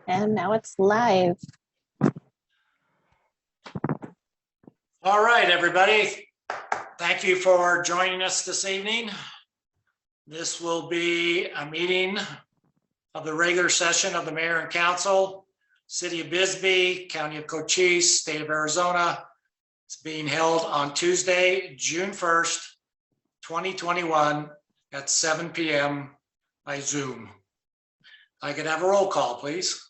And now it's live. All right, everybody. Thank you for joining us this evening. This will be a meeting of the regular session of the Mayor and Council, City of Bisbee, County of Cochise, State of Arizona. It's being held on Tuesday, June 1st, 2021 at 7 p.m. by Zoom. I could have a roll call, please.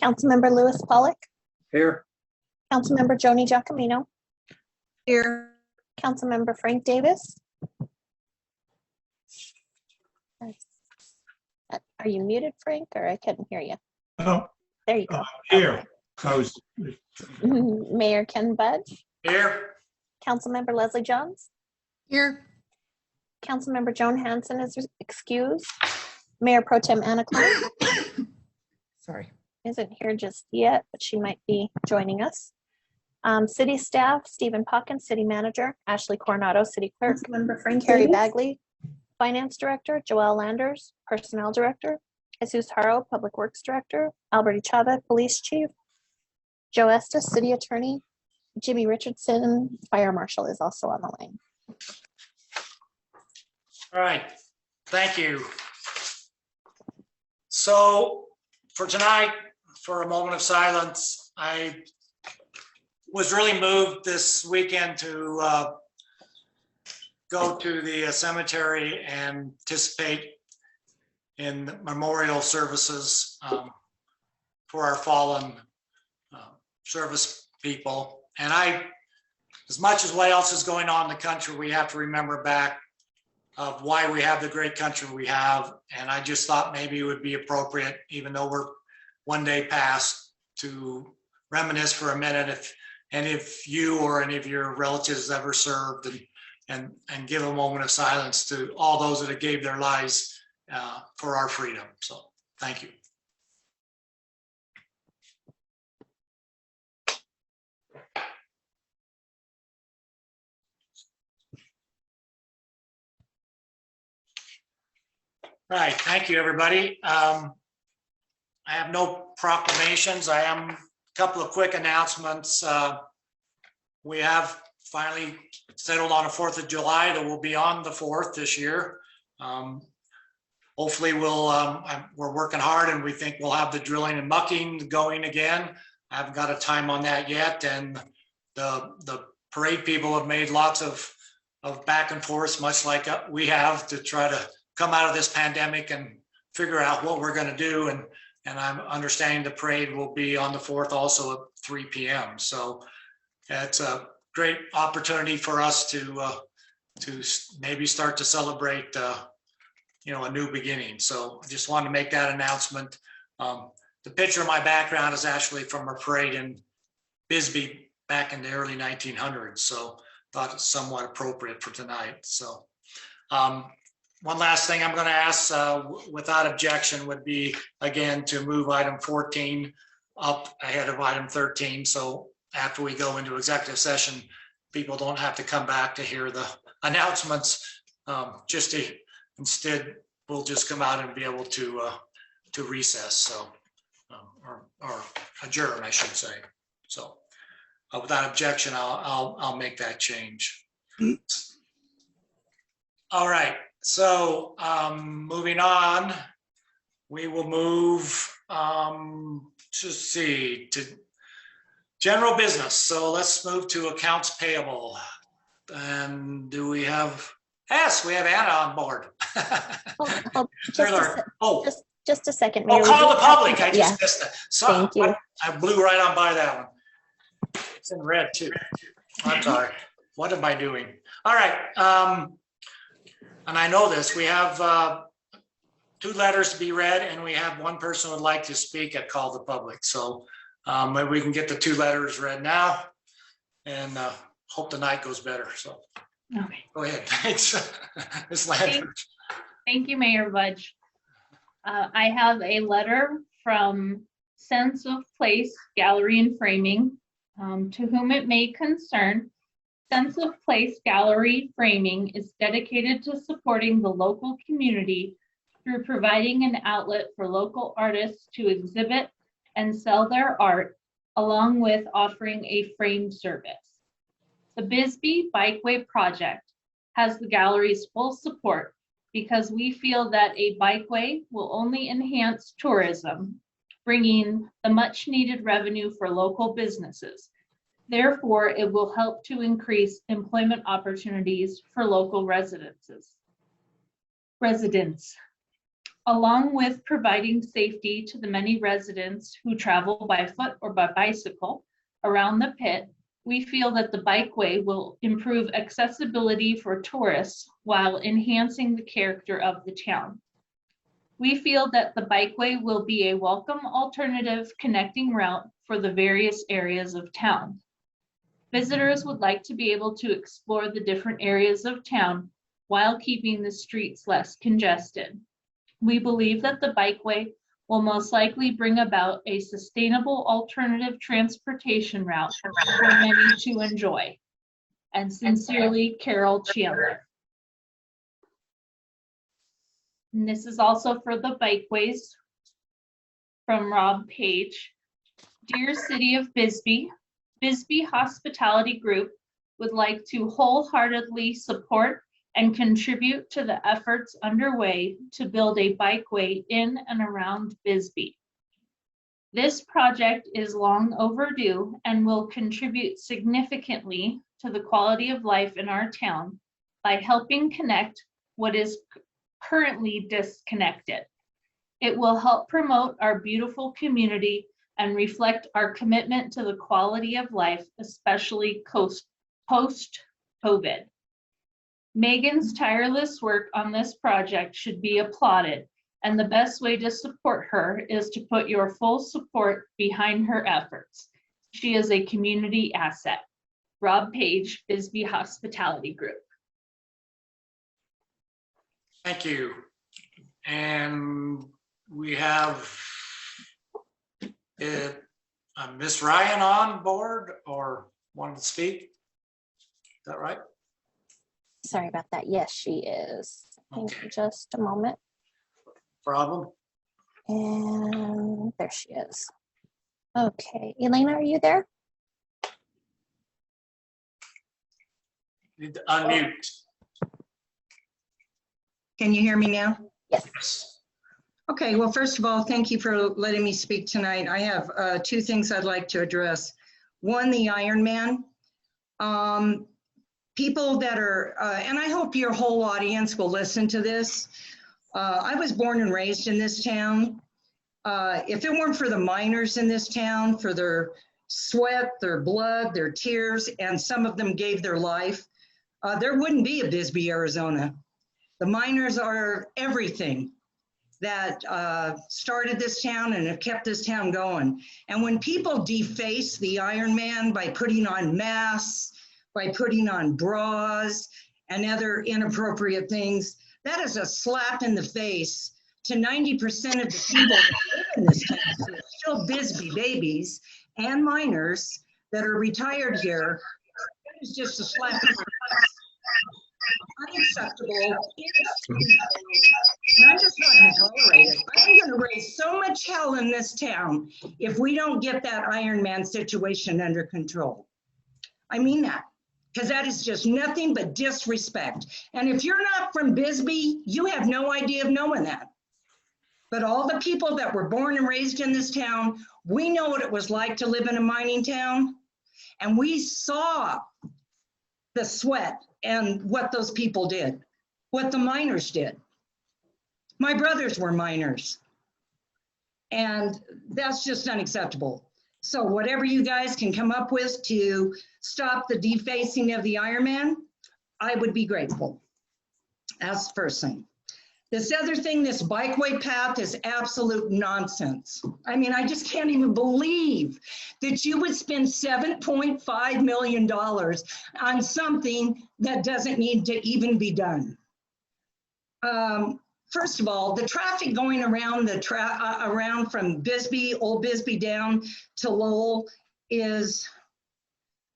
Councilmember Lewis Pollock. Here. Councilmember Joni Giacomino. Here. Councilmember Frank Davis. Are you muted, Frank, or I couldn't hear you? Oh, there you go. Here. Okay. Mayor Ken Budge. Here. Councilmember Leslie Jones. Here. Councilmember Joan Hanson is excused. Mayor Pro Tem Anna Klein. Sorry. Isn't here just yet, but she might be joining us. City staff, Stephen Pockins, City Manager, Ashley Coronado, City Clerk, Councilmember Frank Carrie Davis. Bagley, Finance Director, Joelle Landers, Personnel Director, Jesus Haro, Public Works Director, Albert Chava, Police Chief, Joe Estes, City Attorney, Jimmy Richardson, Fire Marshal is also on the line. All right, thank you. So for tonight, for a moment of silence, I was really moved this weekend to go to the cemetery and participate in memorial services for our fallen service people. And as much as what else is going on in the country, we have to remember back of why we have the great country we have. And I just thought maybe it would be appropriate, even though we're one day past, to reminisce for a minute if you or any of your relatives ever served, and give a moment of silence to all those that gave their lives for our freedom. So thank you. Right, thank you, everybody. I have no proclamations. I am a couple of quick announcements. We have finally settled on a 4th of July that will be on the 4th this year. Hopefully we're working hard, and we think we'll have the drilling and mucking going again. I haven't got a time on that yet, and the parade people have made lots of back and forth, much like we have, to try to come out of this pandemic and figure out what we're going to do. And I'm understanding the parade will be on the 4th also at 3 p.m. So it's a great opportunity for us to maybe start to celebrate, a new beginning. So I just wanted to make that announcement. The picture of my background is actually from a parade in Bisbee back in the early 1900s. So thought it's somewhat appropriate for tonight. So one last thing I'm going to ask, without objection, would be, again, to move item 14 up ahead of item 13. So after we go into executive session, people don't have to come back to hear the announcements. Instead, we'll just come out and be able to recess. So, or adjourn, I should say. So, without objection, I'll make that change. All right. So moving on, we will move to general business. So let's move to accounts payable. And do we have, yes, we have Anna on board. Just a second. Oh, call the public. I just missed it. So thank you. I blew right on by that one. It's in red too. I'm sorry. What am I doing? All right. And I know this, we have 2 letters to be read, and we have one person who would like to speak at Call the Public. So maybe we can get the 2 letters read now, and hope the night goes better. So okay. Go ahead. Thanks, Ms. Landers. Thank you, Mayor Budge. I have a letter from Sense of Place Gallery and Framing, to whom it may concern. Sense of Place Gallery Framing is dedicated to supporting the local community through providing an outlet for local artists to exhibit and sell their art, along with offering a frame service. The Bisbee Bikeway project has the gallery's full support because we feel that a bikeway will only enhance tourism, bringing the much needed revenue for local businesses. Therefore, it will help to increase employment opportunities for local residents, along with providing safety to the many residents who travel by foot or by bicycle around the pit. We feel that the bikeway will improve accessibility for tourists while enhancing the character of the town. We feel that the bikeway will be a welcome alternative connecting route for the various areas of town. Visitors would like to be able to explore the different areas of town while keeping the streets less congested. We believe that the bikeway will most likely bring about a sustainable alternative transportation route for many to enjoy. And sincerely, Carol Chandler. And this is also for the bikeways from Rob Page. Dear City of Bisbee, Bisbee Hospitality Group would like to wholeheartedly support and contribute to the efforts underway to build a bikeway in and around Bisbee. This project is long overdue and will contribute significantly to the quality of life in our town by helping connect what is currently disconnected. It will help promote our beautiful community and reflect our commitment to the quality of life, especially post-COVID. Megan's tireless work on this project should be applauded, and the best way to support her is to put your full support behind her efforts. She is a community asset. Rob Page, Bisbee Hospitality Group. Thank you. And we have Miss Ryan on board or wanted to speak. Is that right? Sorry about that. Yes, she is. Thank Okay. you. Just a moment. Problem? And there she is. Okay, Elena, are you there? Need to unmute. Can you hear me now? Yes. Okay, well, first of all, thank you for letting me speak tonight. I have two things I'd like to address. One, the Ironman. People that are, and I hope your whole audience will listen to this. I was born and raised in this town. If it weren't for the miners in this town, for their sweat, their blood, their tears, and some of them gave their life, there wouldn't be a Bisbee, Arizona. The miners are everything that started this town and have kept this town going. And when people deface the Ironman by putting on masks, by putting on bras and other inappropriate things, that is a slap in the face to 90% of the people that live in this town. So there's still Bisbee babies and miners that are retired here. That is just a slap in the face. Unacceptable. And I'm just not going to tolerate it. I'm going to raise so much hell in this town if we don't get that Ironman situation under control. I mean that, because that is just nothing but disrespect. And if you're not from Bisbee, you have no idea of knowing that. But all the people that were born and raised in this town, we know what it was like to live in a mining town. And we saw the sweat and what those people did, what the miners did. My brothers were miners. And that's just unacceptable. So whatever you guys can come up with to stop the defacing of the Ironman, I would be grateful. That's the first thing. This other thing, this bikeway path is absolute nonsense. I mean, I just can't even believe that you would spend $7.5 million on something that doesn't need to even be done. First of all, the traffic going around around from Bisbee, Old Bisbee down to Lowell is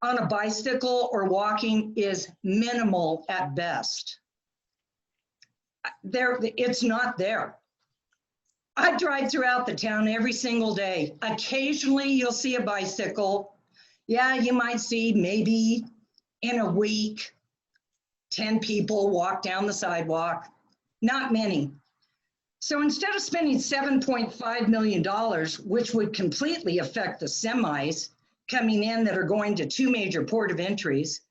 on a bicycle or walking is minimal at best. It's not there. I drive throughout the town every single day. Occasionally, you'll see a bicycle. Yeah, you might see maybe in a week, 10 people walk down the sidewalk. Not many. So instead of spending $7.5 million, which would completely affect the semis coming in that are going to two major port of entries,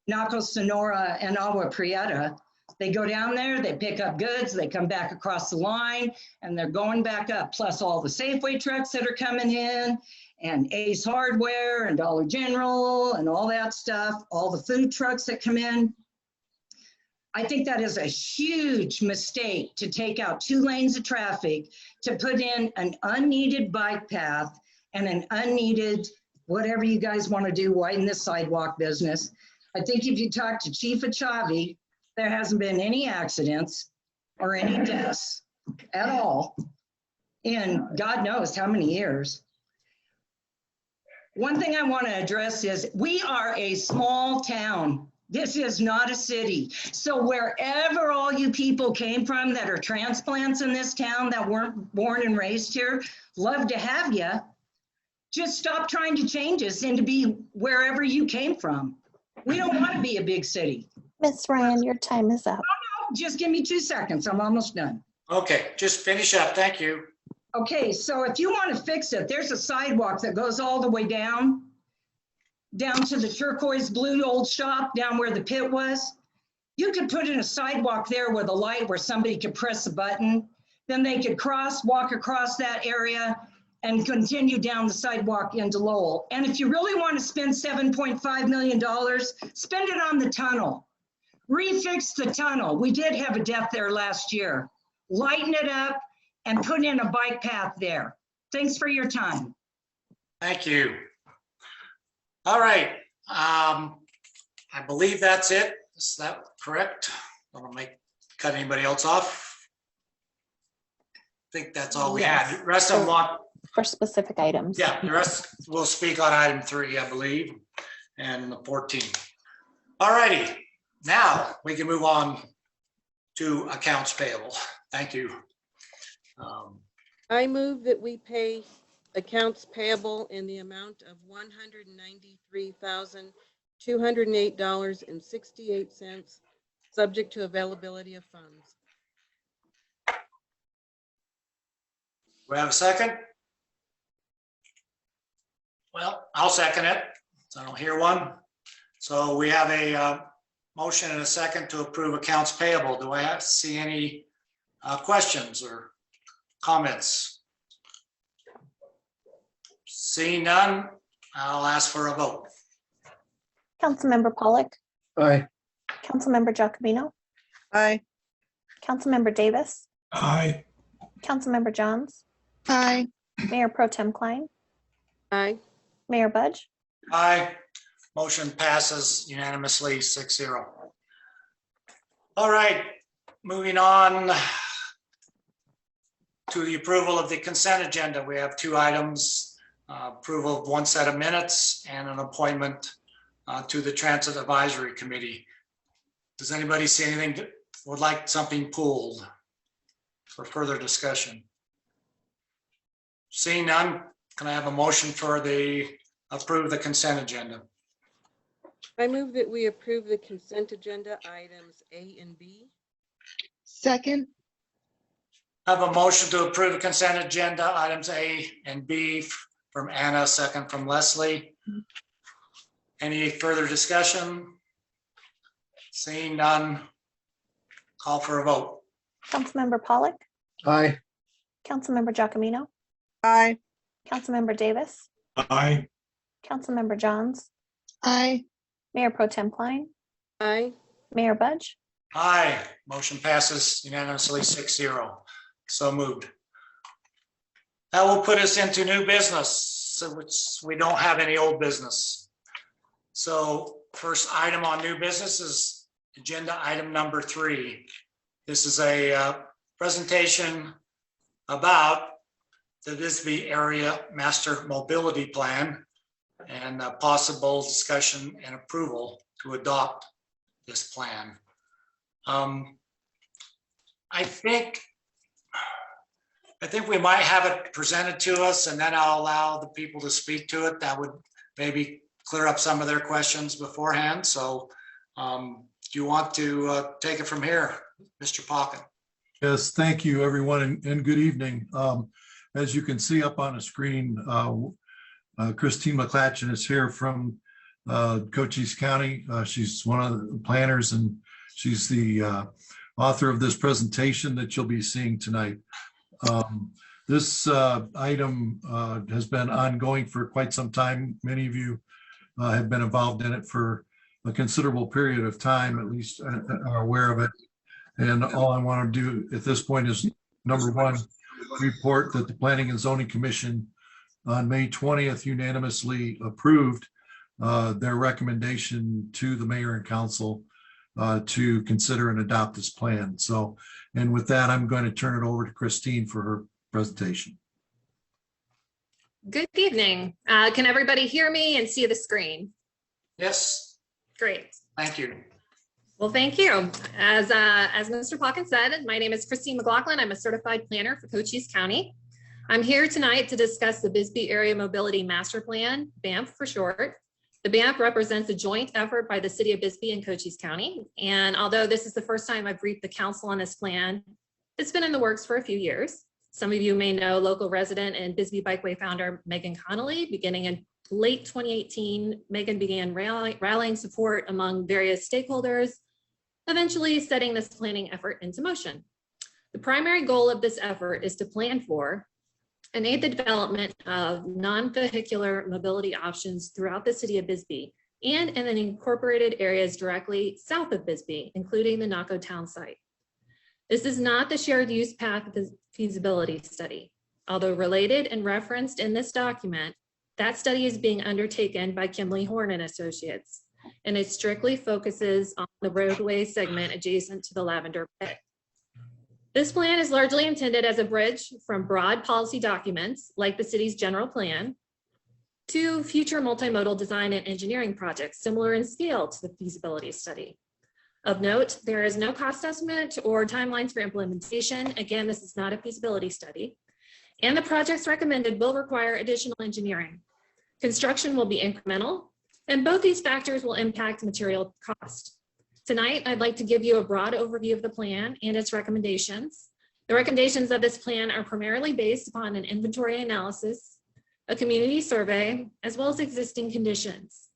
Naco, Sonora, and Agua Prieta, they go down there, they pick up goods, they come back across the line, and they're going back up, plus all the Safeway trucks that are coming in, and Ace Hardware, and Dollar General, and all that stuff, all the food trucks that come in. I think that is a huge mistake to take out 2 lanes of traffic, to put in an unneeded bike path and an unneeded, whatever you guys want to do, widen the sidewalk business. I think if you talk to Chief Achavi, there hasn't been any accidents or any deaths at all in God knows how many years. One thing I want to address is we are a small town. This is not a city. So wherever all you people came from that are transplants in this town that weren't born and raised here, love to have you. Just stop trying to change us into be wherever you came from. We don't want to be a big city. Miss Ryan, your time is up. Just give me 2 seconds. I'm almost done. Okay, just finish up. Thank you. Okay, so if you want to fix it, there's a sidewalk that goes all the way down to the turquoise blue old shop down where the pit was. You could put in a sidewalk there with a light where somebody could press a button. Then they could walk across that area and continue down the sidewalk into Lowell. And if you really want to spend $7.5 million, spend it on the tunnel. Refix the tunnel. We did have a death there last year. Lighten it up and put in a bike path there. Thanks for your time. Thank you. All right. I believe that's it. Is that correct? I don't want to cut anybody else off. I think that's all we Yes. had. The rest of them want, For specific items. yeah, the rest will speak on item 3, I believe, and the 14. All righty. Now we can move on to accounts payable. Thank you. I move that we pay accounts payable in the amount of $193,208.68, subject to availability of funds. We have a second? Well, I'll second it. So I don't hear one. So we have a motion and a second to approve accounts payable. Do I see any questions or comments? Seeing none, I'll ask for a vote. Councilmember Pollock, Aye. Councilmember Giacomino, Aye. Councilmember Davis, Aye. Councilmember Johns, Aye. Mayor Pro Tem Klein, Aye. Mayor Budge. Aye. Motion passes unanimously 6-0. All right, moving on to the approval of the consent agenda. We have 2 items, approval of 1 set of minutes and an appointment to the Transit Advisory Committee. Does anybody see anything that would like something pulled for further discussion? Seeing none, can I have a motion for approve the consent agenda? I move that we approve the consent agenda items A and B. Second. I have a motion to approve the consent agenda items A and B from Anna, second from Leslie. Any further discussion? Seeing none, call for a vote. Councilmember Pollock, Aye. Councilmember Giacomino, Aye. Councilmember Davis, Aye. Councilmember Johns, Aye. Mayor Pro Tem Klein, Aye. Mayor Budge. Aye, motion passes unanimously 6-0. So moved. That will put us into new business, so which we don't have any old business. So first item on new business is agenda item number 3. This is a presentation about the Bisbee area master mobility plan and a possible discussion and approval to adopt this plan. I think I think we might have it presented to us and then I'll allow the people to speak to it. That would maybe clear up some of their questions beforehand. So do you want to take it from here, Mr. Pocket? Yes, thank you, everyone, and good evening. As you can see up on the screen, Christine McClatchin is here from Cochise County. She's one of the planners and she's the author of this presentation that you'll be seeing tonight. This item has been ongoing for quite some time. Many of you have been involved in it for a considerable period of time, at least are aware of it. And all I want to do at this point is, number one, report that the Planning and Zoning Commission on May 20th unanimously approved their recommendation to the mayor and council to consider and adopt this plan. So, and with that, I'm going to turn it over to Christine for her presentation. Good evening. Can everybody hear me and see the screen? Yes. Great. Thank you. Well, thank you. As Mr. Pocket said, my name is Christine McLaughlin. I'm a certified planner for Cochise County. I'm here tonight to discuss the Bisbee Area Mobility Master Plan, BAMP for short. The BAMP represents a joint effort by the City of Bisbee and Cochise County. And although this is the first time I've briefed the council on this plan, it's been in the works for a few years. Some of you may know local resident and Bisbee Bikeway founder Megan Connolly. Beginning in late 2018, Megan began rallying support among various stakeholders, eventually setting this planning effort into motion. The primary goal of this effort is to plan for and aid the development of non-vehicular mobility options throughout the City of Bisbee and in the incorporated areas directly south of Bisbee, including the Naco town site. This is not the shared use path feasibility study. Although related and referenced in this document, that study is being undertaken by Kimley Horn and Associates, and it strictly focuses on the roadway segment adjacent to the Lavender Pit. This plan is largely intended as a bridge from broad policy documents like the city's general plan to future multimodal design and engineering projects similar in scale to the feasibility study. Of note, there is no cost estimate or timelines for implementation. Again, this is not a feasibility study. And the projects recommended will require additional engineering. Construction will be incremental, and both these factors will impact material cost. Tonight, I'd like to give you a broad overview of the plan and its recommendations. The recommendations of this plan are primarily based upon an inventory analysis, a community survey, as well as existing conditions.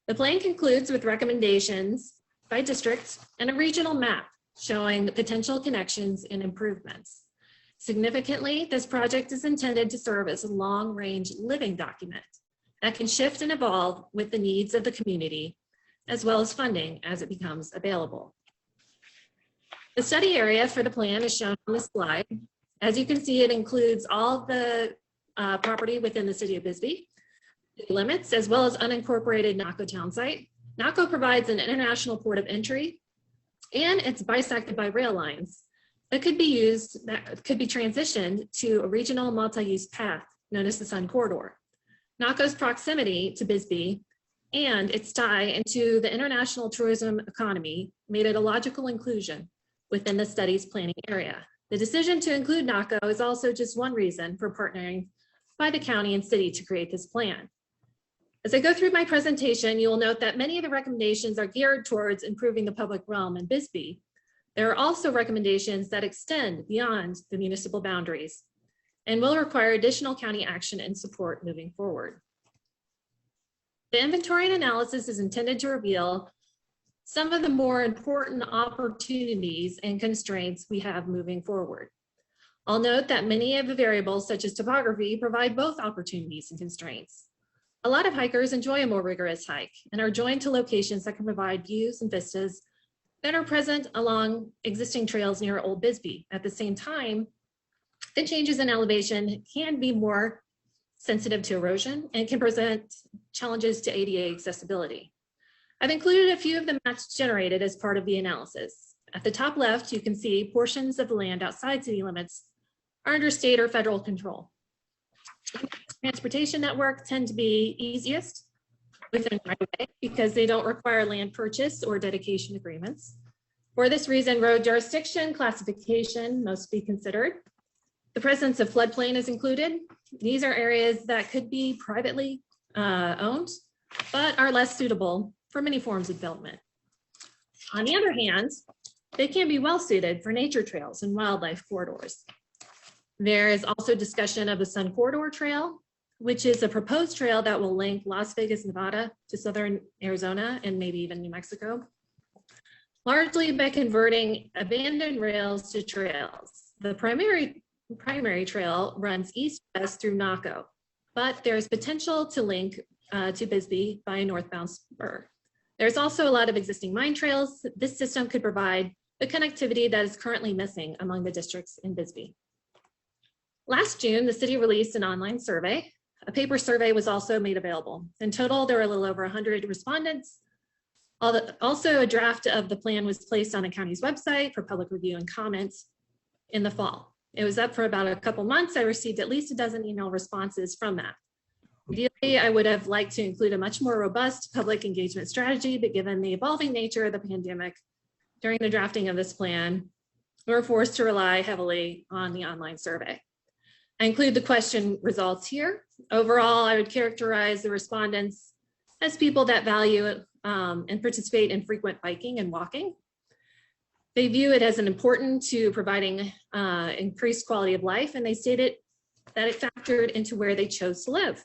The plan concludes with recommendations by district and a regional map showing the potential connections and improvements. Significantly, this project is intended to serve as a long-range living document that can shift and evolve with the needs of the community, as well as funding as it becomes available. The study area for the plan is shown on the slide. As you can see, it includes all the property within the City of Bisbee, limits, as well as unincorporated Naco town site. Naco provides an international port of entry, and it's bisected by rail lines that could be transitioned to a regional multi-use path known as the Sun Corridor. Naco's proximity to Bisbee and its tie into the international tourism economy made it a logical inclusion within the study's planning area. The decision to include Naco is also just one reason for partnering by the county and city to create this plan. As I go through my presentation, you will note that many of the recommendations are geared towards improving the public realm in Bisbee. There are also recommendations that extend beyond the municipal boundaries and will require additional county action and support moving forward. The inventory and analysis is intended to reveal some of the more important opportunities and constraints we have moving forward. I'll note that many of the variables, such as topography, provide both opportunities and constraints. A lot of hikers enjoy a more rigorous hike and are joined to locations that can provide views and vistas that are present along existing trails near Old Bisbee. At the same time, the changes in elevation can be more sensitive to erosion and can present challenges to ADA accessibility. I've included a few of the maps generated as part of the analysis. At the top left, you can see portions of the land outside city limits are under state or federal control. Transportation network tend to be easiest within right of way because they don't require land purchase or dedication agreements. For this reason, road jurisdiction classification must be considered. The presence of floodplain is included. These are areas that could be privately owned, but are less suitable for many forms of development. On the other hand, they can be well suited for nature trails and wildlife corridors. There is also discussion of the Sun Corridor Trail, which is a proposed trail that will link Las Vegas, Nevada to southern Arizona and maybe even New Mexico, largely by converting abandoned rails to trails. The primary trail runs east-west through Naco, but there's potential to link to Bisbee by a northbound spur. There's also a lot of existing mine trails. This system could provide the connectivity that is currently missing among the districts in Bisbee. Last June, the city released an online survey. A paper survey was also made available. In total, there were a little over 100 respondents. Also, a draft of the plan was placed on the county's website for public review and comments in the fall. It was up for about a couple months. I received at least a dozen email responses from that. Ideally, I would have liked to include a much more robust public engagement strategy, but given the evolving nature of the pandemic during the drafting of this plan, we were forced to rely heavily on the online survey. I include the question results here. Overall, I would characterize the respondents as people that value and participate in frequent biking and walking. They view it as an important to providing increased quality of life, and they stated that it factored into where they chose to live.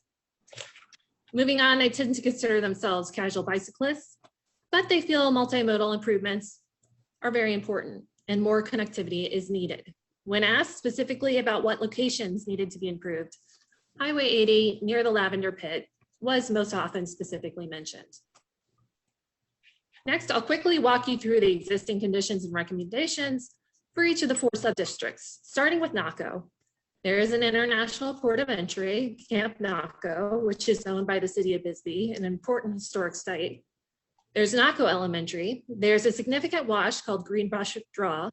Moving on, they tend to consider themselves casual bicyclists, but they feel multimodal improvements are very important and more connectivity is needed. When asked specifically about what locations needed to be improved, Highway 80 near the Lavender Pit was most often specifically mentioned. Next, I'll quickly walk you through the existing conditions and recommendations for each of the 4 sub-districts, starting with Naco. There is an international port of entry, Camp Naco, which is owned by the city of Bisbee, an important historic site. There's Naco Elementary. There's a significant wash called Greenbush Draw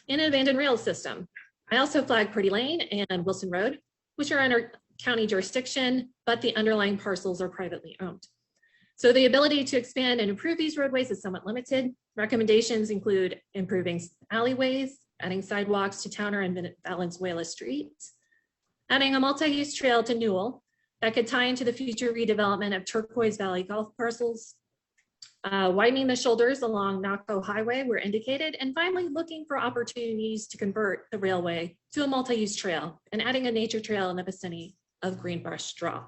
and an abandoned rail system. I also flagged Pretty Lane and Wilson Road, which are under county jurisdiction, but the underlying parcels are privately owned. So the ability to expand and improve these roadways is somewhat limited. Recommendations include improving alleyways, adding sidewalks to Towner and Valenzuela Streets, adding a multi-use trail to Newell that could tie into the future redevelopment of Turquoise Valley golf parcels, widening the shoulders along Naco Highway where indicated, and finally looking for opportunities to convert the railway to a multi-use trail and adding a nature trail in the vicinity of Greenbush Draw.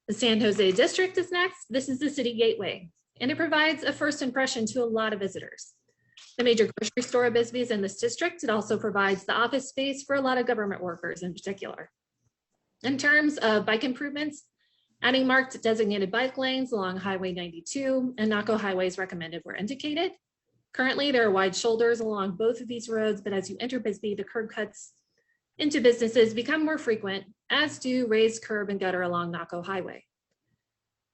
The San Jose District is next. This is the city gateway, and it provides a first impression to a lot of visitors. The major grocery store of Bisbee is in this district. It also provides the office space for a lot of government workers in particular. In terms of bike improvements, adding marked designated bike lanes along Highway 92 and Naco highways recommended were indicated. Currently, there are wide shoulders along both of these roads, but as you enter Bisbee, the curb cuts into businesses become more frequent, as do raised curb and gutter along Naco Highway.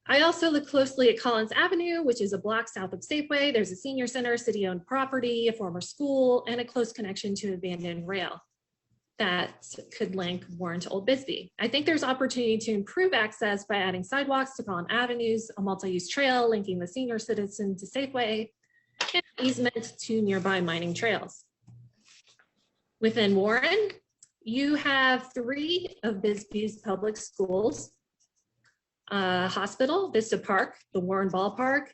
I also look closely at Collins Avenue, which is a block south of Safeway. There's a senior center, city-owned property, a former school, and a close connection to abandoned rail that could link Warren to Old Bisbee. I think there's opportunity to improve access by adding sidewalks to Collins Avenues, a multi-use trail linking the senior citizen to Safeway, and easement to nearby mining trails. Within Warren, you have 3 of Bisbee's public schools, hospital, Vista Park, the Warren Ballpark,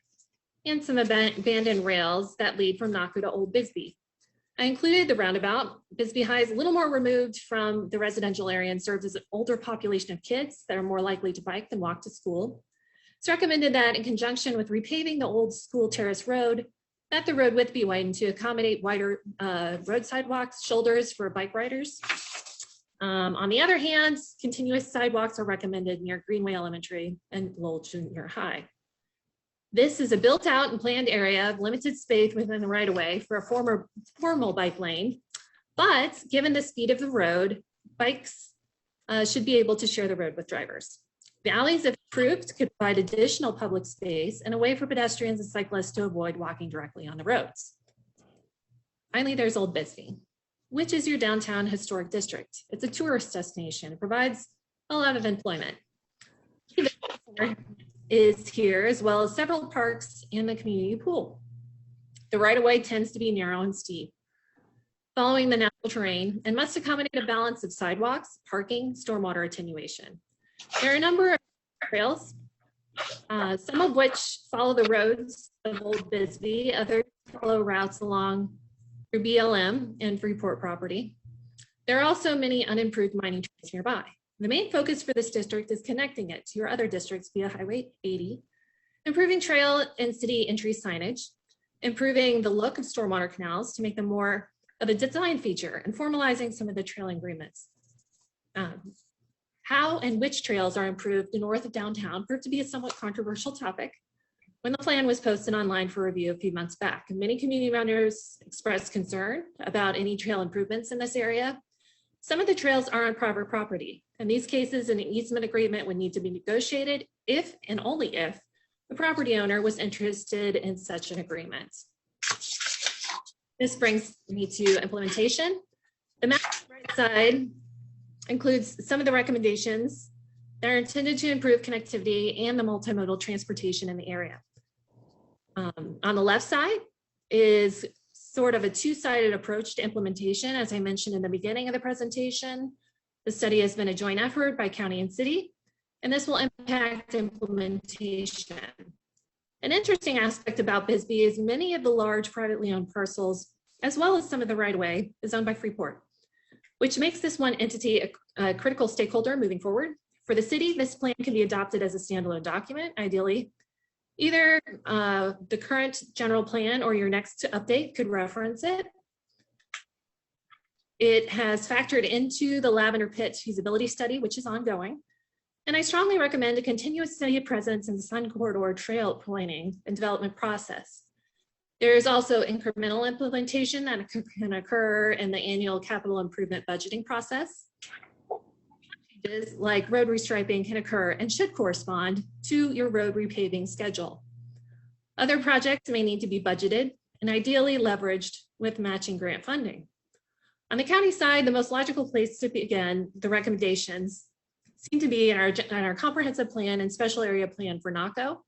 and some abandoned rails that lead from Naco to Old Bisbee. I included the roundabout. Bisbee High is a little more removed from the residential area and serves as an older population of kids that are more likely to bike than walk to school. It's recommended that in conjunction with repaving the old School Terrace Road, that the road width be widened to accommodate wider road sidewalks, shoulders for bike riders. On the other hand, continuous sidewalks are recommended near Greenway Elementary and Lowell Junior High. This is a built out and planned area of limited space within the right of way for a formal bike lane, but given the speed of the road, bikes should be able to share the road with drivers. The alleys, if approved, could provide additional public space and a way for pedestrians and cyclists to avoid walking directly on the roads. Finally, there's Old Bisbee, which is your downtown historic district. It's a tourist destination. It provides a lot of employment. Is here, as well as several parks and the community pool. The right-of-way tends to be narrow and steep. following the natural terrain and must accommodate a balance of sidewalks, parking, stormwater attenuation. There are a number of trails, some of which follow the roads of Old Bisbee, others follow routes along through BLM and Freeport property. There are also many unimproved mining trails nearby. The main focus for this district is connecting it to your other districts via Highway 80, improving trail and city entry signage, improving the look of stormwater canals to make them more of a design feature, and formalizing some of the trail agreements. How and which trails are improved north of downtown proved to be a somewhat controversial topic when the plan was posted online for review a few months back. And many community members expressed concern about any trail improvements in this area. Some of the trails are on private property. In these cases, an easement agreement would need to be negotiated if and only if the property owner was interested in such an agreement. This brings me to implementation. The map on the right side includes some of the recommendations that are intended to improve connectivity and the multimodal transportation in the area. On the left side is sort of a two-sided approach to implementation. As I mentioned in the beginning of the presentation, the study has been a joint effort by county and city, and this will impact implementation. An interesting aspect about Bisbee is many of the large privately owned parcels, as well as some of the right-of-way, is owned by Freeport, which makes this one entity a critical stakeholder moving forward. For the city, this plan can be adopted as a standalone document, ideally. Either the current general plan or your next update could reference it. It has factored into the Lavender Pit feasibility study, which is ongoing. And I strongly recommend a continuous city presence in the Sun Corridor trail planning and development process. There is also incremental implementation that can occur in the annual capital improvement budgeting process. Changes like road restriping can occur and should correspond to your road repaving schedule. Other projects may need to be budgeted and ideally leveraged with matching grant funding. On the county side, the most logical place to begin the recommendations seem to be in our comprehensive plan and special area plan for NACO.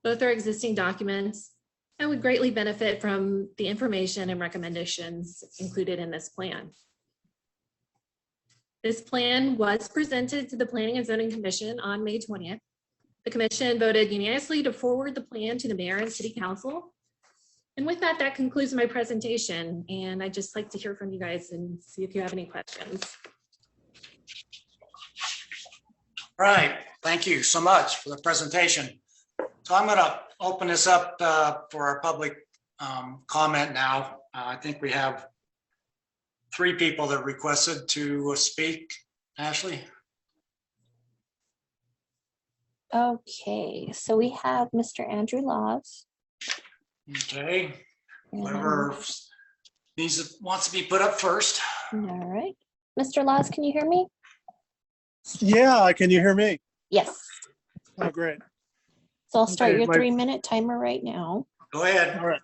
Both are existing documents and would greatly benefit from the information and recommendations included in this plan. This plan was presented to the Planning and Zoning Commission on May 20th. The commission voted unanimously to forward the plan to the mayor and city council. And with that, that concludes my presentation. And I'd just like to hear from you guys and see if you have any questions. Right, thank you so much for the presentation. So I'm gonna open this up for our public comment now. I think we have 3 people that requested to speak. Ashley? Okay, so we have Mr. Andrew Laws. Okay, and- whoever wants to be put up first. All right. Mr. Laws, can you hear me? Yeah, can you hear me? Yes. Oh, great. So I'll start Okay, your my- 3-minute timer right now. Go ahead. All right.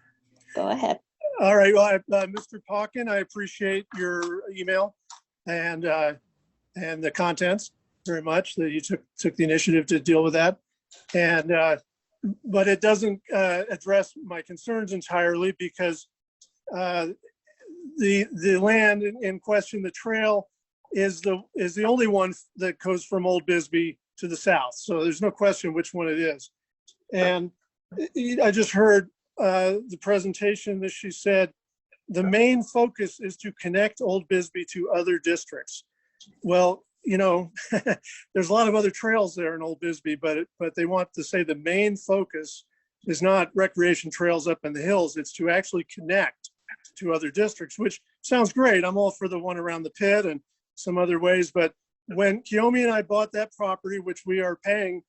Go ahead. All right. Well, Mr. Pauken, I appreciate your email and the contents very much that you took the initiative to deal with that. And but it doesn't address my concerns entirely because the land in question, the trail, is the only one that goes from Old Bisbee to the south. So there's no question which one it is. And I just heard the presentation that she said, the main focus is to connect Old Bisbee to other districts. Well, you know, there's a lot of other trails there in Old Bisbee, but they want to say the main focus is not recreation trails up in the hills. It's to actually connect to other districts, which sounds great. I'm all for the one around the pit and some other ways. But when Kiyomi and I bought that property, which we are paying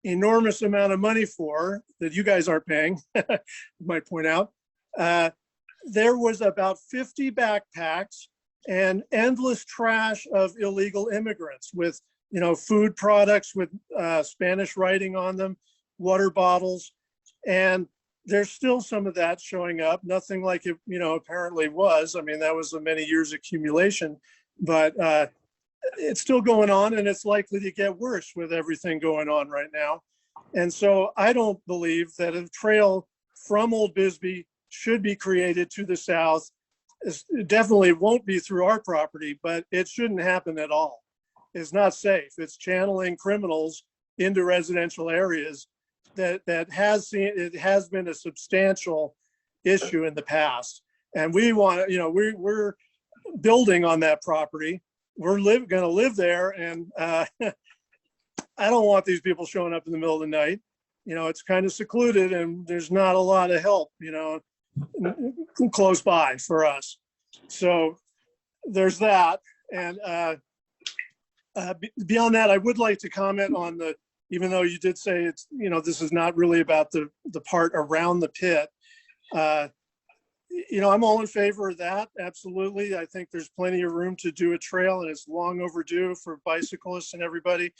enormous amount of money for, that you guys aren't paying, I might point out, there was about 50 backpacks and endless trash of illegal immigrants with, you know, food products with Spanish writing on them, water bottles. And there's still some of that showing up. Nothing like it, you know, apparently was. I mean, that was a many years accumulation, but it's still going on, and it's likely to get worse with everything going on right now. And so I don't believe that a trail from Old Bisbee should be created to the south it definitely won't be through our property, but it shouldn't happen at all. It's not safe. It's channeling criminals into residential areas that has been a substantial issue in the past. And we want to, we're building on that property. We're going to live there, and I don't want these people showing up in the middle of the night. It's kind of secluded, and there's not a lot of help, close by for us. So there's that. And beyond that, I would like to comment on even though you did say it's, this is not really about the part around the pit. I'm all in favor of that. Absolutely. I think there's plenty of room to do a trail, and it's long overdue for bicyclists and everybody.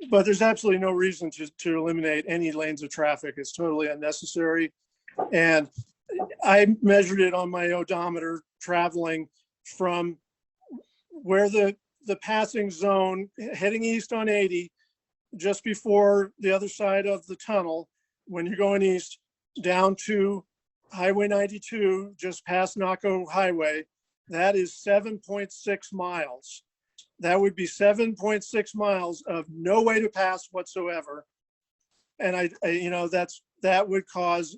But there's absolutely no reason to eliminate any lanes of traffic. It's totally unnecessary. And I measured it on my odometer traveling from where the passing zone heading east on 80, just before the other side of the tunnel, when you're going east, down to Highway 92, just past Naco Highway. That is 7.6 miles. That would be 7.6 miles of no way to pass whatsoever. And that would cause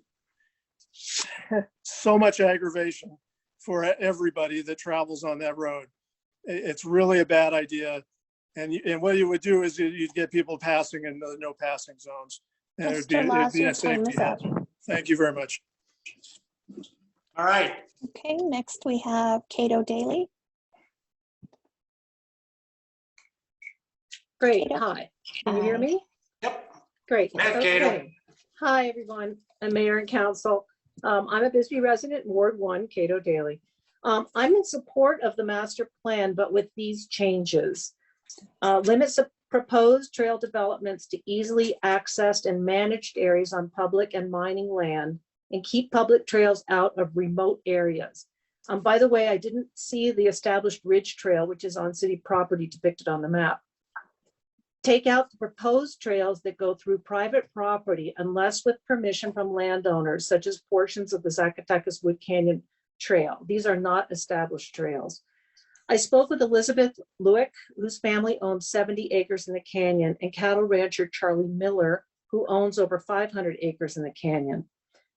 so much aggravation for everybody that travels on that road. It's really a bad idea. And what you would do is you'd get people passing in the no passing zones. And it'd be a safety hazard. Thank you very much. All right. Okay, next we have Cato Daly. Great. Cato. Hi. Can you hear Hi. me? Yep. Great. Go ahead, Cato. Okay. Hi, everyone, and Mayor and Council. I'm a Bisbee resident, Ward 1, Cato Daly. I'm in support of the master plan, but with these changes. Limits of proposed trail developments to easily accessed and managed areas on public and mining land, and keep public trails out of remote areas. By the way, I didn't see the established ridge trail, which is on city property, depicted on the map. Take out the proposed trails that go through private property unless with permission from landowners, such as portions of the Zacatecas Wood Canyon Trail. These are not established trails. I spoke with Elizabeth Lewick, whose family owns 70 acres in the canyon, and cattle rancher Charlie Miller, who owns over 500 acres in the canyon.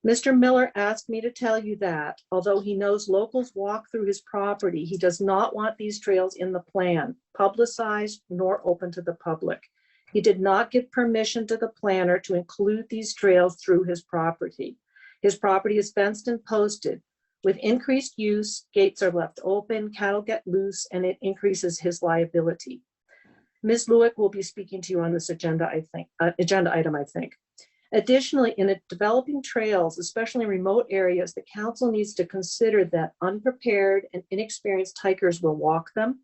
Mr. Miller asked me to tell you that, although he knows locals walk through his property, he does not want these trails in the plan, publicized nor open to the public. He did not give permission to the planner to include these trails through his property. His property is fenced and posted. With increased use, gates are left open, cattle get loose, and it increases his liability. Ms. Lewick will be speaking to you on this agenda item, I think. Additionally, in developing trails, especially in remote areas, the council needs to consider that unprepared and inexperienced hikers will walk them.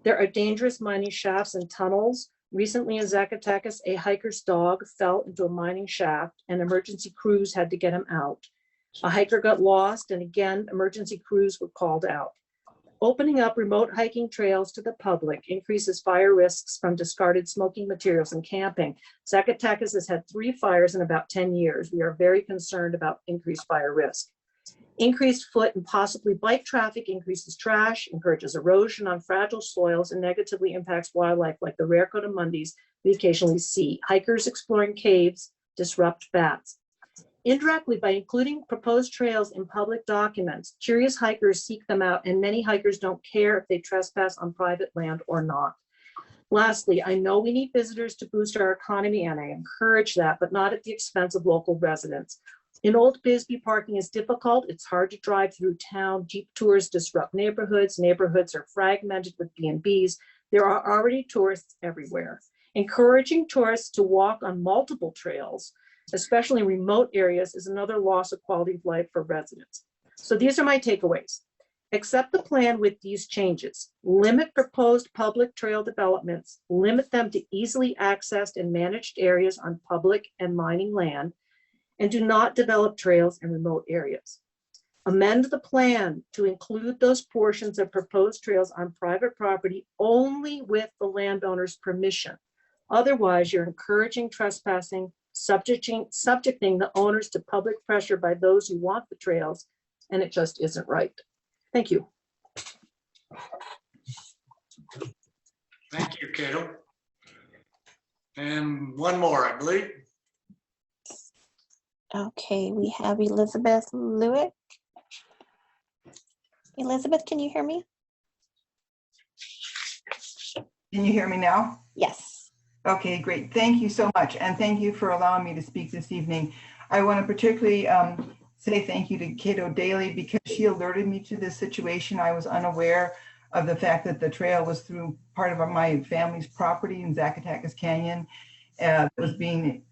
There are dangerous mining shafts and tunnels. Recently in Zacatecas, a hiker's dog fell into a mining shaft and emergency crews had to get him out. A hiker got lost, and again, emergency crews were called out. Opening up remote hiking trails to the public increases fire risks from discarded smoking materials and camping. Zacatecas has had 3 fires in about 10 years. We are very concerned about increased fire risk. Increased foot and possibly bike traffic increases trash, encourages erosion on fragile soils, and negatively impacts wildlife like the rare coatimundis we occasionally see. Hikers exploring caves disrupt bats. Indirectly, by including proposed trails in public documents, curious hikers seek them out, and many hikers don't care if they trespass on private land or not. Lastly, I know we need visitors to boost our economy, and I encourage that, but not at the expense of local residents. In Old Bisbee, parking is difficult. It's hard to drive through town. Jeep tours disrupt neighborhoods. Neighborhoods are fragmented with B&Bs. There are already tourists everywhere. Encouraging tourists to walk on multiple trails, especially in remote areas, is another loss of quality of life for residents. So these are my takeaways. Accept the plan with these changes. Limit proposed public trail developments. Limit them to easily accessed and managed areas on public and mining land, and do not develop trails in remote areas. Amend the plan to include those portions of proposed trails on private property only with the landowner's permission. Otherwise, you're encouraging trespassing, subjecting the owners to public pressure by those who want the trails, and it just isn't right. Thank you. Thank you, Cato. And one more, I believe. Okay, we have Elizabeth Lewick. Elizabeth, can you hear me? Can you hear me now? Yes. Okay, great. Thank you so much. And thank you for allowing me to speak this evening. I want to particularly say thank you to Cato Daly because she alerted me to this situation. I was unaware of the fact that the trail was through part of my family's property in Zacatecas Canyon. That was being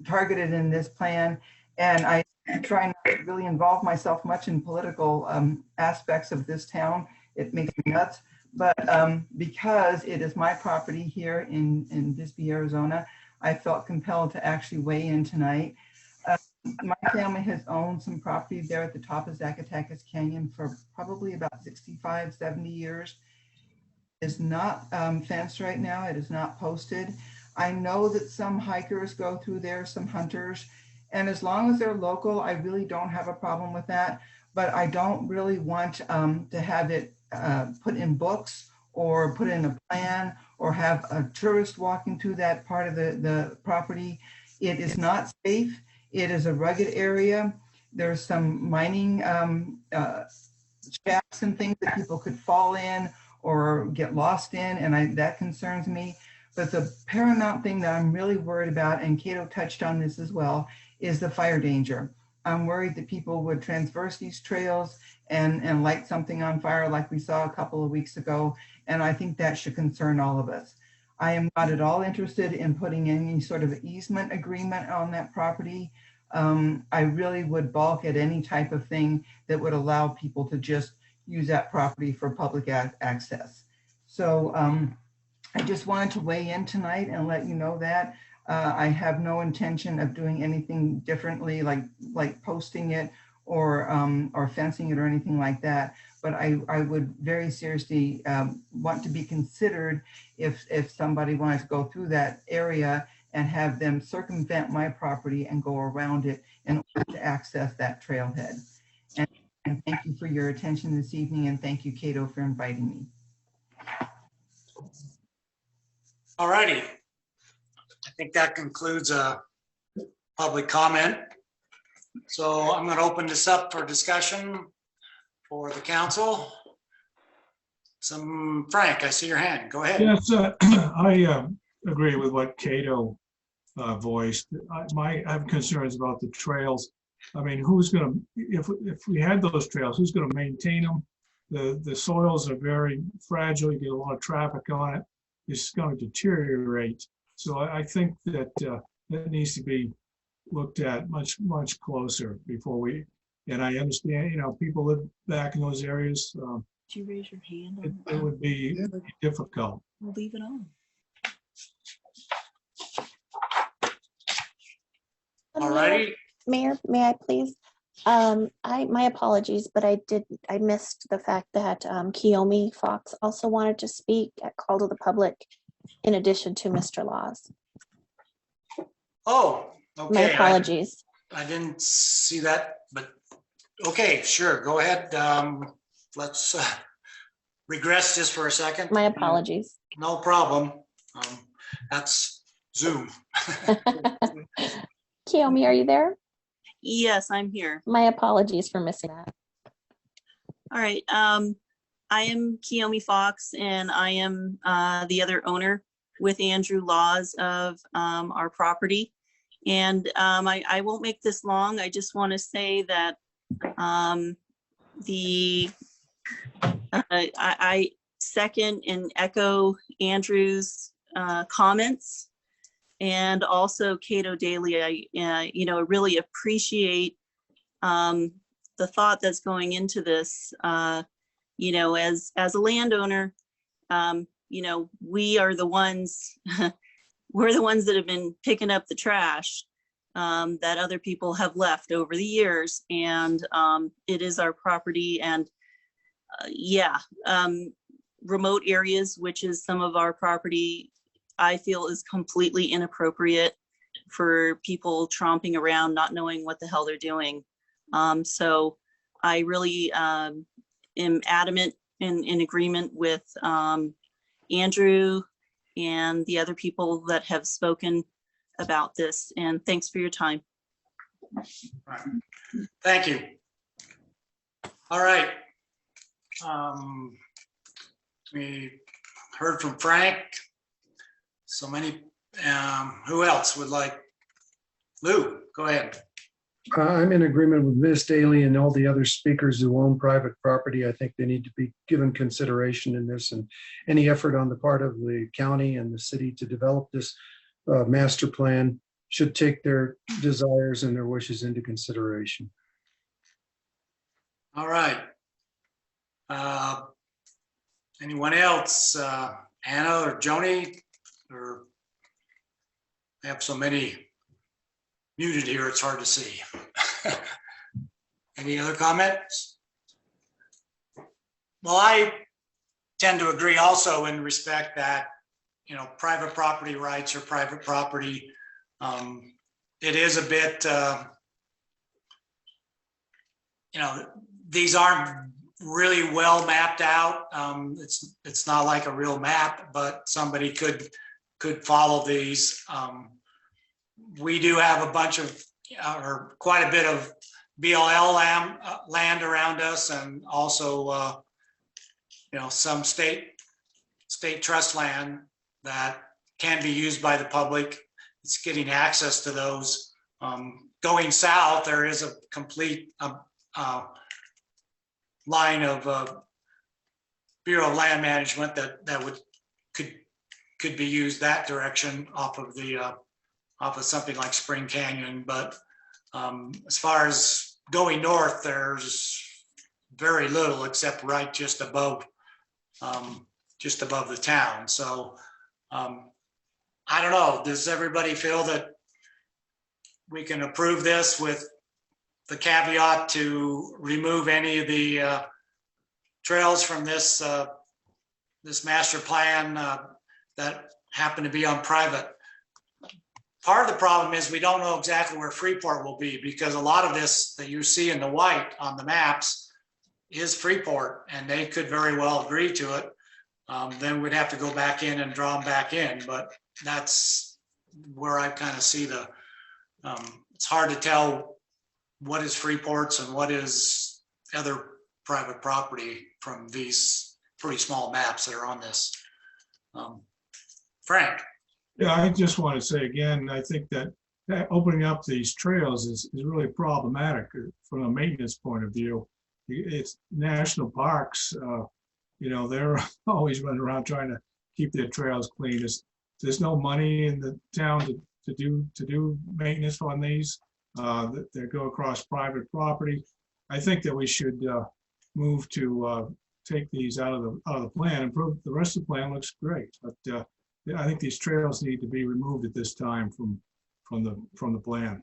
targeted in this plan. And I try not to really involve myself much in political aspects of this town. It makes me nuts. But because it is my property here in Bisbee, Arizona, I felt compelled to actually weigh in tonight. My family has owned some property there at the top of Zacatecas Canyon for probably about 65, 70 years. It's not fenced right now. It is not posted. I know that some hikers go through there, some hunters, and as long as they're local, I really don't have a problem with that. But I don't really want to have it put in books or put in a plan or have a tourist walking through that part of the property. It is not safe. It is a rugged area. There's some mining shafts and things that people could fall in or get lost in, and that concerns me. But the paramount thing that I'm really worried about, and Cato touched on this as well, is the fire danger. I'm worried that people would transverse these trails and light something on fire like we saw a couple of weeks ago. And I think that should concern all of us. I am not at all interested in putting any sort of easement agreement on that property. I really would balk at any type of thing that would allow people to just use that property for public access. So I just wanted to weigh in tonight and let you know that. I have no intention of doing anything differently, like posting it or fencing it or anything like that. But I would very seriously want to be considered if somebody wanted to go through that area and have them circumvent my property and go around it in order to access that trailhead. And thank you for your attention this evening, and thank you, Cato, for inviting me. All righty. I think that concludes public comment. So I'm going to open this up for discussion for the council. Frank, I see your hand. Go ahead. Yes, I agree with what Cato voiced. I have concerns about the trails. I mean, who's going to, if we had those trails, who's going to maintain them? The soils are very fragile. You get a lot of traffic on it. It's going to deteriorate. So I think that that needs to be looked at much closer before we. And I understand, people live back in those areas. Did you raise your hand? It would be difficult. We'll leave it on. All righty. Mayor, may I please? My apologies, but I missed the fact that Kiyomi Fox also wanted to speak at call to the public in addition to Mr. Laws. Oh, okay. My apologies. I didn't see that, but okay, sure. Go ahead. Let's regress this for a second. My apologies. No problem. That's Zoom. Kiyomi, are you there? Yes, I'm here. My apologies for missing that. All right. I am Kiyomi Fox, and I am the other owner with Andrew Laws of our property. And I won't make this long. I just want to say that I second and echo Andrew's comments, and also Cato Daly. I really appreciate the thought that's going into this. As a landowner, we are the ones. We're the ones that have been picking up the trash that other people have left over the years, and it is our property. And remote areas, which is some of our property, I feel is completely inappropriate for people tromping around, not knowing what the hell they're doing. So I really am adamant and in agreement with Andrew and the other people that have spoken about this. And thanks for your time. Thank you. All right. We heard from Frank. So many, who else would like? Lou, go ahead. I'm in agreement with Ms. Daly and all the other speakers who own private property. I think they need to be given consideration in this, and any effort on the part of the county and the city to develop this master plan should take their desires and their wishes into consideration. All right. Anyone else? Anna or Joni? Or I have so many muted here, it's hard to see. Any other comments? Well, I tend to agree also in respect that, you know, private property rights are private property. It is a bit, you know, these aren't really well mapped out. It's not like a real map, but somebody could follow these. We do have a bunch of, or quite a bit of BLL land around us, and also, you know, some state trust land that can be used by the public. It's getting access to those. Going south, there is a complete line of Bureau of Land Management that could be used that direction off of something like Spring Canyon. But as far as going north, there's very little except right just above the town. So I don't know, does everybody feel that we can approve this with the caveat to remove any of the trails from this this master plan that happen to be on private? Part of the problem is we don't know exactly where Freeport will be, because a lot of this that you see in the white on the maps is Freeport, and they could very well agree to it. Then we'd have to go back in and draw them back in, but that's where I kind of see the, it's hard to tell what is Freeport's and what is other private property from these pretty small maps that are on this. Frank. Yeah, I just want to say again, I think that opening up these trails is really problematic from a maintenance point of view. It's national parks, you know, they're always running around trying to keep their trails clean. There's no money in the town to do maintenance on these that go across private property. I think that we should move to take these out of the plan. Improve the rest of the plan looks great, but I think these trails need to be removed at this time from the plan.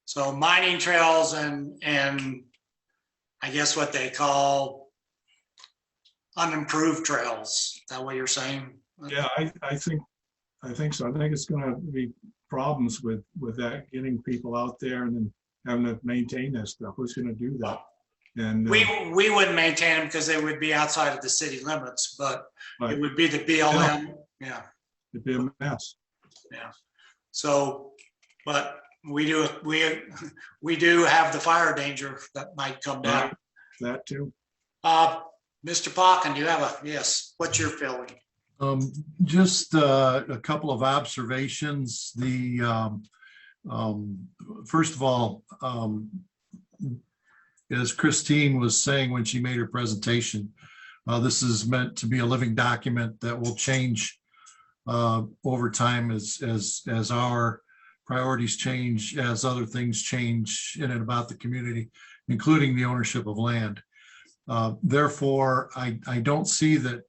So mining trails and I guess what they call unimproved trails. Is that what you're saying? Yeah, I think so. I think it's going to be problems with that, getting people out there and then having to maintain that stuff. Who's going to do that? And we wouldn't maintain them because they would be outside of the city limits, but it would be the BLM. Yeah, it'd be a mess. Yeah. So, but we do have the fire danger that might come down. That too. Mr. Pocken, do you have a yes? What's your feeling? Just a couple of observations. First of all, as Christine was saying when she made her presentation, this is meant to be a living document that will change over time as our priorities change, as other things change in and about the community, including the ownership of land. Therefore, I don't see that,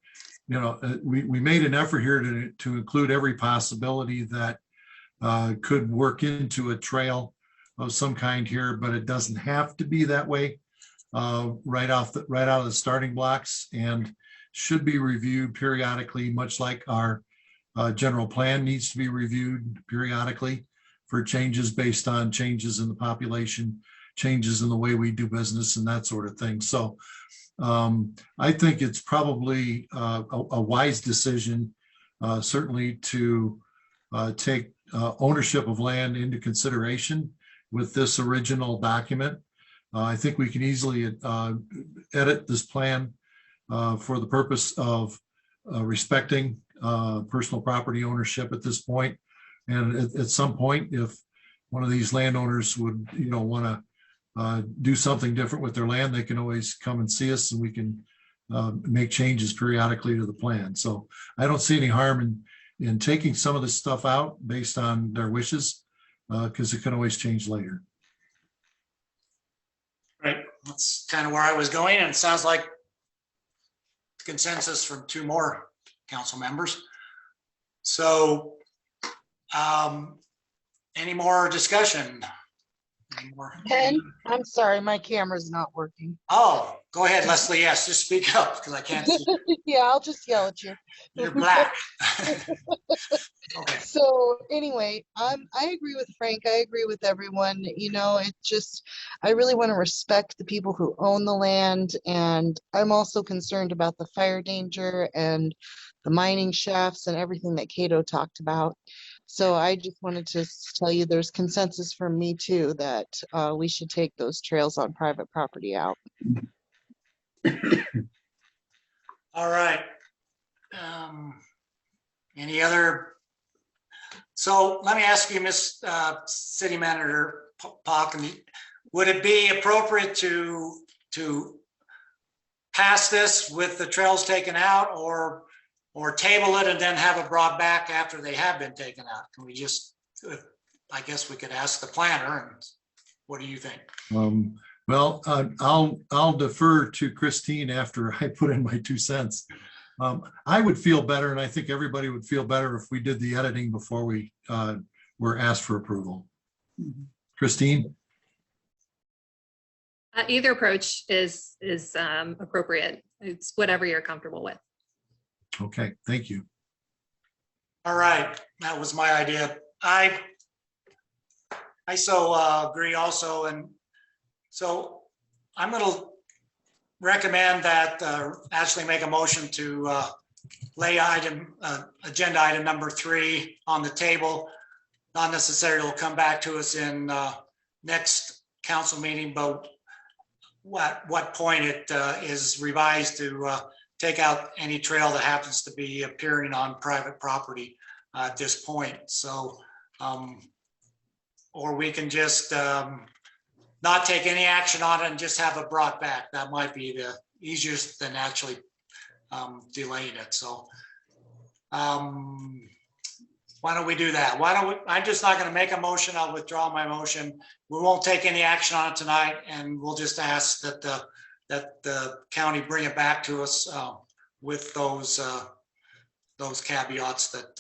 you know, we made an effort here to include every possibility that could work into a trail of some kind here, but it doesn't have to be that way right out of the starting blocks, and should be reviewed periodically, much like our general plan needs to be reviewed periodically for changes based on changes in the population, changes in the way we do business and that sort of thing. So I think it's probably a wise decision, certainly to take ownership of land into consideration with this original document. I think we can easily edit this plan for the purpose of respecting personal property ownership at this point. And at some point, if one of these landowners would, want to do something different with their land, they can always come and see us, and we can make changes periodically to the plan. So I don't see any harm in taking some of this stuff out based on their wishes, because it can always change later. Right, that's kind of where I was going, and it sounds like consensus from 2 more council members. So, any more discussion? Any more? Ken, I'm sorry, my camera's not working. Oh, go ahead, Leslie. Yes, just speak up because I can't see. Yeah, I'll just yell at you. You're black. Okay. So anyway, I agree with Frank. I agree with everyone. It just, I really want to respect the people who own the land. And I'm also concerned about the fire danger and the mining shafts and everything that Cato talked about. So I just wanted to tell you there's consensus from me too, that we should take those trails on private property out. All right. Any other? So let me ask you, Miss City Manager Pock, would it be appropriate to pass this with the trails taken out, or table it and then have it brought back after they have been taken out? Can we just, I guess we could ask the planner, and what do you think? Well, I'll defer to Christine after I put in my 2 cents. I would feel better, and I think everybody would feel better if we did the editing before we were asked for approval. Christine? Either approach is appropriate. It's whatever you're comfortable with. Okay, thank you. All right, that was my idea. I so agree also, and so I'm going to recommend that actually make a motion to lay agenda item number 3 on the table. Not necessarily will come back to us in next council meeting, but what point it is revised to take out any trail that happens to be appearing on private property at this point. So, or we can just not take any action on it and just have it brought back. That might be the easiest than actually delaying it. So why don't we do that? I'm just not going to make a motion. I'll withdraw my motion. We won't take any action on it tonight, and we'll just ask that the county bring it back to us with those caveats that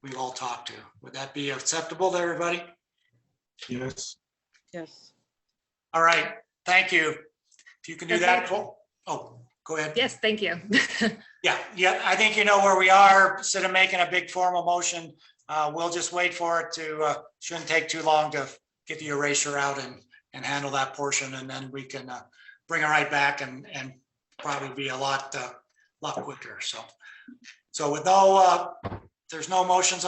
we've all talked to. Would that be acceptable to everybody? Yes. Yes. All right, thank you. If you can do that. Oh, go ahead. Yes, thank you. Yeah, I think you know where we are. Instead of making a big formal motion, we'll just wait for it to, shouldn't take too long to get the erasure out and handle that portion, and then we can bring it right back and probably be a lot quicker. So with no, there's no motions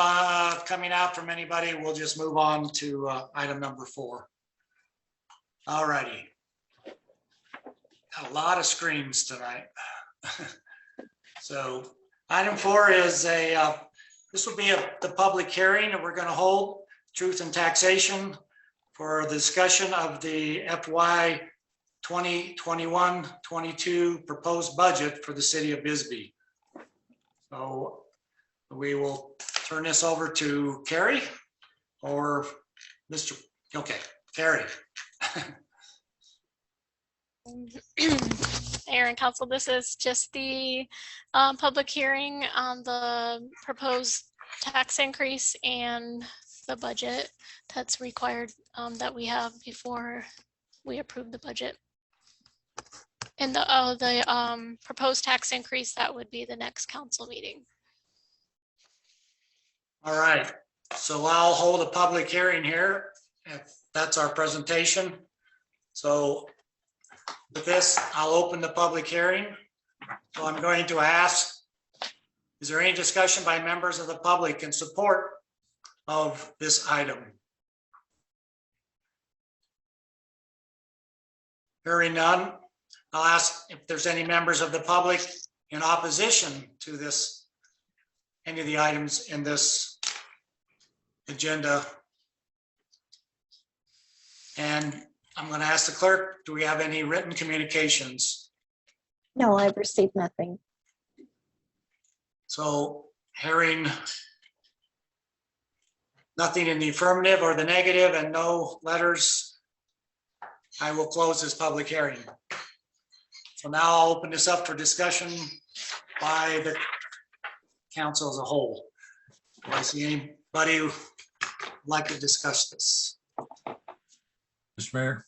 coming out from anybody, we'll just move on to item number 4. All righty. A lot of screens tonight. So item 4 is this will be the public hearing that we're going to hold, Truth and Taxation, for the discussion of the FY 2021-22 proposed budget for the city of Bisbee. So we will turn this over to Carrie or Mr. Okay, Carrie. Mayor and Council, this is just the public hearing on the proposed tax increase and the budget that's required that we have before we approve the budget. And the proposed tax increase, that would be the next council meeting. All right, so I'll hold a public hearing here. If that's our presentation, So with this, I'll open the public hearing. So I'm going to ask, is there any discussion by members of the public in support of this item? Hearing none, I'll ask if there's any members of the public in opposition to this, any of the items in this agenda. And I'm going to ask the clerk, do we have any written communications? No, I've received nothing. So hearing nothing in the affirmative or the negative and no letters, I will close this public hearing. So now I'll open this up for discussion by the council as a whole. Do I see anybody who would like to discuss this? Mr. Mayor?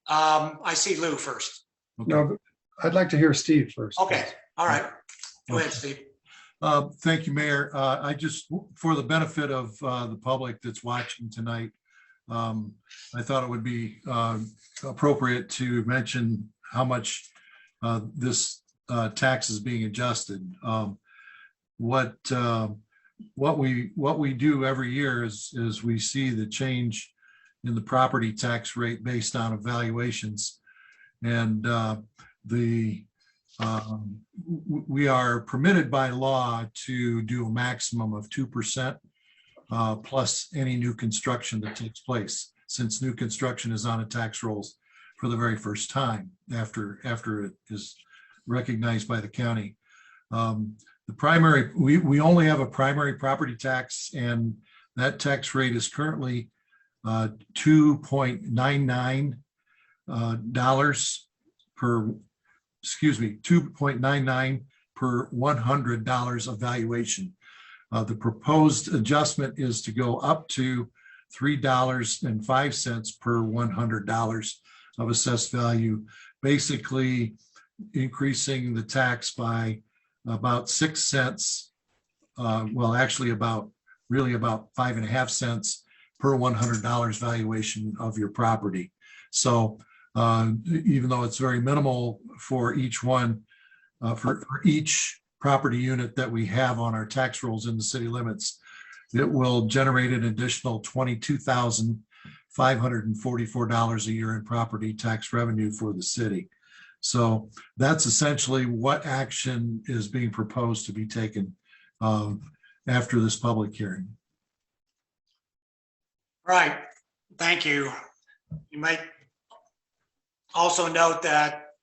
I see Lou first. No, but I'd like to hear Steve first. Okay, all right. Go ahead, Steve. Thank you, Mayor. I just, for the benefit of the public that's watching tonight, I thought it would be appropriate to mention how much this tax is being adjusted. What we do every year is we see the change in the property tax rate based on evaluations, and we are permitted by law to do a maximum of 2% plus any new construction that takes place, since new construction is on a tax rolls for the very first time after it is recognized by the county. The primary, we only have a primary property tax, and that tax rate is currently $2.99 per, excuse me, $2.99 per $100 of valuation. The proposed adjustment is to go up to $3.05 per $100 of assessed value, basically increasing the tax by about 6 cents. Well, actually about 5.5 cents per $100 valuation of your property. So even though it's very minimal for each one, for each property unit that we have on our tax rolls in the city limits, it will generate an additional $22,544 a year in property tax revenue for the city. So that's essentially what action is being proposed to be taken after this public hearing. Right, thank you. You might also note that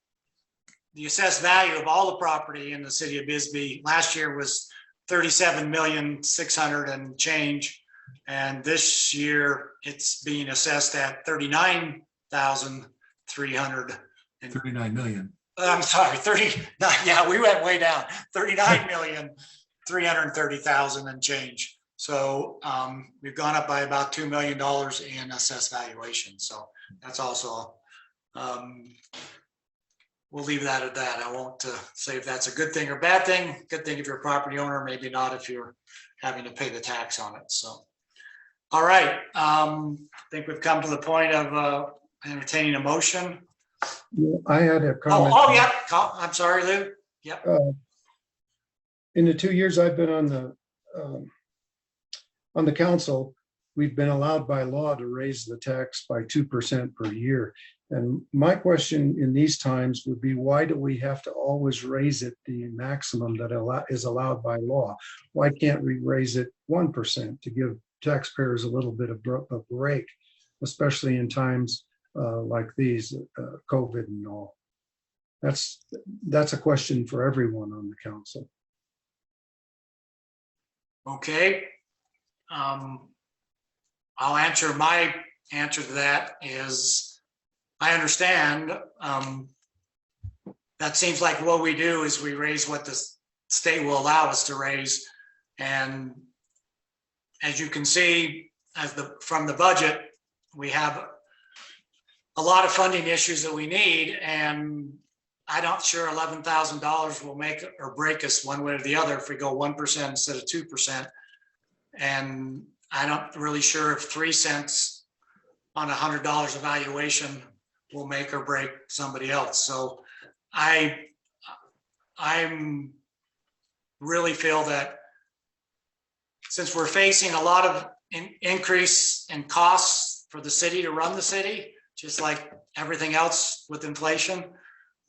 the assessed value of all the property in the city of Bisbee last year was 37,600,000 and change. And this year it's being assessed at 39,300. 39 million. I'm sorry, 30, yeah, we went way down, 39,330,000 and change. So we've gone up by about $2 million in assessed valuation. So that's also, we'll leave that at that. I won't say if that's a good thing or bad thing. Good thing if you're a property owner, maybe not if you're having to pay the tax on it. So, all right. I think we've come to the point of entertaining a motion. I had a comment. Oh, yeah. I'm sorry, Lou. Yep. In the 2 years I've been on the council, we've been allowed by law to raise the tax by 2% per year. And my question in these times would be, why do we have to always raise it the maximum that is allowed by law? Why can't we raise it 1% to give taxpayers a little bit of a break, especially in times like these, COVID and all? That's a question for everyone on the council. Okay. I'll answer. My answer to that is, I understand. That seems like what we do is we raise what the state will allow us to raise. And as you can see, from the budget, we have a lot of funding issues that we need, and I'm not sure $11,000 will make or break us one way or the other if we go 1% instead of 2%. And I'm not really sure if 3 cents on $100 evaluation will make or break somebody else. So I'm really feel that since we're facing a lot of increase in costs for the city to run the city, just like everything else with inflation,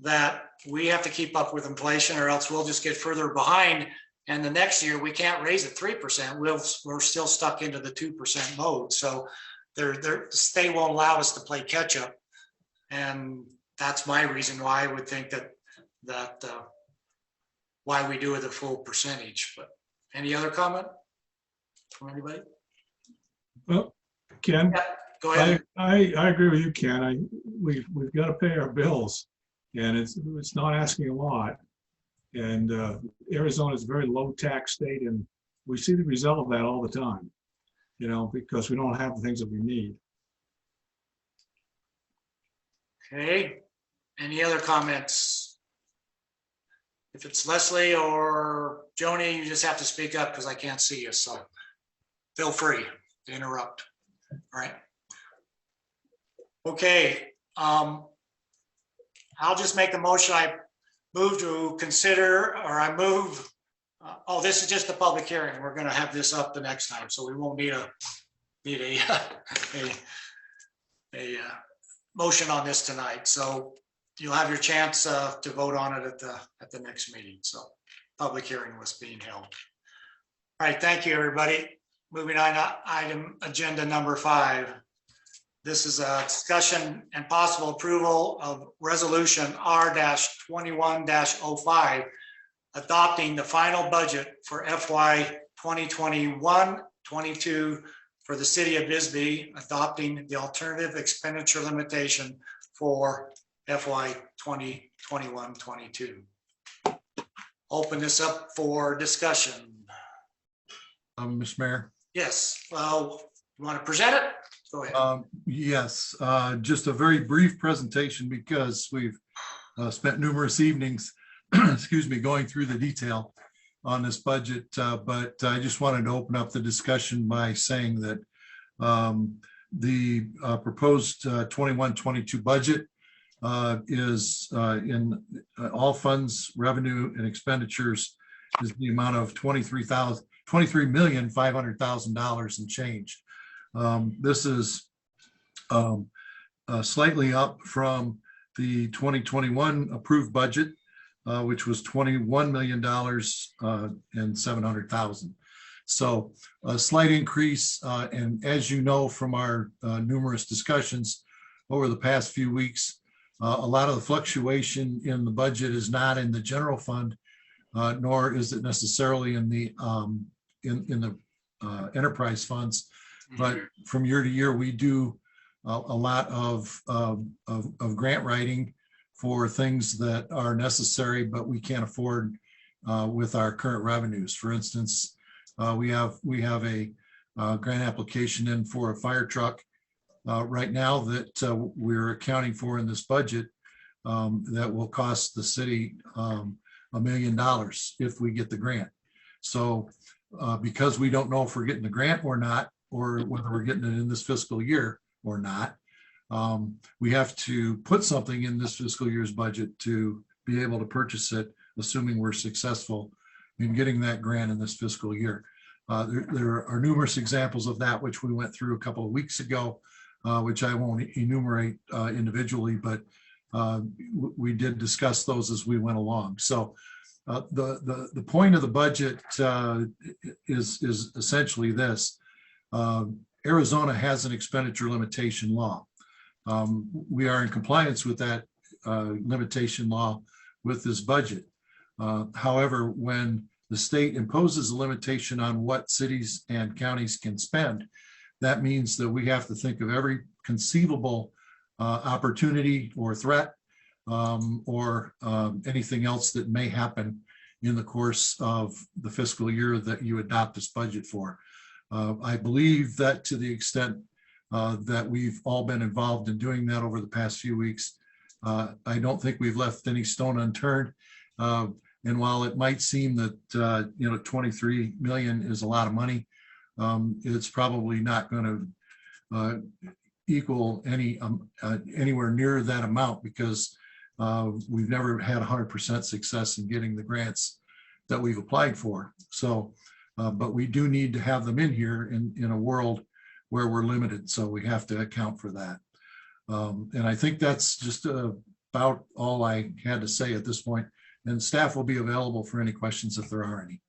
that we have to keep up with inflation or else we'll just get further behind. And the next year we can't raise it 3%. We're still stuck into the 2% mode. So the state won't allow us to play catch up. And that's my reason why I would think that why we do it a full percentage. But any other comment from anybody? Well, Ken, Yeah, go ahead. I agree with you, Ken. We've got to pay our bills, and it's not asking a lot. And Arizona is a very low tax state, and we see the result of that all the time, you know, because we don't have the things that we need. Okay, any other comments? If it's Leslie or Joni, you just have to speak up because I can't see you, so feel free to interrupt. All right. Okay, I'll just make the motion. I move to consider, or I move, oh, this is just the public hearing. We're gonna have this up the next time, so we won't need a motion on this tonight. So you'll have your chance to vote on it at the next meeting. So public hearing was being held. All right, thank you, everybody. Moving on to item agenda number 5. This is a discussion and possible approval of resolution R-21-05, adopting the final budget for FY 2021-22 for the city of Bisbee, adopting the alternative expenditure limitation for FY 2021-22. Open this up for discussion. Mr. Mayor. Yes, well, you want to present it? Go ahead. Yes, just a very brief presentation because we've spent numerous evenings, excuse me, going through the detail on this budget. But I just wanted to open up the discussion by saying that the proposed 21-22 budget is in all funds, revenue, and expenditures is the amount of $23,500,000 and change. This is slightly up from the 2021 approved budget, which was $21 million and 700,000. So a slight increase, and as you know from our numerous discussions over the past few weeks, a lot of the fluctuation in the budget is not in the general fund, nor is it necessarily in the enterprise funds. But from year to year, we do a lot of grant writing for things that are necessary, but we can't afford with our current revenues. For instance, we have a grant application in for a fire truck right now that we're accounting for in this budget that will cost the city $1 million if we get the grant. So because we don't know if we're getting the grant or not, or whether we're getting it in this fiscal year or not, we have to put something in this fiscal year's budget to be able to purchase it, assuming we're successful in getting that grant in this fiscal year. There are numerous examples of that, which we went through a couple of weeks ago, which I won't enumerate individually, but we did discuss those as we went along. So the point of the budget is essentially this. Arizona has an expenditure limitation law. We are in compliance with that limitation law with this budget. However, when the state imposes a limitation on what cities and counties can spend, that means that we have to think of every conceivable opportunity or threat or anything else that may happen in the course of the fiscal year that you adopt this budget for. I believe that to the extent that we've all been involved in doing that over the past few weeks, I don't think we've left any stone unturned. And while it might seem that 23 million is a lot of money, it's probably not going to equal anywhere near that amount because we've never had 100% success in getting the grants that we've applied for. So, but we do need to have them in here in a world where we're limited. So we have to account for that. And I think that's just about all I had to say at this point. And staff will be available for any questions if there are any.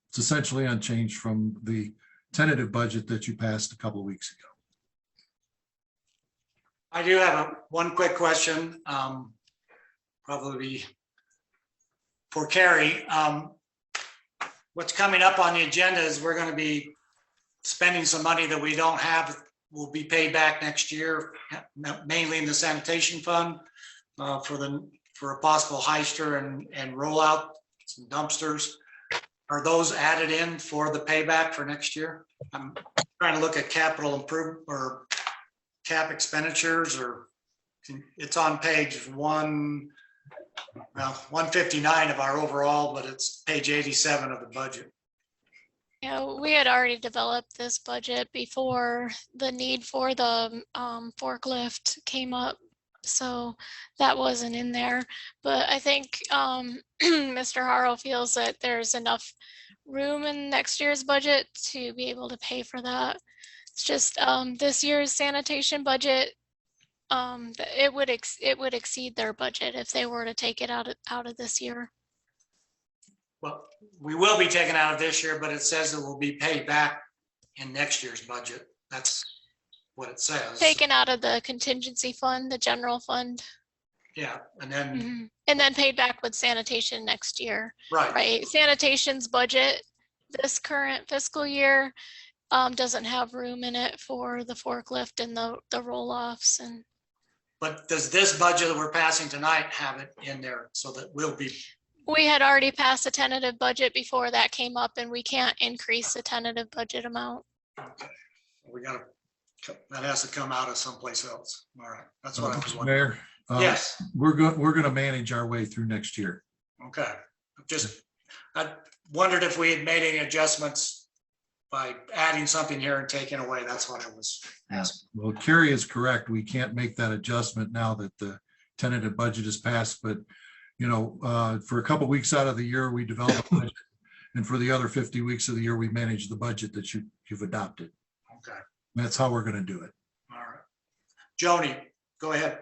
It's essentially unchanged from the tentative budget that you passed a couple of weeks ago. I do have one quick question, probably for Carrie. What's coming up on the agenda is we're going to be spending some money that we don't have, will be paid back next year, mainly in the sanitation fund for a possible heister and rollout, some dumpsters. Are those added in for the payback for next year? I'm trying to look at capital improvement or cap expenditures, or it's on page 159 of our overall, but it's page 87 of the budget. Yeah, we had already developed this budget before the need for the forklift came up. So that wasn't in there. But I think Mr. Harrow feels that there's enough room in next year's budget to be able to pay for that. It's just this year's sanitation budget, it would exceed their budget if they were to take it out of this year. Well, we will be taken out of this year, but it says it will be paid back in next year's budget. That's what it says. Taken out of the contingency fund, the general fund. Yeah, and then and then paid back with sanitation next year. Right. Sanitation's budget this current fiscal year doesn't have room in it for the forklift and the roll-offs. And but does this budget that we're passing tonight have it in there so that we'll be? We had already passed a tentative budget before that came up, and we can't increase the tentative budget amount. Okay. We got to. That has to come out of someplace else. All right, that's what I was wondering. Mayor, yes, we're going to manage our way through next year. Okay, I wondered if we had made any adjustments by adding something here and taking away. That's what I was asking. Well, Carrie is correct. We can't make that adjustment now that the tentative budget is passed, but you know, for a couple of weeks out of the year, we develop a budget, and for the other 50 weeks of the year, we manage the budget that you've adopted. Okay. That's how we're going to do it. All right. Joni, go ahead.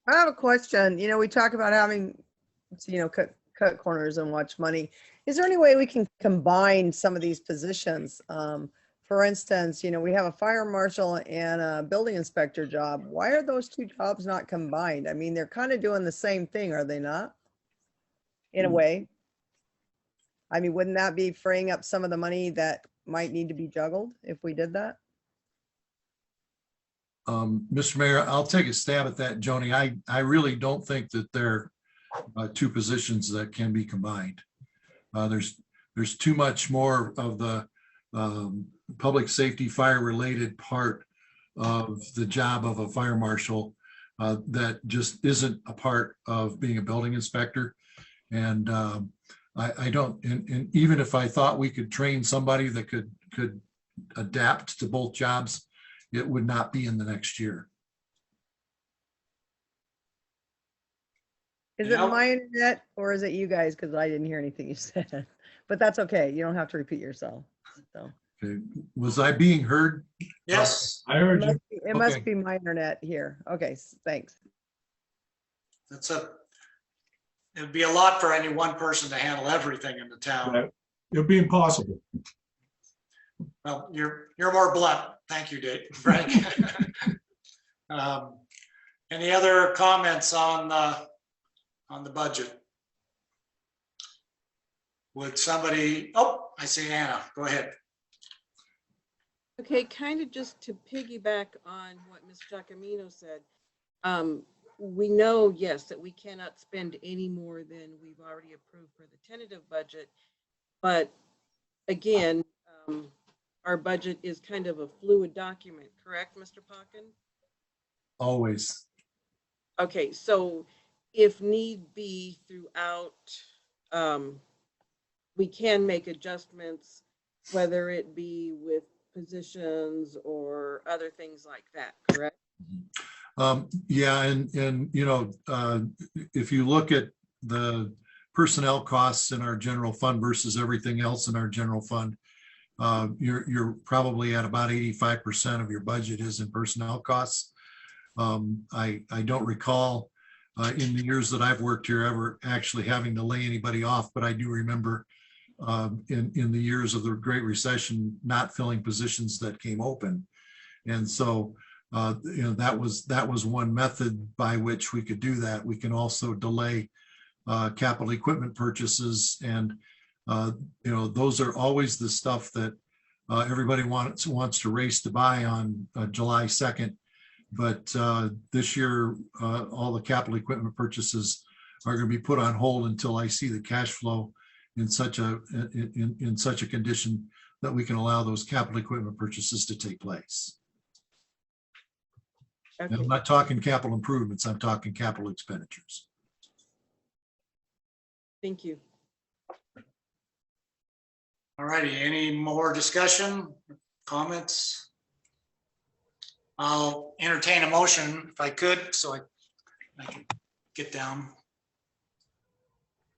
I have a question. You know, we talk about having, you know, cut corners and watch money. Is there any way we can combine some of these positions? For instance, you know, we have a fire marshal and a building inspector job. Why are those two jobs not combined? I mean, they're kind of doing the same thing, are they not? In a way. I mean, wouldn't that be freeing up some of the money that might need to be juggled if we did that? Mr. Mayor, I'll take a stab at that, Joni. I really don't think that there are two positions that can be combined. There's too much more of the public safety fire related part of the job of a fire marshal that just isn't a part of being a building inspector. And I don't, and even if I thought we could train somebody that could adapt to both jobs, it would not be in the next year. Is it my internet or is it you guys? Because I didn't hear anything you said, but that's okay. You don't have to repeat yourself. So. Okay. Was I being heard? Yes, I heard you. It must be my internet here. Okay, thanks. It'd be a lot for any one person to handle everything in the town. Right. It'll be impossible. Well, you're more blunt. Thank you, Dave. Frank. Any other comments on the budget? Would somebody? Oh, I see Anna. Go ahead. Okay, kind of just to piggyback on what Ms. Giacomino said. We know, yes, that we cannot spend any more than we've already approved for the tentative budget. But again, our budget is kind of a fluid document, correct, Mr. Pocken? Always. Okay, so if need be throughout, we can make adjustments, whether it be with positions or other things like that, correct? Yeah, and you know, if you look at the personnel costs in our general fund versus everything else in our general fund, you're probably at about 85% of your budget is in personnel costs. I don't recall in the years that I've worked here ever actually having to lay anybody off, but I do remember in the years of the Great Recession not filling positions that came open. And so you know, that was one method by which we could do that. We can also delay capital equipment purchases, and you know, those are always the stuff that everybody wants to race to buy on July 2nd. But this year, all the capital equipment purchases are going to be put on hold until I see the cash flow in such a condition that we can allow those capital equipment purchases to take place. Okay. And I'm not talking capital improvements, I'm talking capital expenditures. Thank you. All righty, any more discussion, comments? I'll entertain a motion if I could, so I can get down.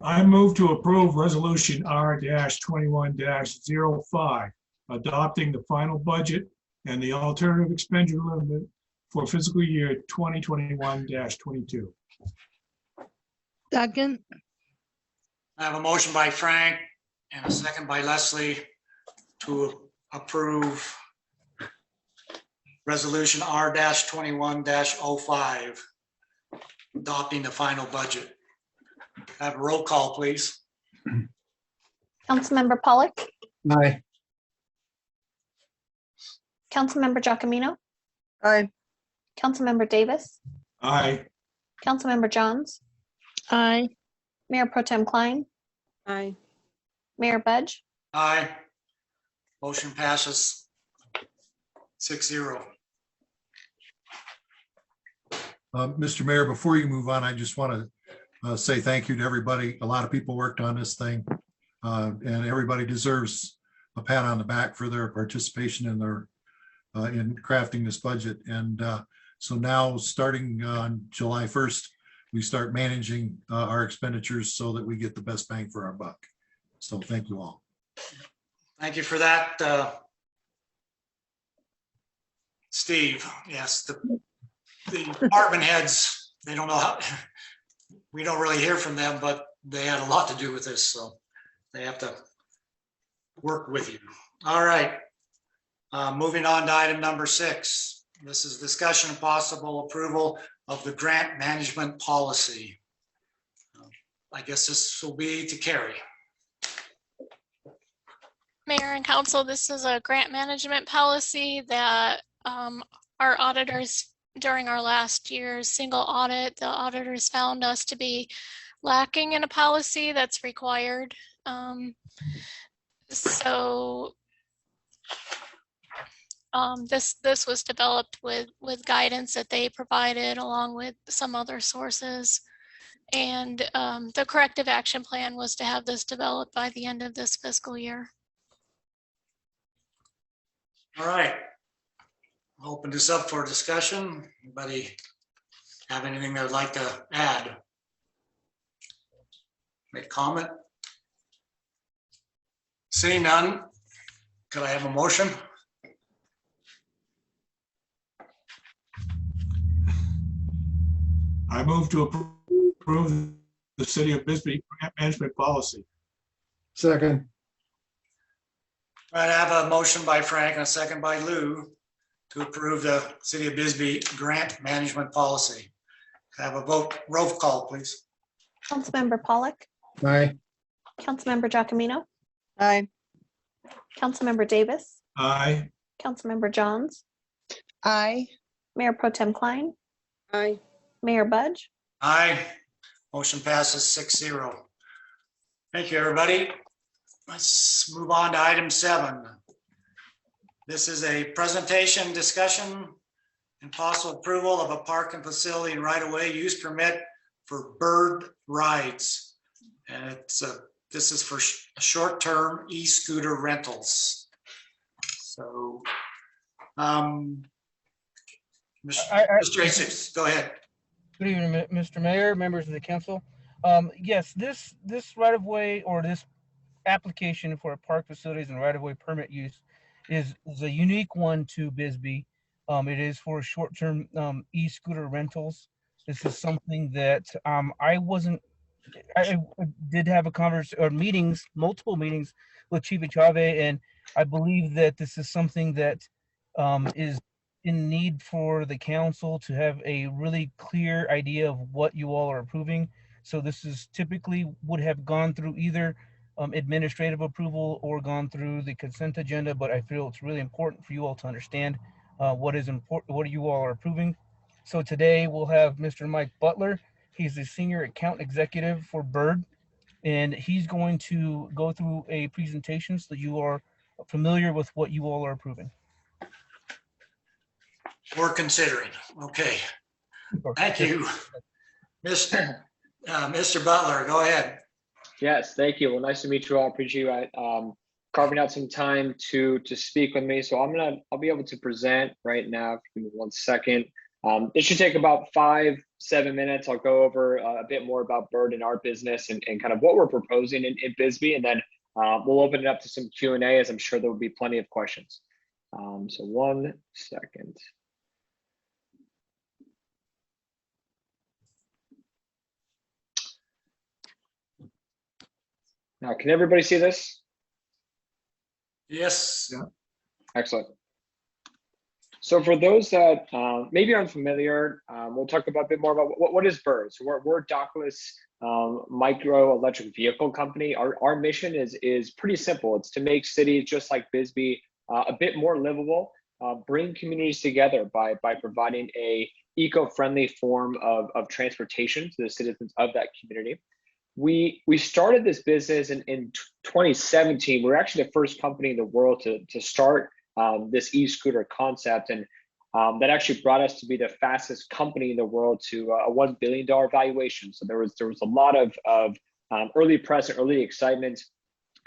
I move to approve resolution R-21-05, adopting the final budget and the alternative expenditure limit for fiscal year 2021-22. Second. I have a motion by Frank and a second by Leslie to approve resolution R-21-05, adopting the final budget. Have a roll call, please. Councilmember Pollock, Aye. Councilmember Giacomino, Aye. Councilmember Davis, Aye. Councilmember Johns, Aye. Mayor Pro Tem Klein, Aye. Mayor Budge, Aye. Motion passes 6-0. Mr. Mayor, before you move on, I just want to say thank you to everybody. A lot of people worked on this thing, and everybody deserves a pat on the back for their participation in their in crafting this budget. And so now, starting on July 1st, we start managing our expenditures so that we get the best bang for our buck. So thank you all. Thank you for that, Steve. Yes, the department heads, they don't know how, we don't really hear from them, but they had a lot to do with this, so they have to work with you. All right. Moving on to item number 6. This is discussion and possible approval of the grant management policy. I guess this will be to Carrie. Mayor and council, this is a grant management policy that our auditors, during our last year's single audit, the auditors found us to be lacking in a policy that's required. This was developed with guidance that they provided along with some other sources. And the corrective action plan was to have this developed by the end of this fiscal year. All right. I'll open this up for discussion. Anybody have anything they would like to add? Make comment? Seeing none, could I have a motion? I move to approve the City of Bisbee grant management policy. Second. All right, I have a motion by Frank and a second by Lou to approve the City of Bisbee grant management policy. Can I have a vote, roll call, please? Councilmember Pollock, Aye. Councilmember Giacomino, Aye. Councilmember Davis, Aye. Councilmember Johns, Aye. Mayor Pro Tem Klein, Aye. Mayor Budge, Aye. Motion passes 6-0. Thank you, everybody. Let's move on to item 7. This is a presentation, discussion, and possible approval of a park and facility and right-of-way use permit for bird rides. And this is for short-term e-scooter rentals. So Mr. Asius, go ahead. Good evening, Mr. Mayor, members of the council. Yes, this right of way or this application for park facilities and right of way permit use is a unique one to Bisbee. It is for short-term e-scooter rentals. This is something that I did have a conversation or meetings, multiple meetings with Chief Chave, and I believe that this is something that is in need for the council to have a really clear idea of what you all are approving. So this is typically would have gone through either administrative approval or gone through the consent agenda, but I feel it's really important for you all to understand what is important, what you all are approving. So today we'll have Mr. Mike Butler. He's the senior account executive for Bird, and he's going to go through a presentation so that you are familiar with what you all are approving. We're considering. Okay. Thank you. Mr. Butler, go ahead. Yes, thank you. Well, nice to meet you all. Appreciate you carving out some time to speak with me. So I'll be able to present right now. Give me 1 second. This should take about 5-7 minutes. I'll go over a bit more about Bird and our business and kind of what we're proposing in Bisbee, and then we'll open it up to some Q&A, as I'm sure there will be plenty of questions. So 1 second. Now, can everybody see this? Yes. Yeah. Excellent. So for those that maybe aren't familiar, we'll talk about a bit more about what is Bird. So we're a dockless micro electric vehicle company. Our mission is pretty simple. It's to make cities just like Bisbee a bit more livable, bring communities together by providing a eco-friendly form of transportation to the citizens of that community. We started this business in 2017. We're actually the first company in the world to start this e-scooter concept, and that actually brought us to be the fastest company in the world to a $1 billion valuation. So there was a lot of early press and early excitement.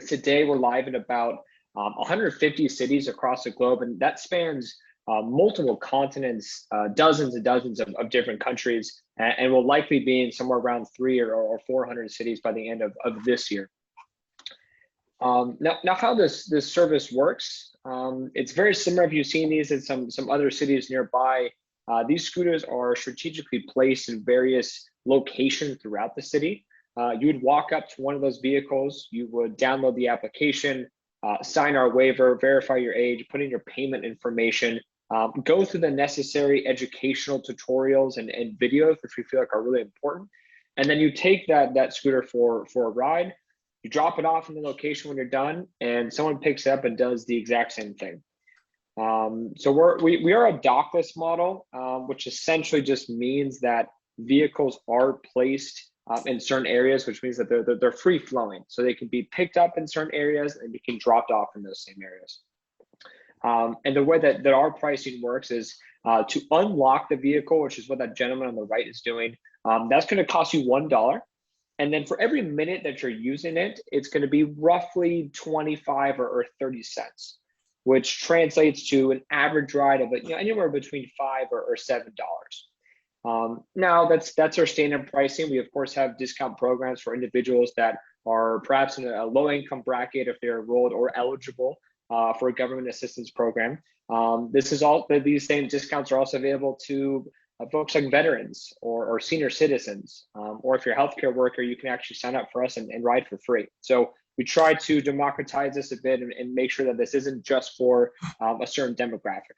Today we're live in about 150 cities across the globe, and that spans multiple continents, dozens and dozens of different countries, and will likely be in somewhere around 300 or 400 cities by the end of this year. Now how this service works, it's very similar if you've seen these in some other cities nearby. These scooters are strategically placed in various locations throughout the city. You would walk up to one of those vehicles, you would download the application, sign our waiver, verify your age, put in your payment information, go through the necessary educational tutorials and videos, which we feel like are really important. And then you take that scooter for a ride, you drop it off in the location when you're done, and someone picks it up and does the exact same thing. So we are a dockless model, which essentially just means that vehicles are placed in certain areas, which means that they're free flowing. So they can be picked up in certain areas and they can dropped off in those same areas. And the way that our pricing works is to unlock the vehicle, which is what that gentleman on the right is doing. That's going to cost you $1. And then for every minute that you're using it, it's going to be roughly 25 or 30 cents, which translates to an average ride of anywhere between $5 or $7. Now that's our standard pricing. We of course have discount programs for individuals that are perhaps in a low income bracket if they're enrolled or eligible for a government assistance program. These same discounts are also available to folks like veterans or senior citizens, or if you're a healthcare worker, you can actually sign up for us and ride for free. So we try to democratize this a bit and make sure that this isn't just for a certain demographic.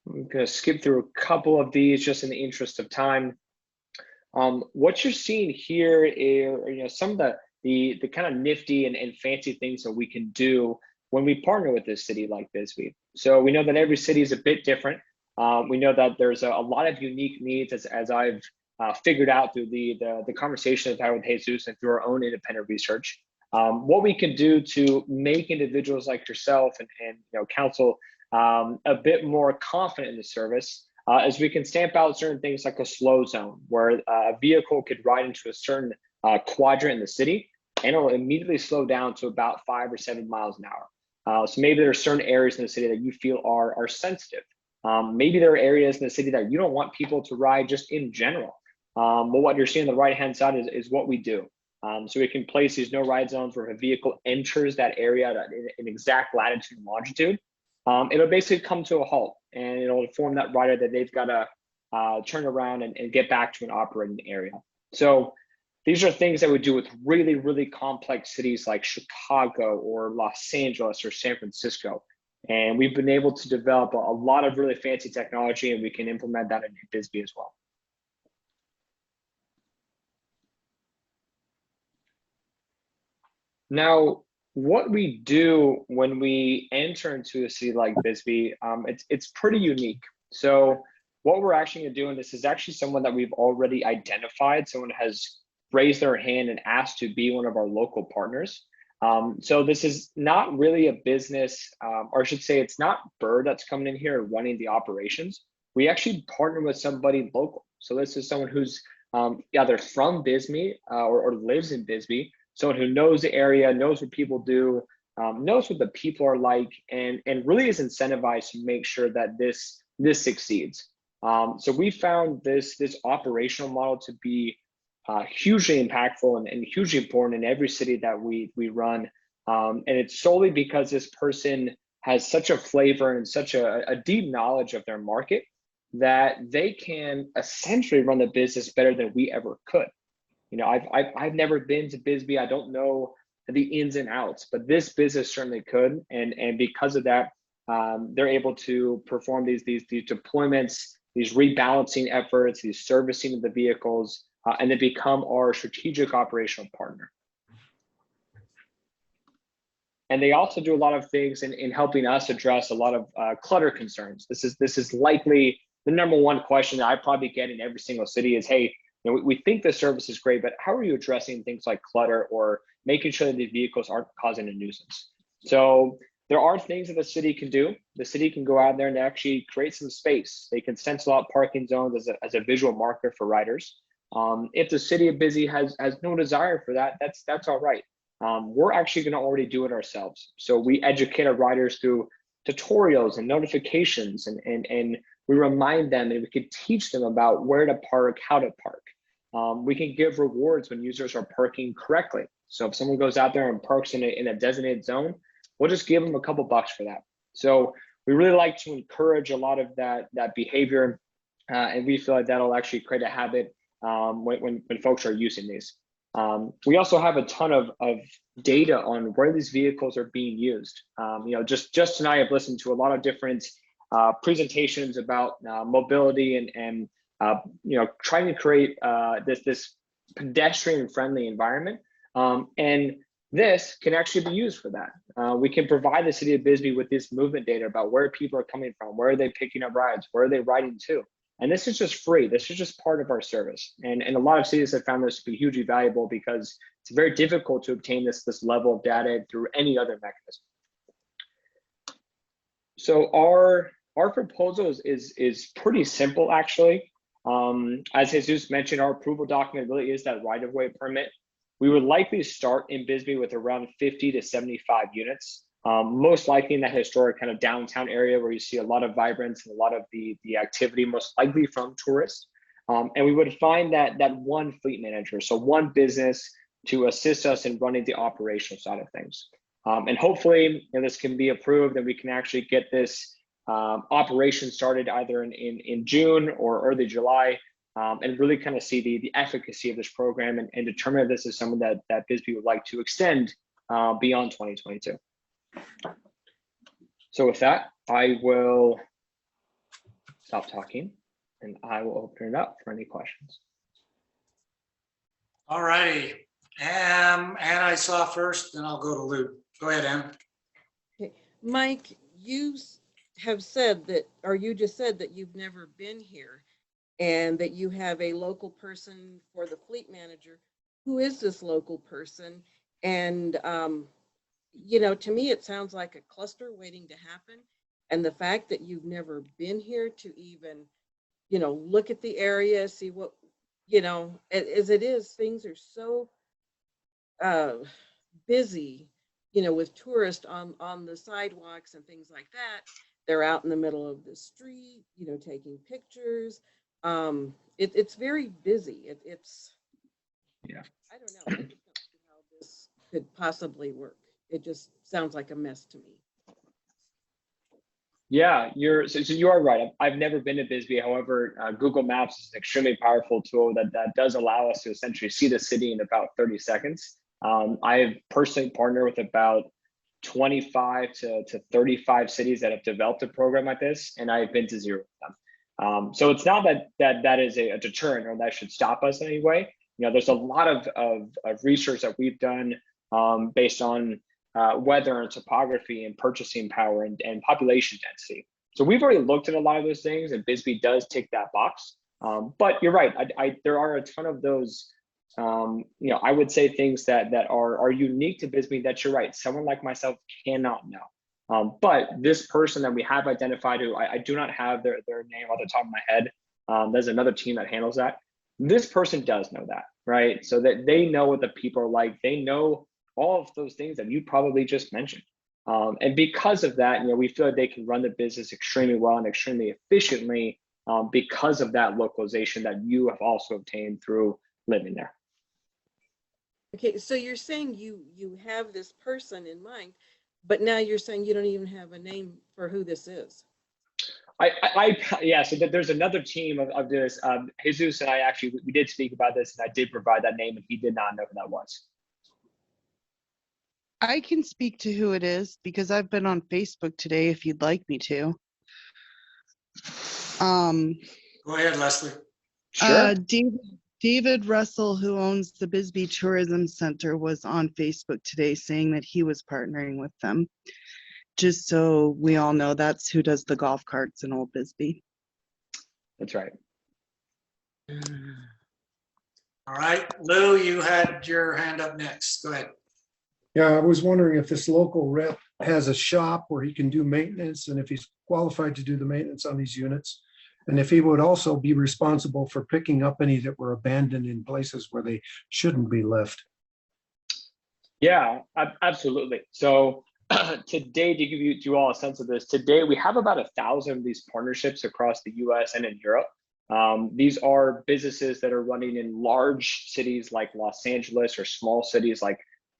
I'm going to skip through a couple of these just in the interest of time. What you're seeing here is some of the kind of nifty and fancy things that we can do when we partner with this city like Bisbee. So we know that every city is a bit different. We know that there's a lot of unique needs as I've figured out through the conversations I've had with Jesus and through our own independent research. What we can do to make individuals like yourself and council a bit more confident in the service is we can stamp out certain things like a slow zone, where a vehicle could ride into a certain quadrant in the city and it'll immediately slow down to about 5 or 7 miles an hour. So maybe there are certain areas in the city that you feel are sensitive. Maybe there are areas in the city that you don't want people to ride just in general. But what you're seeing on the right-hand side is what we do. So we can place these no ride zones where if a vehicle enters that area in exact latitude and longitude, it'll basically come to a halt, and it'll inform that rider that they've got to turn around and get back to an operating area. So these are things that we do with really, really complex cities like Chicago or Los Angeles or San Francisco. And we've been able to develop a lot of really fancy technology, and we can implement that in Bisbee as well. Now, what we do when we enter into a city like Bisbee, it's pretty unique. So what we're actually going to do, and this is actually someone that we've already identified, someone has raised their hand and asked to be one of our local partners. So this is not really a business, or I should say it's not Bird that's coming in here and running the operations. We actually partner with somebody local. So this is someone who's either from Bisbee or lives in Bisbee, someone who knows the area, knows what people do, knows what the people are like, and really is incentivized to make sure that this succeeds. So we found this operational model to be hugely impactful and hugely important in every city that we run. And it's solely because this person has such a flavor and such a deep knowledge of their market that they can essentially run the business better than we ever could. You know, I've never been to Bisbee. I don't know the ins and outs, but this business certainly could. And because of that, they're able to perform these deployments, these rebalancing efforts, these servicing of the vehicles, and they become our strategic operational partner. And they also do a lot of things in helping us address a lot of clutter concerns. This is likely the number one question that I probably get in every single city is, hey, you know, we think the service is great, but how are you addressing things like clutter or making sure that these vehicles aren't causing a nuisance? So there are things that the city can do. The city can go out there and actually create some space. They can stencil out parking zones as a visual marker for riders. If the city of Bisbee has no desire for that, that's all right. We're actually going to already do it ourselves. So we educate our riders through tutorials and notifications, and we remind them and we can teach them about where to park, how to park. We can give rewards when users are parking correctly. So if someone goes out there and parks in a designated zone, we'll just give them a couple bucks for that. So we really like to encourage a lot of that behavior, and we feel like that'll actually create a habit when folks are using these. We also have a ton of data on where these vehicles are being used. You know, just tonight I've listened to a lot of different presentations about mobility and you know, trying to create this pedestrian friendly environment. And this can actually be used for that. We can provide the city of Bisbee with this movement data about where people are coming from, where are they picking up rides, where are they riding to. And this is just free. This is just part of our service. And a lot of cities have found this to be hugely valuable because it's very difficult to obtain this level of data through any other mechanism. So our proposal is pretty simple, actually. As Jesus mentioned, our approval document really is that right-of-way permit. We would likely start in Bisbee with around 50 to 75 units. Most likely in that historic kind of downtown area where you see a lot of vibrance and a lot of the activity, most likely from tourists. And we would find that one fleet manager, so one business to assist us in running the operational side of things. And hopefully, you know, this can be approved and we can actually get this operation started either in June or early July, and really kind of see the efficacy of this program and determine if this is something that Bisbee would like to extend beyond 2022. So with that, I will stop talking and I will open it up for any questions. All righty. Ann, I saw first, then I'll go to Lou. Go ahead, Ann. Okay. Mike, you have said that, or you just said that you've never been here and that you have a local person for the fleet manager. Who is this local person? And you know, to me, it sounds like a cluster waiting to happen. And the fact that you've never been here to even, you know, look at the area, see what, you know, as it is, things are so busy with tourists on the sidewalks and things like that. They're out in the middle of the street, taking pictures. It's very busy. It's Yeah. I don't know. I just don't see how this could possibly work. It just sounds like a mess to me. Yeah, so you are right. I've never been to Bisbee. However, Google Maps is an extremely powerful tool that does allow us to essentially see the city in about 30 seconds. I've personally partnered with about 25 to 35 cities that have developed a program like this, and I've been to 0 of them. So it's not that is a deterrent or that should stop us in any way. There's a lot of research that we've done based on weather and topography and purchasing power and population density. So we've already looked at a lot of those things, and Bisbee does tick that box. But you're right. There are a ton of those, I would say things that are unique to Bisbee that you're right. Someone like myself cannot know. But this person that we have identified, who I do not have their name off the top of my head, there's another team that handles that. This person does know that, right? So that they know what the people are like. They know all of those things that you probably just mentioned. And because of that, we feel like they can run the business extremely well and extremely efficiently because of that localization that you have also obtained through living there. Okay, so you're saying you have this person in mind, but now you're saying you don't even have a name for who this is. Yeah, so there's another team of this. Jesus and I actually, we did speak about this, and I did provide that name, and he did not know who that was. I can speak to who it is because I've been on Facebook today if you'd like me to. Go ahead, Leslie. Sure. David Russell, who owns the Bisbee Tourism Center, was on Facebook today saying that he was partnering with them. Just so we all know, that's who does the golf carts in Old Bisbee. That's right. All right, Lou, you had your hand up next. Go ahead. Yeah, I was wondering if this local rep has a shop where he can do maintenance and if he's qualified to do the maintenance on these units. And if he would also be responsible for picking up any that were abandoned in places where they shouldn't be left. Yeah, absolutely. So today, to give you all a sense of this, today we have about 1,000 of these partnerships across the US and in Europe. These are businesses that are running in large cities like Los Angeles or small cities like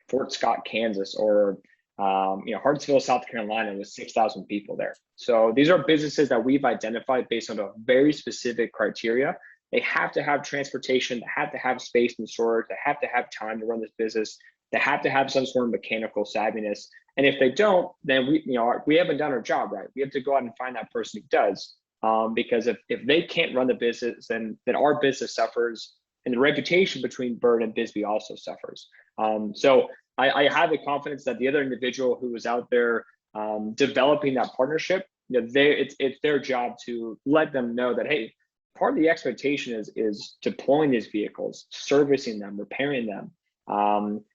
Fort Scott, Kansas, or Hartsville, South Carolina, with 6,000 people there. So these are businesses that we've identified based on a very specific criteria. They have to have transportation, they have to have space and storage, they have to have time to run this business, they have to have some sort of mechanical savviness. And if they don't, then we haven't done our job right. We have to go out and find that person who does. Because if they can't run the business, then our business suffers, and the reputation between Bird and Bisbee also suffers. So I have the confidence that the other individual who was out there developing that partnership, it's their job to let them know that, hey, part of the expectation is deploying these vehicles, servicing them, repairing them.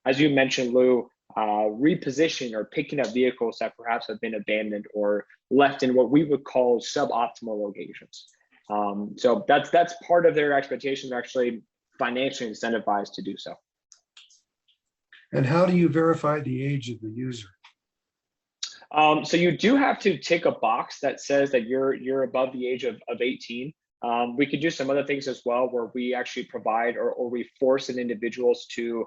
As you mentioned, Lou, repositioning or picking up vehicles that perhaps have been abandoned or left in what we would call suboptimal locations. So that's part of their expectation. They're actually financially incentivized to do so. And how do you verify the age of the user? So you do have to tick a box that says that you're above the age of 18. We could do some other things as well, where we actually provide or we force an individuals to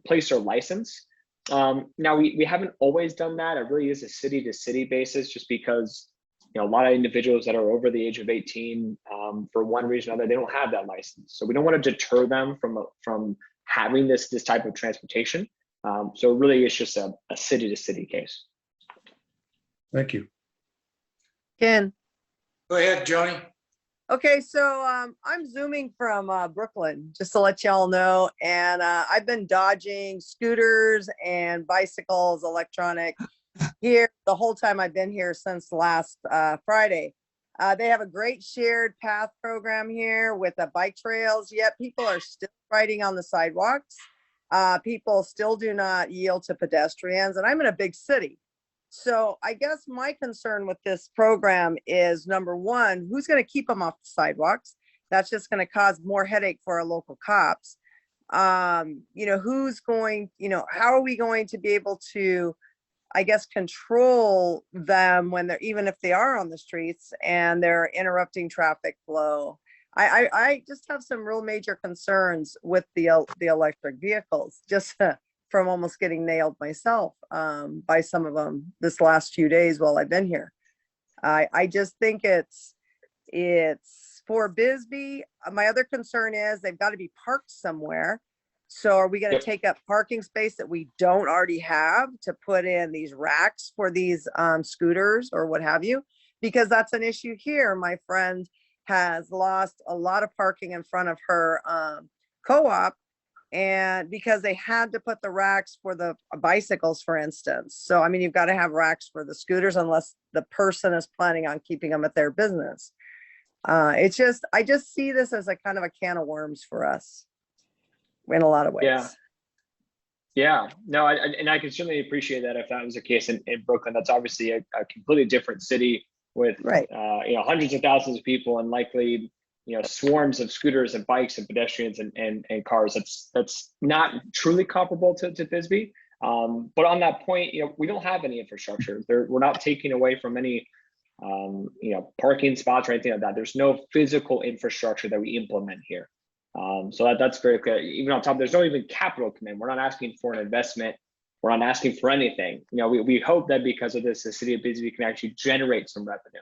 place their license. Now we haven't always done that. It really is a city to city basis, just because a lot of individuals that are over the age of 18, for one reason or another, they don't have that license. So we don't want to deter them from having this type of transportation. So really, it's just a city to city case. Thank you. Ken. Go ahead, Joni. Okay, so I'm Zooming from Brooklyn, just to let y'all know. And I've been dodging scooters and bicycles, electronic, here the whole time I've been here since last Friday. They have a great shared path program here with the bike trails, yet people are still riding on the sidewalks. People still do not yield to pedestrians, and I'm in a big city. So I guess my concern with this program is, number one, who's going to keep them off the sidewalks? That's just going to cause more headache for our local cops. who's going, how are we going to be able to, I guess, control them when they're, even if they are on the streets and they're interrupting traffic flow? I just have some real major concerns with the electric vehicles, just from almost getting nailed myself by some of them this last few days while I've been here. I just think it's for Bisbee. My other concern is they've got to be parked somewhere. So are we going to take up parking space that we don't already have to put in these racks for these scooters or what have you? Because that's an issue here. My friend has lost a lot of parking in front of her co-op, and because they had to put the racks for the bicycles, for instance. So, I mean, you've got to have racks for the scooters unless the person is planning on keeping them at their business. I just see this as a kind of a can of worms for us in a lot of ways. Yeah, no, I can certainly appreciate that if that was the case in Brooklyn. That's obviously a completely different city with hundreds of thousands of people and likely swarms of scooters and bikes and pedestrians and cars. That's not truly comparable to Bisbee. But on that point, we don't have any infrastructure. We're not taking away from any parking spots or anything like that. There's no physical infrastructure that we implement here. So that's very clear. Even on top, there's no even capital commitment. We're not asking for an investment. We're not asking for anything. We hope that because of this, the city of Bisbee can actually generate some revenue.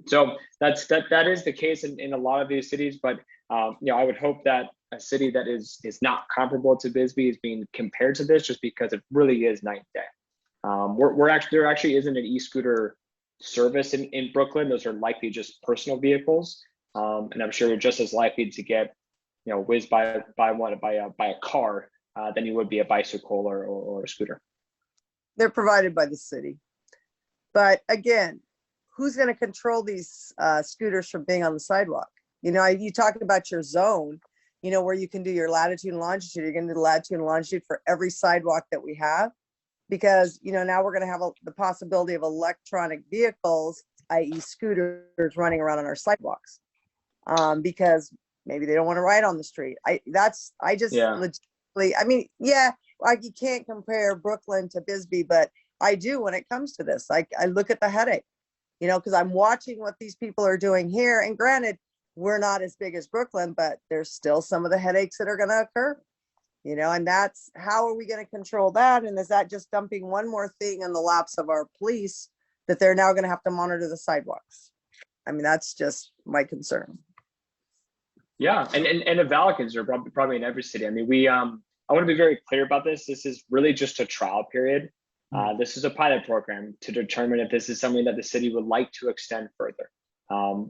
So that is the case in a lot of these cities. But I would hope that a city that is not comparable to Bisbee is being compared to this, just because it really is night and day. There actually isn't an e-scooter service in Brooklyn. Those are likely just personal vehicles, and I'm sure you're just as likely to get whizzed by a car than you would be a bicycle or a scooter. They're provided by the city. But again, who's going to control these scooters from being on the sidewalk? You talk about your zone, where you can do your latitude and longitude. You're going to do the latitude and longitude for every sidewalk that we have, because now we're going to have the possibility of electronic vehicles, i.e. scooters, running around on our sidewalks, because maybe they don't want to ride on the street. Legitimately, I mean, like, you can't compare Brooklyn to Bisbee, but I do when it comes to this. I look at the headache, because I'm watching what these people are doing here. And granted, we're not as big as Brooklyn, but there's still some of the headaches that are going to occur, and that's how are we going to control that? And is that just dumping one more thing in the laps of our police that they're now going to have to monitor the sidewalks? I mean, that's just my concern. Yeah, and the Valicans are probably in every city. I mean, I want to be very clear about this. This is really just a trial period. This is a pilot program to determine if this is something that the city would like to extend further.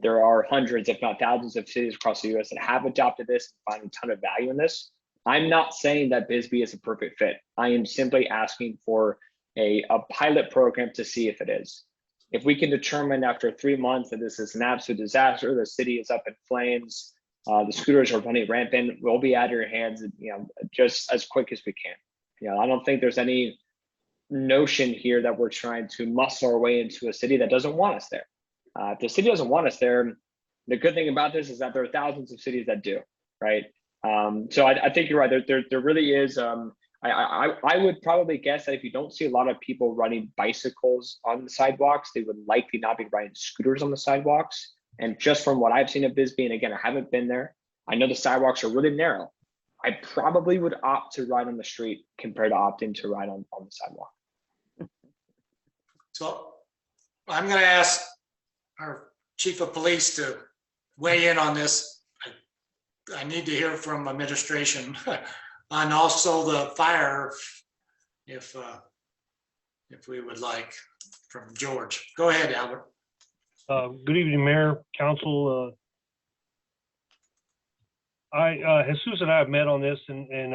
There are hundreds, if not thousands, of cities across the U.S. that have adopted this and find a ton of value in this. I'm not saying that Bisbee is a perfect fit. I am simply asking for a pilot program to see if it is. If we can determine after 3 months that this is an absolute disaster, the city is up in flames, the scooters are running rampant, we'll be out of your hands, just as quick as we can. I don't think there's any notion here that we're trying to muscle our way into a city that doesn't want us there. If the city doesn't want us there, the good thing about this is that there are thousands of cities that do, right? So I think you're right. There really is. I would probably guess that if you don't see a lot of people running bicycles on the sidewalks, they would likely not be riding scooters on the sidewalks. And just from what I've seen of Bisbee, and again, I haven't been there, I know the sidewalks are really narrow. I probably would opt to ride on the street compared to opting to ride on the sidewalk. So I'm going to ask our chief of police to weigh in on this. I need to hear from administration on also the fire, if we would like, from George. Go ahead, Albert. Good evening, Mayor, Council. Jesus and I have met on this, and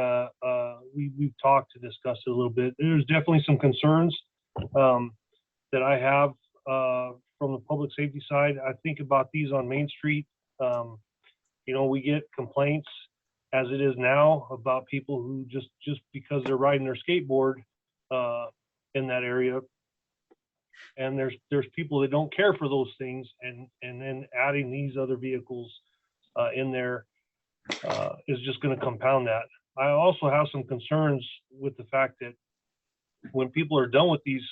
we've talked to discuss it a little bit. There's definitely some concerns that I have from the public safety side. I think about these on Main Street. We get complaints as it is now about people who just because they're riding their skateboard in that area. And there's people that don't care for those things, and then adding these other vehicles in there. is just going to compound that. I also have some concerns with the fact that when people are done with these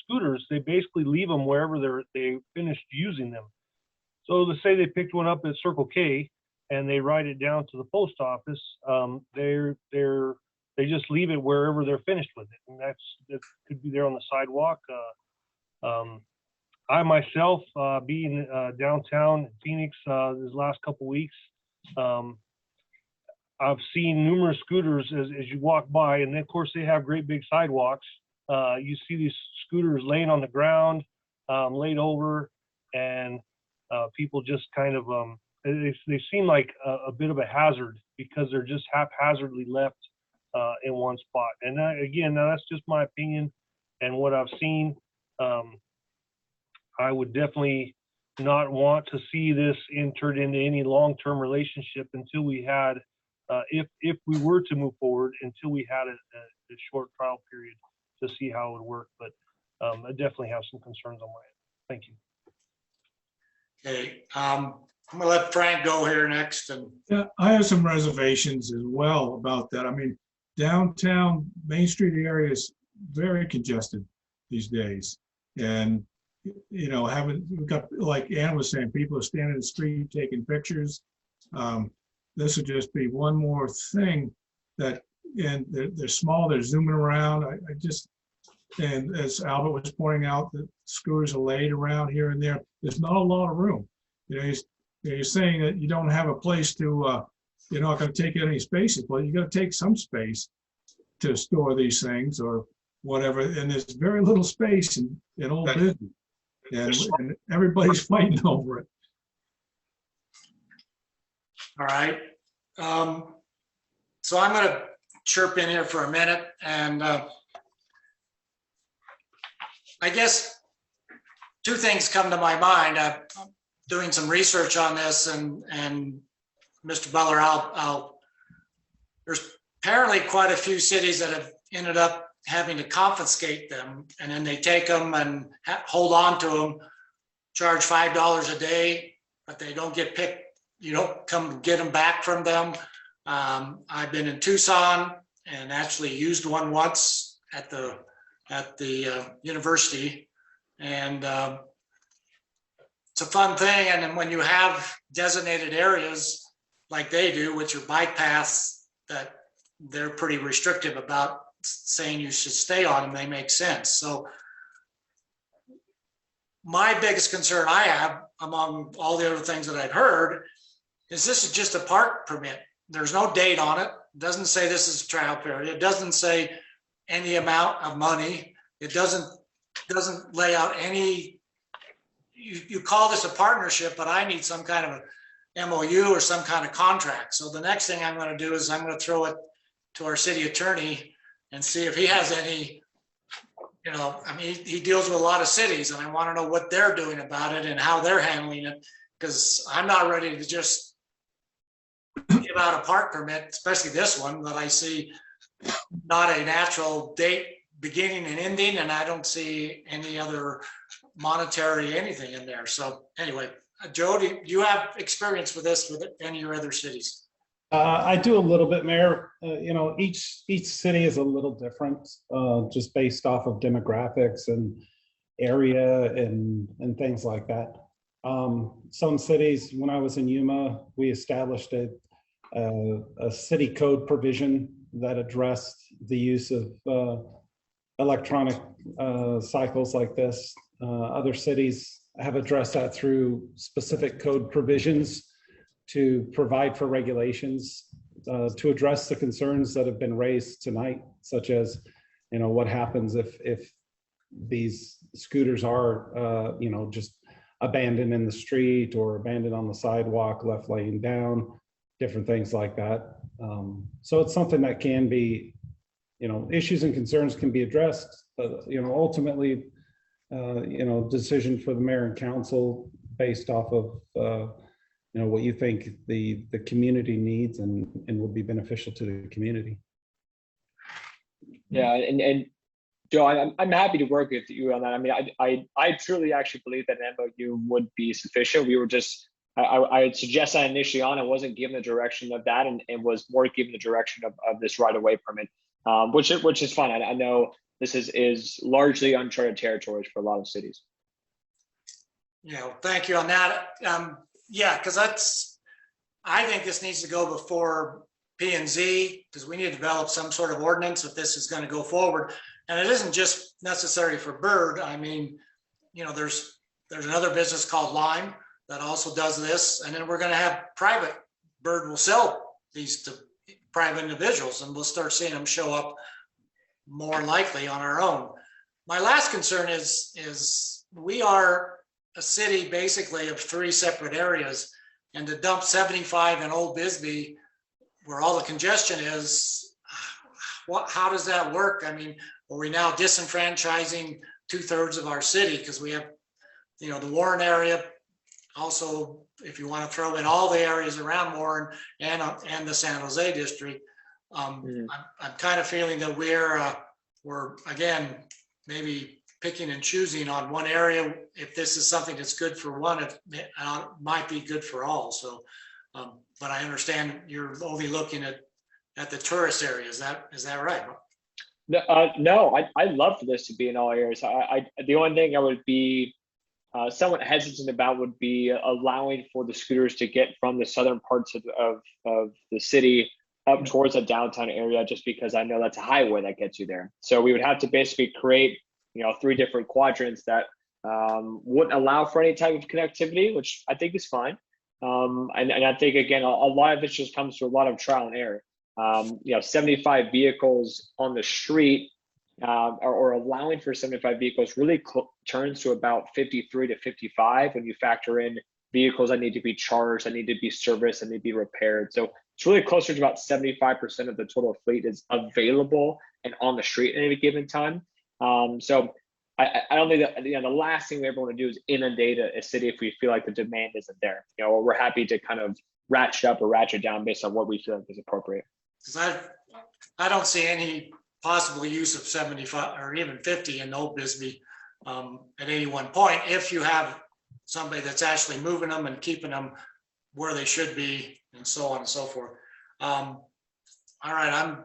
scooters, they basically leave them wherever they finished using them. So to say they picked one up at Circle K and they ride it down to the post office, they just leave it wherever they're finished with it, and that could be there on the sidewalk. I myself, being downtown Phoenix this last couple weeks, I've seen numerous scooters as you walk by, and then of course they have great big sidewalks. You see these scooters laying on the ground, laid over, and people just kind of, they seem like a bit of a hazard because they're just haphazardly left in one spot. And again, now that's just my opinion and what I've seen. I would definitely not want to see this entered into any long-term relationship until we had, if we were to move forward, until we had a short trial period to see how it would work. But I definitely have some concerns on my end. Thank you. Okay, I'm gonna let Frank go here next. And Yeah, I have some reservations as well about that. I mean, downtown Main Street area is very congested these days. And, you know, we've got, like Ann was saying, people are standing in the street taking pictures. This would just be one more thing that, and they're small, they're zooming around. And as Albert was pointing out, the scooters are laid around here and there. There's not a lot of room. You know, you're saying that you don't have a place to, you're not going to take any spaces, but you got to take some space to store these things or whatever. And there's very little space in Old Bisbee, and everybody's fighting over it. all right. So I'm gonna chirp in here for a minute, and I guess two things come to my mind. I'm doing some research on this, and Mr. Beller, there's apparently quite a few cities that have ended up having to confiscate them, and then they take them and hold on to them, charge $5 a day, but they don't get picked. You don't come get them back from them. I've been in Tucson and actually used one once at the university, and it's a fun thing. And then when you have designated areas like they do, which are bike paths that they're pretty restrictive about saying you should stay on them, they make sense. So my biggest concern I have, among all the other things that I've heard, is this is just a park permit. There's no date on it. It doesn't say this is a trial period. It doesn't say any amount of money. It doesn't lay out any, you call this a partnership, but I need some kind of a MOU or some kind of contract. So the next thing I'm going to do is I'm going to throw it to our city attorney and see if he has any, you know, I mean, he deals with a lot of cities, and I want to know what they're doing about it and how they're handling it, because I'm not ready to just give out a park permit, especially this one, that I see not a natural date beginning and ending, and I don't see any other monetary anything in there. So anyway, Joe, do you have experience with this with any of your other cities? I do a little bit, Mayor. You know, each city is a little different, just based off of demographics and area and things like that. Some cities, when I was in Yuma, we established a city code provision that addressed the use of electronic cycles like this. Other cities have addressed that through specific code provisions to provide for regulations to address the concerns that have been raised tonight, such as, you know, what happens if these scooters are, you know, just abandoned in the street or abandoned on the sidewalk, left laying down, different things like that. So it's something that can be, you know, issues and concerns can be addressed, but, you know, ultimately, you know, decision for the mayor and council based off of, you know, what you think the community needs and will be beneficial to the community. Yeah, and Joe, I'm happy to work with you on that. I mean, I truly actually believe that an MOU would be sufficient. We were just I had suggested initially on, I wasn't given the direction of that, and was more given the direction of this right-of-way permit, which is fine. I know this is largely uncharted territories for a lot of cities. Yeah, thank you on that. Yeah, because I think this needs to go before P and Z, because we need to develop some sort of ordinance if this is going to go forward. And it isn't just necessary for Bird. I mean, you know, there's another business called Lime that also does this, and then we're going to have private. Bird will sell these to private individuals, and we'll start seeing them show up more likely on our own. My last concern is we are a city basically of 3 separate areas, and to dump 75 in Old Bisbee, where all the congestion is, how does that work? I mean, are we now disenfranchising 2/3 of our city because we have, you know, the Warren area? Also, if you want to throw in all the areas around Warren and the San Jose district, I'm kind of feeling that we're again maybe picking and choosing on one area. If this is something that's good for one, it might be good for all. So, but I understand you're only looking at the tourist area. Is that right? No, I'd love for this to be in all areas. The only thing I would be somewhat hesitant about would be allowing for the scooters to get from the southern parts of the city up towards the downtown area, just because I know that's a highway that gets you there. So we would have to basically create, you know, 3 different quadrants that wouldn't allow for any type of connectivity, which I think is fine. And I think, again, a lot of it just comes to a lot of trial and error. You know, 75 vehicles on the street, or allowing for 75 vehicles really turns to about 53 to 55 when you factor in vehicles that need to be charged, that need to be serviced, that need to be repaired. So it's really closer to about 75% of the total fleet is available and on the street at any given time. So I don't think that, you know, the last thing we ever want to do is inundate a city if we feel like the demand isn't there. You know, we're happy to kind of ratchet up or ratchet down based on what we feel like is appropriate. Because I don't see any possible use of 75 or even 50 in Old Bisbee at any one point, if you have somebody that's actually moving them and keeping them where they should be, and so on and so forth. All right,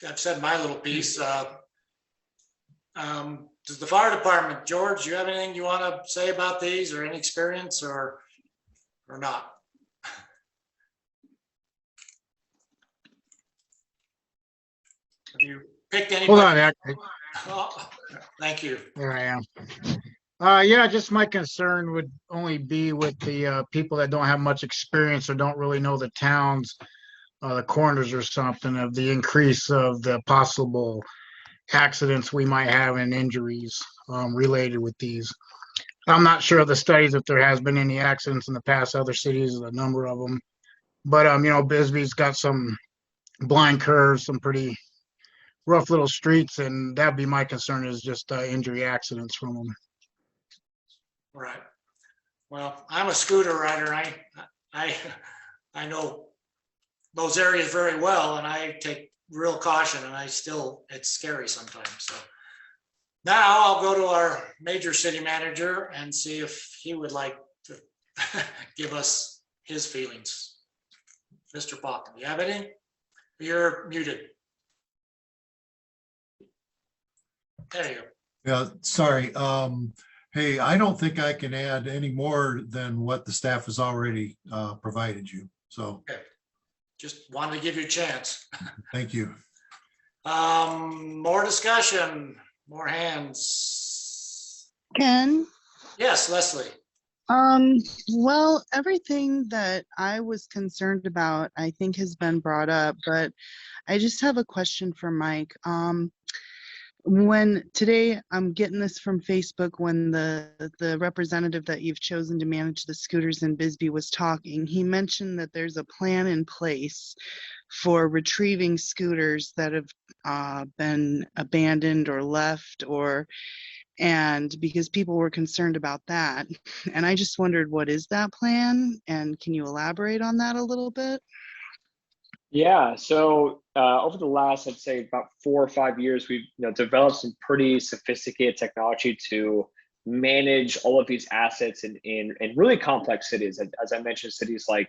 I've said my little piece. Does the fire department, George, do you have anything you want to say about these, or any experience, or not? Have you picked anybody? Hold on, Oh, thank you. there I am. Yeah, just my concern would only be with the people that don't have much experience or don't really know the towns, the corners or something, of the increase of the possible accidents we might have and injuries related with these. I'm not sure of the studies if there has been any accidents in the past. Other cities, a number of them, but you know, Bisbee's got some blind curves, some pretty rough little streets, and that'd be my concern, is just injury accidents from them. Right. Well, I'm a scooter rider. I know those areas very well, and I take real caution, and it's scary sometimes. So now I'll go to our major city manager and see if he would like to give us his feelings. Mr. Pocken, do you have any? You're muted. There you go. Yeah, sorry. Hey, I don't think I can add any more than what the staff has already provided you. So Okay. Just wanted to give you a chance. thank you. More discussion, more hands. Ken? Yes, Leslie. Well, everything that I was concerned about, I think has been brought up, but I just have a question for Mike. When today, I'm getting this from Facebook, when the representative that you've chosen to manage the scooters in Bisbee was talking, he mentioned that there's a plan in place for retrieving scooters that have been abandoned or left, and because people were concerned about that. And I just wondered, what is that plan? And can you elaborate on that a little bit? Yeah, so over the last, I'd say about 4 or 5 years, we've developed some pretty sophisticated technology to manage all of these assets in really complex cities. As I mentioned, cities like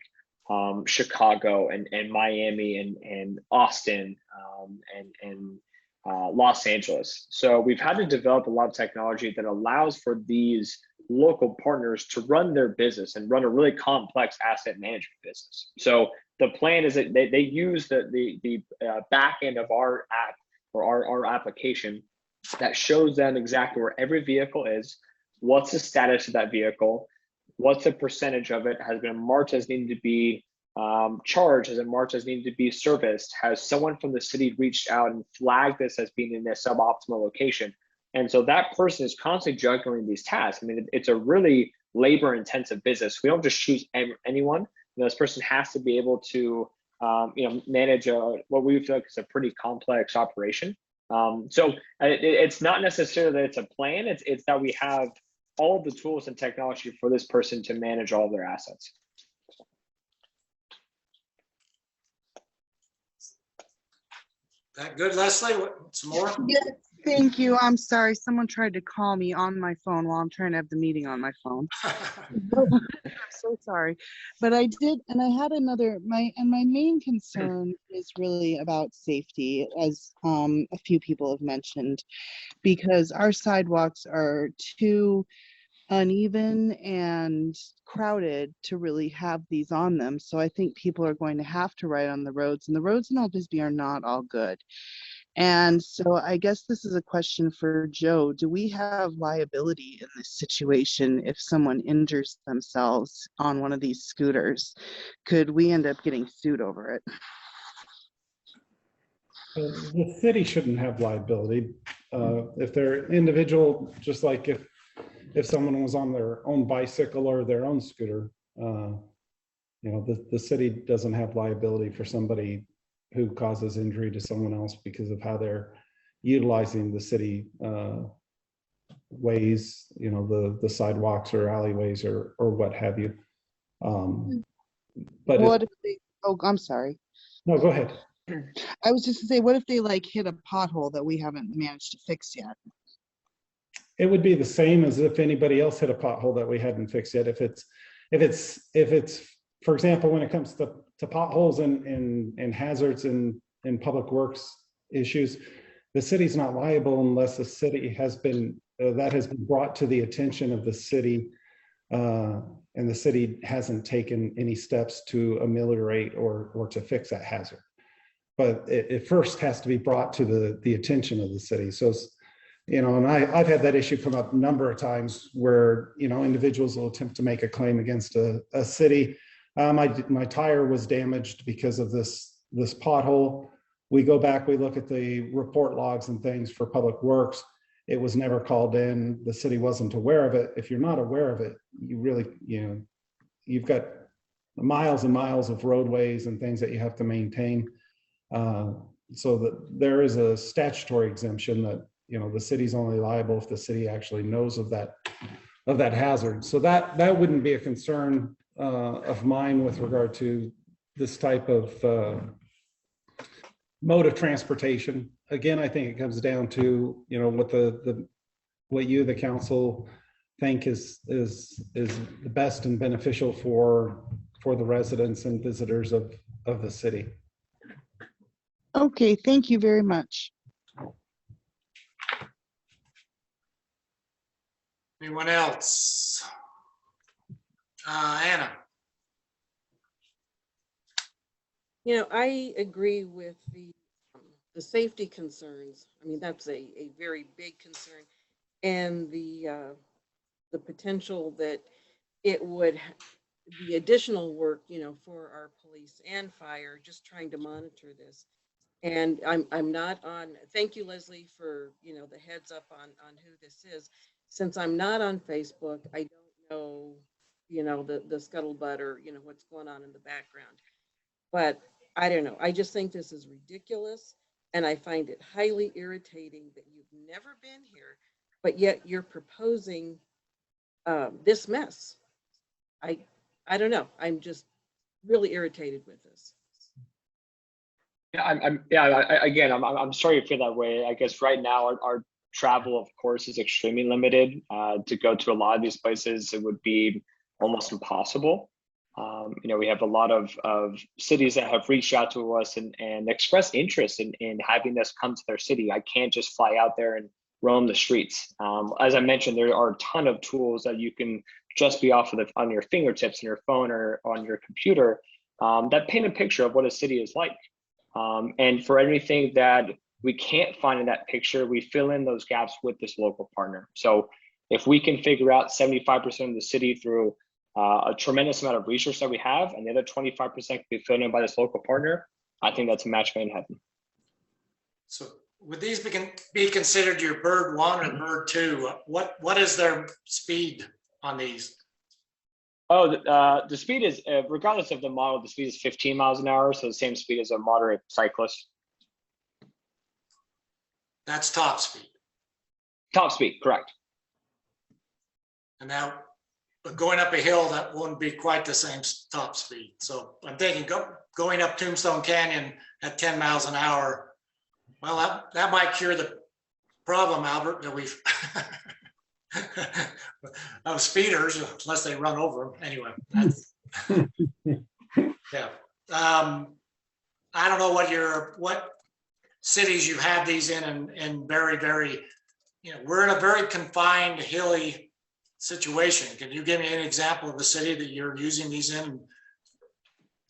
Chicago and Miami and Austin and Los Angeles. So we've had to develop a lot of technology that allows for these local partners to run their business and run a really complex asset management business. So the plan is that they use the back end of our app or our application that shows them exactly where every vehicle is, what's the status of that vehicle, what's the percentage of it has been marked as needing to be charged, has it marked as needing to be serviced, has someone from the city reached out and flagged this as being in a suboptimal location. And so that person is constantly juggling these tasks. I mean, it's a really labor intensive business. We don't just choose anyone. You know, this person has to be able to manage what we feel like is a pretty complex operation. So it's not necessarily that it's a plan, it's that we have all of the tools and technology for this person to manage all of their assets. That good, Leslie? Some more? Yes, thank you. I'm sorry. Someone tried to call me on my phone while I'm trying to have the meeting on my phone. I'm so sorry. But I did, and I had another, my main concern is really about safety, as a few people have mentioned, because our sidewalks are too uneven and crowded to really have these on them. So I think people are going to have to ride on the roads, and the roads in Old Bisbee are not all good. And so I guess this is a question for Joe. Do we have liability in this situation if someone injures themselves on one of these scooters? Could we end up getting sued over it? The city shouldn't have liability. If they're individual, just like if someone was on their own bicycle or their own scooter, the city doesn't have liability for somebody who causes injury to someone else because of how they're utilizing the city ways, the sidewalks or alleyways or what have you. But what if they, oh, I'm sorry. No, go ahead. I was just to say, what if they like hit a pothole that we haven't managed to fix yet? It would be the same as if anybody else hit a pothole that we hadn't fixed yet. If it's, for example, when it comes to potholes and hazards and public works issues, the city's not liable unless the city has been, that has been brought to the attention of the city, and the city hasn't taken any steps to ameliorate or to fix that hazard. But it first has to be brought to the attention of the city. So and I've had that issue come up a number of times where, individuals will attempt to make a claim against a city. My tire was damaged because of this pothole. We go back, we look at the report logs and things for public works. It was never called in. The city wasn't aware of it. If you're not aware of it, you really, you've got miles and miles of roadways and things that you have to maintain. So that there is a statutory exemption that, the city's only liable if the city actually knows of that hazard. So that wouldn't be a concern of mine with regard to this type of mode of transportation. Again, I think it comes down to what you, the council, think is the best and beneficial for the residents and visitors of the city. Okay, thank you very much. Anyone else? Anna. I agree with the safety concerns. I mean, that's a very big concern, and the potential that it would be additional work, for our police and fire, just trying to monitor this. And I'm not on. Thank you, Leslie, for the heads up on who this is. Since I'm not on Facebook, I don't know, the scuttlebutt or what's going on in the background. But I don't know. I just think this is ridiculous, and I find it highly irritating that you've never been here, but yet you're proposing this mess. I don't know. I'm just really irritated with this. Yeah, again, I'm sorry you feel that way. I guess right now our travel, of course, is extremely limited. To go to a lot of these places, it would be almost impossible. We have a lot of cities that have reached out to us and expressed interest in having us come to their city. I can't just fly out there and roam the streets. As I mentioned, there are a ton of tools that you can just be off of on your fingertips, on your phone or on your computer, that paint a picture of what a city is like. And for anything that we can't find in that picture, we fill in those gaps with this local partner. So if we can figure out 75% of the city through a tremendous amount of research that we have, and the other 25% can be filled in by this local partner, I think that's a match made in heaven. So would these be considered your bird 1 or bird 2? What is their speed on these? Oh, the speed is, regardless of the model, the speed is 15 miles an hour, so the same speed as a moderate cyclist. That's top speed. Top speed, correct. And now, but going up a hill, that wouldn't be quite the same top speed. So I'm thinking going up Tombstone Canyon at 10 miles an hour, well, that might cure the problem, Albert, that we've of speeders, unless they run over them. Anyway, yeah. I don't know what cities you have these in, and very, very, we're in a very confined, hilly situation. Can you give me an example of a city that you're using these in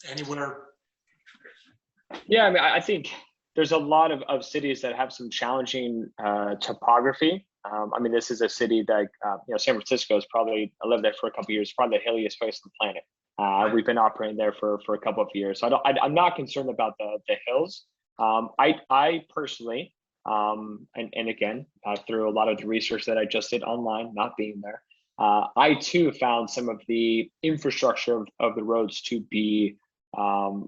anywhere? Yeah, I mean, I think there's a lot of cities that have some challenging topography. I mean, this is a city that, San Francisco is probably, I lived there for a couple of years, probably the hilliest place on the planet. We've been operating there for a couple of years. So I'm not concerned about the hills. I personally, and again, through a lot of the research that I just did online, not being there, I too found some of the infrastructure of the roads to be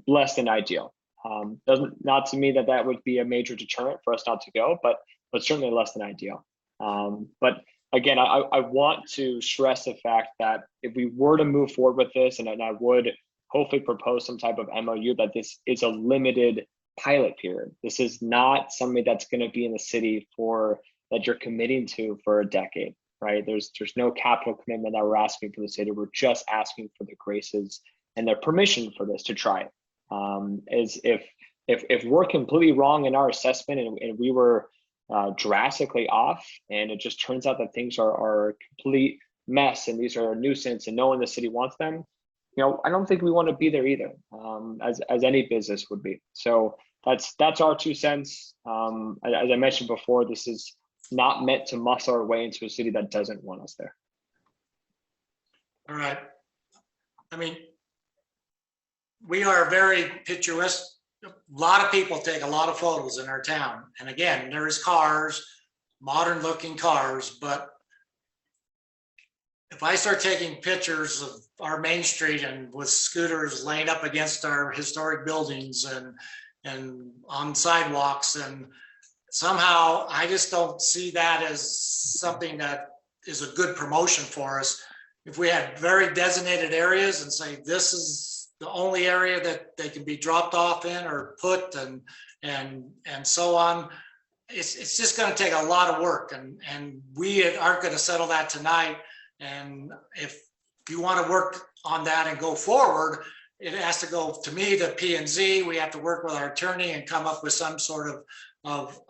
less than ideal. Not to me that would be a major deterrent for us not to go, but certainly less than ideal. But again, I want to stress the fact that if we were to move forward with this, and I would hopefully propose some type of MOU, that this is a limited pilot period. This is not something that's going to be in the city that you're committing to for a decade, right? There's no capital commitment that we're asking for the city. We're just asking for the graces and their permission for this to try it. As if we're completely wrong in our assessment and we were drastically off, and it just turns out that things are a complete mess and these are a nuisance and no one in the city wants them, I don't think we want to be there either, as any business would be. So that's our 2 cents. As I mentioned before, this is not meant to muscle our way into a city that doesn't want us there. All right. I mean, we are very picturesque. A lot of people take a lot of photos in our town. And again, there's cars, modern looking cars, but if I start taking pictures of our main street and with scooters laying up against our historic buildings and on sidewalks, and somehow I just don't see that as something that is a good promotion for us. If we had very designated areas and say, this is the only area that they can be dropped off in or put and so on, it's just going to take a lot of work, and we aren't going to settle that tonight. And if you want to work on that and go forward, it has to go to me to P&Z. We have to work with our attorney and come up with some sort of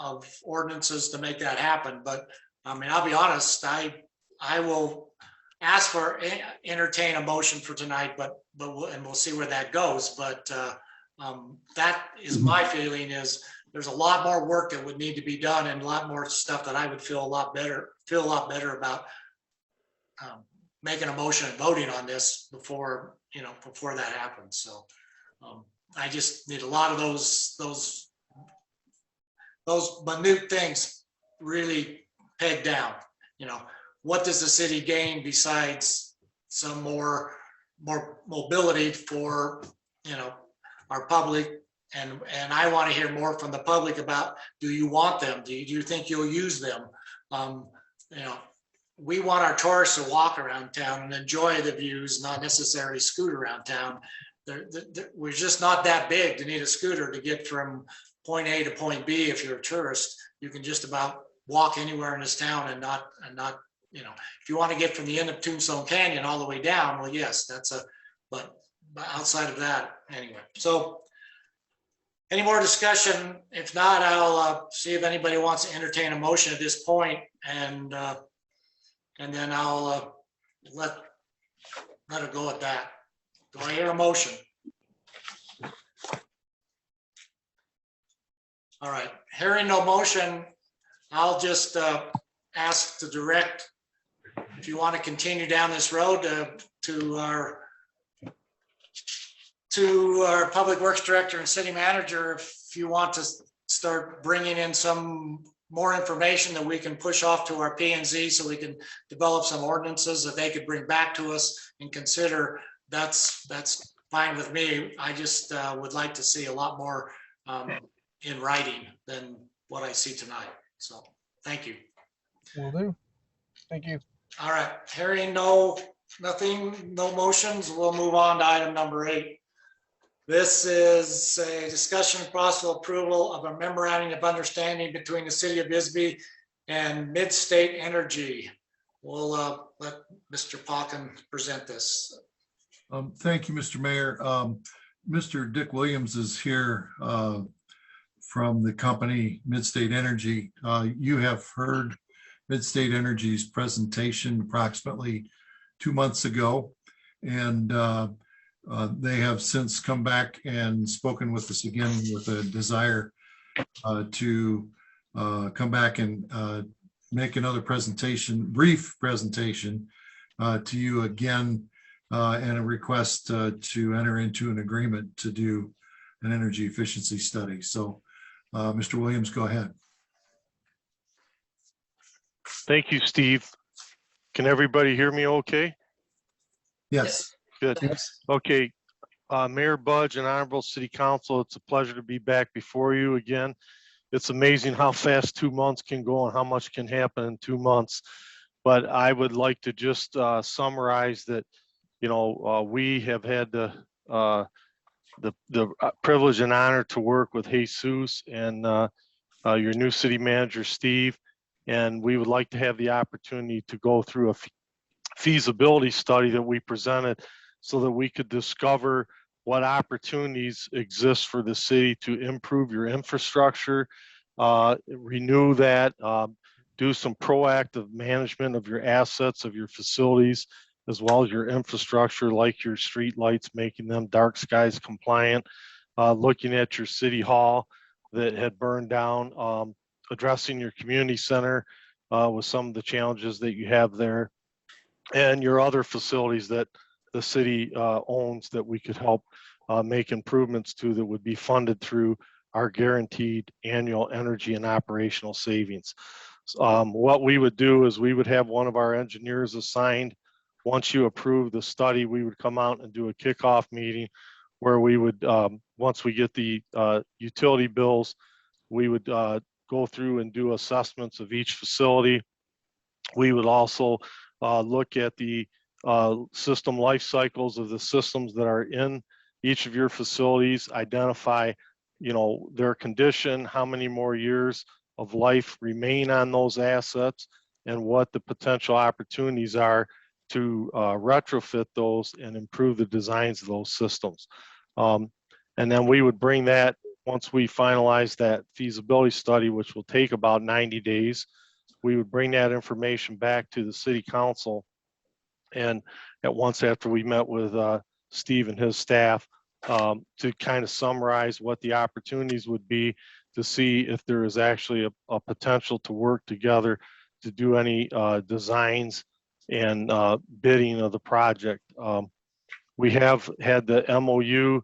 ordinances to make that happen. But I mean, I'll be honest, I will ask for, entertain a motion for tonight, but we'll see where that goes. But that is my feeling, is there's a lot more work that would need to be done and a lot more stuff that I would feel a lot better about making a motion and voting on this before that happens. So I just need a lot of those minute things really pegged down. What does the city gain besides some more mobility for our public? And I want to hear more from the public about, do you want them? Do you think you'll use them? We want our tourists to walk around town and enjoy the views, not necessarily scoot around town. We're just not that big to need a scooter to get from point A to point B. If you're a tourist, you can just about walk anywhere in this town and not, you know, if you want to get from the end of Tombstone Canyon all the way down, well, yes, but outside of that, anyway. So any more discussion? If not, I'll see if anybody wants to entertain a motion at this point, and then I'll let it go at that. Do I hear a motion? All right, hearing no motion, I'll just ask to direct, if you want to continue down this road, to our public works director and city manager, if you want to start bringing in some more information that we can push off to our P&Z so we can develop some ordinances that they could bring back to us and consider. That's fine with me. I just would like to see a lot more in writing than what I see tonight. So thank you. Will do. Thank you. All right, hearing nothing, no motions, we'll move on to item number 8. This is a discussion of possible approval of a memorandum of understanding between the city of Bisbee and Mid-State Energy. We'll let Mr. Pauken present this. Thank you, Mr. Mayor. Mr. Dick Williams is here from the company Mid-State Energy. You have heard Mid-State Energy's presentation approximately 2 months ago, and they have since come back and spoken with us again with a desire to come back and make another presentation, brief presentation to you again, and a request to enter into an agreement to do an energy efficiency study. So Mr. Williams, go ahead. Thank you, Steve. Can everybody hear me okay? Yes. Good. Yes. Okay. Mayor Budge and Honorable City Council, it's a pleasure to be back before you again. It's amazing how fast 2 months can go and how much can happen in 2 months. But I would like to just summarize that, you know, we have had the privilege and honor to work with Jesus and your new city manager, Steve. And we would like to have the opportunity to go through a feasibility study that we presented so that we could discover what opportunities exist for the city to improve your infrastructure, renew that, do some proactive management of your assets, of your facilities, as well as your infrastructure, like your street lights, making them dark skies compliant, looking at your city hall that had burned down, addressing your community center with some of the challenges that you have there, and your other facilities that the city owns that we could help make improvements to that would be funded through our guaranteed annual energy and operational savings. What we would do is we would have one of our engineers assigned. Once you approve the study, we would come out and do a kickoff meeting where we would, once we get the utility bills, we would go through and do assessments of each facility. We would also look at the system life cycles of the systems that are in each of your facilities, identify, you know, their condition, how many more years of life remain on those assets, and what the potential opportunities are to retrofit those and improve the designs of those systems. And then we would bring that, once we finalize that feasibility study, which will take about 90 days, we would bring that information back to the city council. And at once after we met with Steve and his staff to kind of summarize what the opportunities would be to see if there is actually a potential to work together to do any designs and bidding of the project. We have had the MOU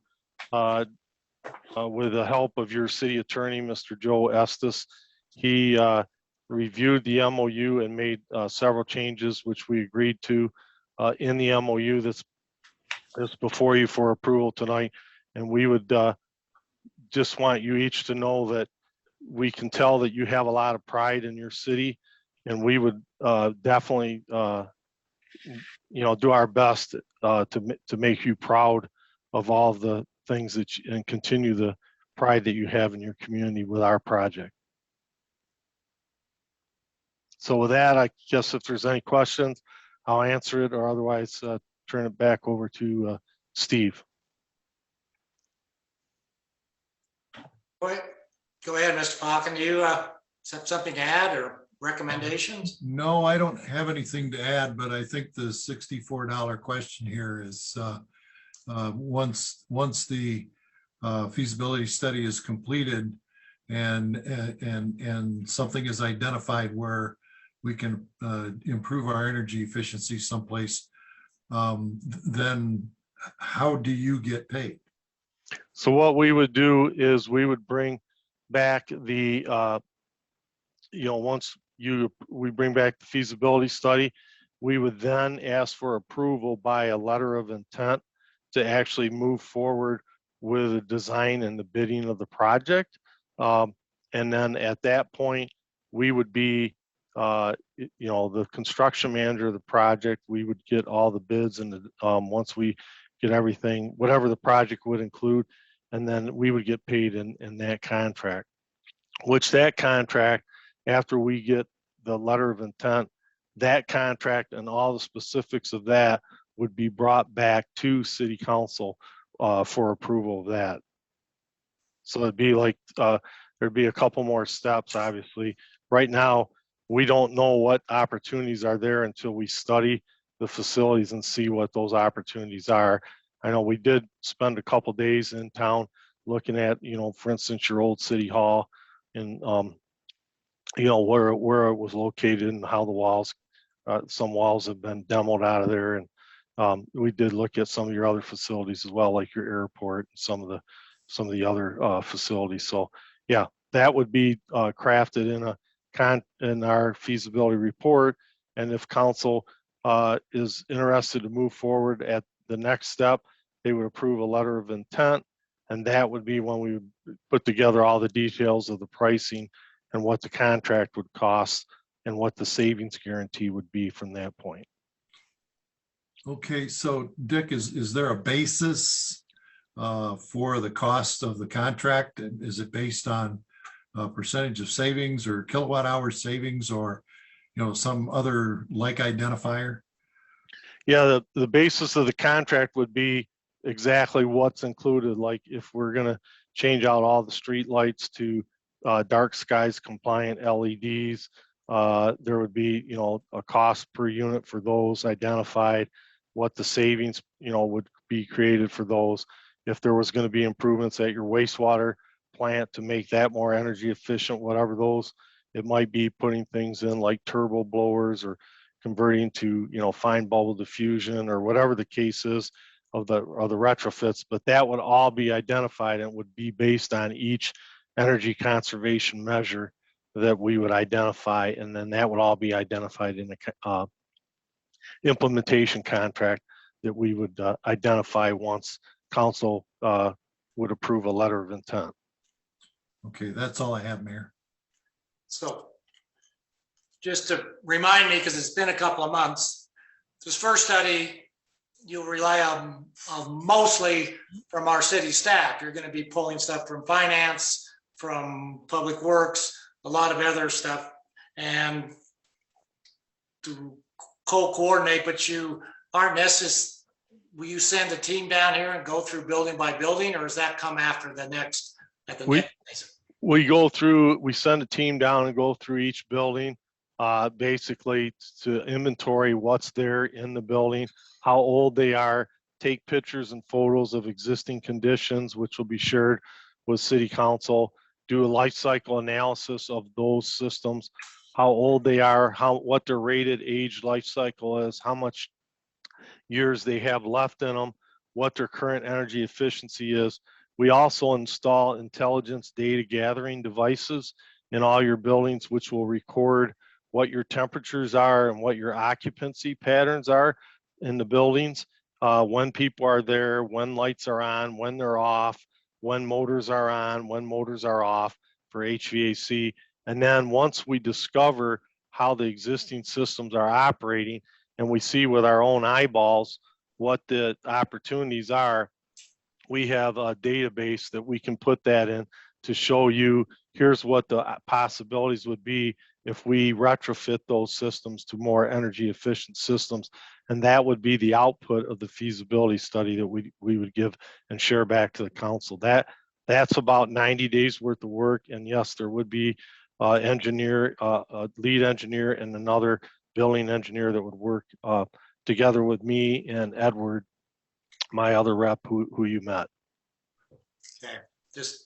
with the help of your city attorney, Mr. Joe Estes. He reviewed the MOU and made several changes, which we agreed to in the MOU that's before you for approval tonight. And we would just want you each to know that we can tell that you have a lot of pride in your city, and we would definitely you know, do our best to make you proud of all the things that you, and continue the pride that you have in your community with our project. So with that, I guess if there's any questions, I'll answer it, or otherwise turn it back over to Steve. Go ahead, Mr. Falcon. You have something to add or recommendations? No, I don't have anything to add, but I think the $64 question here is once the feasibility study is completed and something is identified where we can improve our energy efficiency someplace, then how do you get paid? So what we would do is we would bring back the, once we bring back the feasibility study, we would then ask for approval by a letter of intent to actually move forward with the design and the bidding of the project. And then at that point, we would be, the construction manager of the project. We would get all the bids, and once we get everything, whatever the project would include, and then we would get paid in that contract, which that contract, after we get the letter of intent, that contract and all the specifics of that would be brought back to City Council for approval of that. So it'd be like, there'd be a couple more steps, obviously. Right now, we don't know what opportunities are there until we study the facilities and see what those opportunities are. I know we did spend a couple days in town looking at, for instance, your old city hall and, where it was located and how the walls, some walls have been demoed out of there. And we did look at some of your other facilities as well, like your airport, and some of the other facilities. So yeah, that would be crafted in our feasibility report. And if council is interested to move forward at the next step, they would approve a letter of intent. And that would be when we would put together all the details of the pricing and what the contract would cost and what the savings guarantee would be from that point. Okay, so Dick, is there a basis for the cost of the contract? Is it based on a percentage of savings or kilowatt hour savings, or some other like identifier? Yeah, the basis of the contract would be exactly what's included. Like if we're going to change out all the street lights to dark skies compliant LEDs, there would be a cost per unit for those identified, what the savings would be created for those. If there was going to be improvements at your wastewater plant to make that more energy efficient, whatever those, it might be putting things in like turbo blowers or converting to fine bubble diffusion or whatever the case is of the retrofits, but that would all be identified and would be based on each energy conservation measure that we would identify, and then that would all be identified in the implementation contract that we would identify once council would approve a letter of intent. Okay, that's all I have, Mayor. So just to remind me, because it's been a couple of months, this first study, you'll rely on mostly from our city staff. You're going to be pulling stuff from finance, from public works, a lot of other stuff, and to co-coordinate, but you aren't necessarily, will you send a team down here and go through building by building, or does that come after the next? We send a team down and go through each building, basically to inventory what's there in the building, how old they are, take pictures and photos of existing conditions, which will be shared with City Council, do a life cycle analysis of those systems, how old they are, what their rated age life cycle is, how much years they have left in them, what their current energy efficiency is. We also install intelligence data gathering devices in all your buildings, which will record what your temperatures are and what your occupancy patterns are in the buildings, when people are there, when lights are on, when they're off, when motors are on, when motors are off for HVAC. And then once we discover how the existing systems are operating and we see with our own eyeballs what the opportunities are, we have a database that we can put that in to show you, here's what the possibilities would be if we retrofit those systems to more energy efficient systems. And that would be the output of the feasibility study that we would give and share back to the council. That's about 90 days worth of work. And yes, there would be engineer, a lead engineer and another building engineer that would work together with me and Edward, my other rep who you met. Okay, just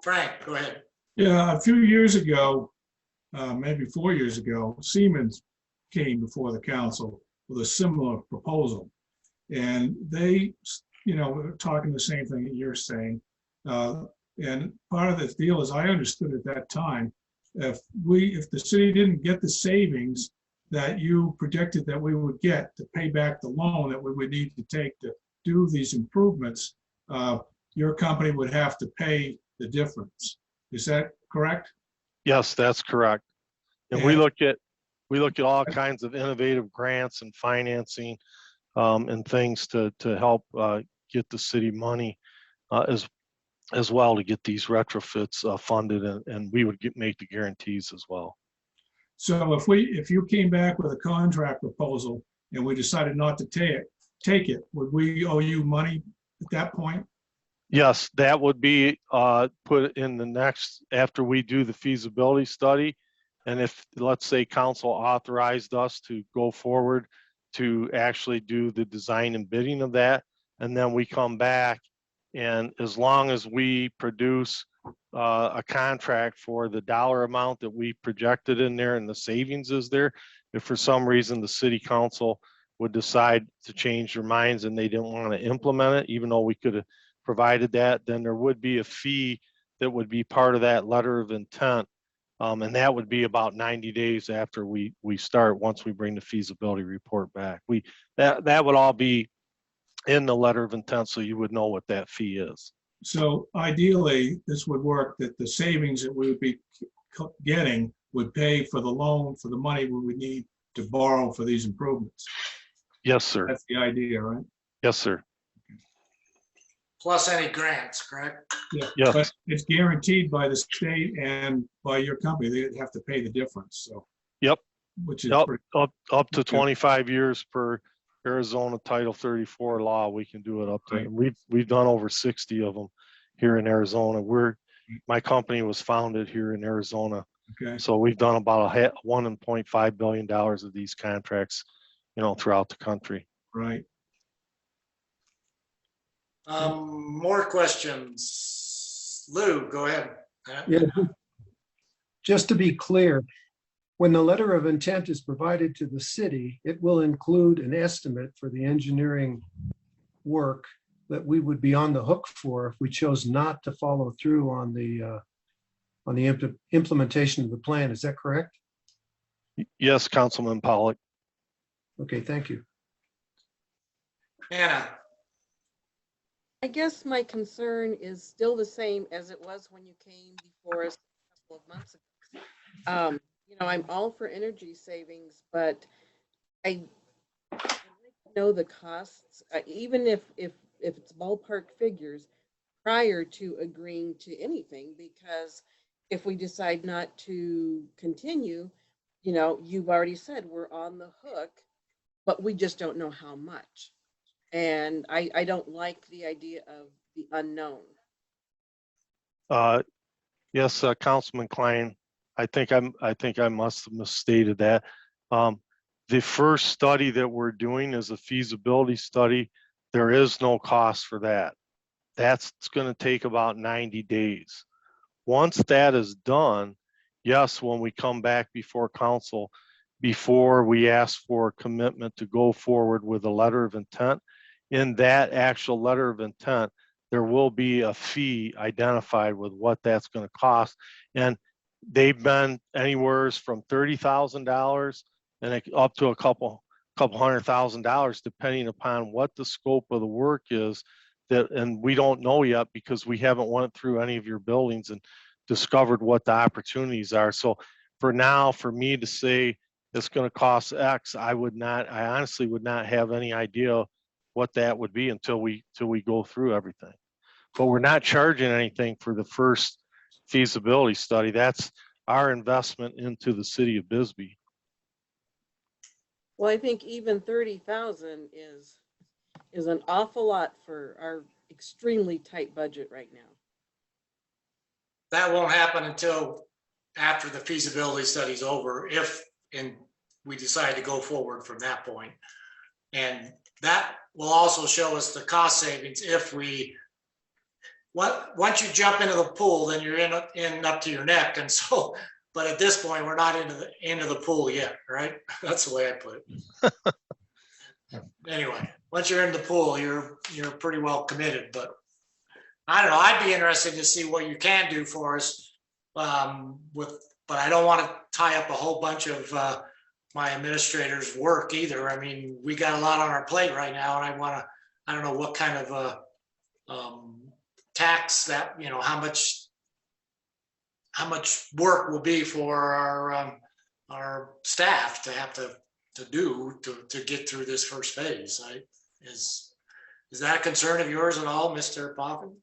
Frank, go ahead. Yeah, a few years ago, maybe 4 years ago, Siemens came before the council with a similar proposal. And they, were talking the same thing that you're saying. And part of the deal, as I understood at that time, if the city didn't get the savings that you predicted that we would get to pay back the loan that we would need to take to do these improvements, your company would have to pay the difference. Is that correct? Yes, that's correct. And we look at all kinds of innovative grants and financing and things to help get the city money as well to get these retrofits funded, and we would make the guarantees as well. So if you came back with a contract proposal and we decided not to take it, would we owe you money at that point? Yes, that would be put in the next, after we do the feasibility study. And if, let's say, council authorized us to go forward to actually do the design and bidding of that, and then we come back, and as long as we produce a contract for the dollar amount that we projected in there and the savings is there, if for some reason the city council would decide to change their minds and they didn't want to implement it, even though we could have provided that, then there would be a fee that would be part of that letter of intent. And that would be about 90 days after we start, once we bring the feasibility report back. That would all be in the letter of intent, so you would know what that fee is. So ideally, this would work that the savings that we would be getting would pay for the loan, for the money we would need to borrow for these improvements. Yes, sir. That's the idea, right? Yes, sir. Plus any grants, correct? Yeah. Yes. But it's guaranteed by the state and by your company. They have to pay the difference. So. Yep. Which is up to 25 years per Arizona Title 34 law. We can do it up to. Right. We've done over 60 of them here in Arizona. My company was founded here in Arizona. Okay. So we've done about $1.5 billion of these contracts, throughout the country. Right. More questions. Lou, go ahead. Yeah. Just to be clear, when the letter of intent is provided to the city, it will include an estimate for the engineering work that we would be on the hook for if we chose not to follow through on the implementation of the plan. Is that correct? Yes, Councilman Pollock. Okay, thank you. Anna. I guess my concern is still the same as it was when you came before us a couple of months ago. I'm all for energy savings, but I like to know the costs, even if it's ballpark figures, prior to agreeing to anything, because if we decide not to continue, you've already said we're on the hook, but we just don't know how much. And I don't like the idea of the unknown. Yes, Councilman Klein, I think I must have misstated that. The first study that we're doing is a feasibility study. There is no cost for that. That's going to take about 90 days. Once that is done, yes, when we come back before council, before we ask for a commitment to go forward with a letter of intent, in that actual letter of intent, there will be a fee identified with what that's going to cost. And they've been anywhere from $30,000 and up to a couple $100,000, depending upon what the scope of the work is. And we don't know yet because we haven't went through any of your buildings and discovered what the opportunities are. So for now, for me to say it's going to cost X, I honestly would not have any idea what that would be until we go through everything. But we're not charging anything for the first feasibility study. That's our investment into the city of Bisbee. Well, I think even 30,000 is an awful lot for our extremely tight budget right now. That won't happen until after the feasibility study's over, if and we decide to go forward from that point. And that will also show us the cost savings if we, once you jump into the pool, then you're in up to your neck. And so, but at this point, we're not into the pool yet, right? That's the way I put it. Anyway, once you're in the pool, you're pretty well committed. But I don't know. I'd be interested to see what you can do for us but I don't want to tie up a whole bunch of my administrator's work either. I mean, we got a lot on our plate right now, and I don't know what kind of tax that, how much work will be for our staff to have to do to get through this first phase. Is that a concern of yours at all, Mr. Poffin?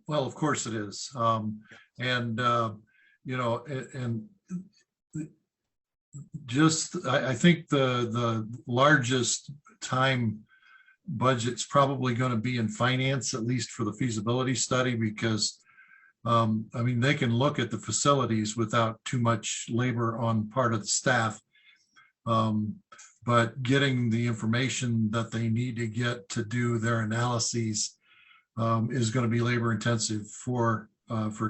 Well, of course it is. I think the largest time budget's probably going to be in finance, at least for the feasibility study, because I mean, they can look at the facilities without too much labor on part of the staff. But getting the information that they need to get to do their analyses is going to be labor intensive for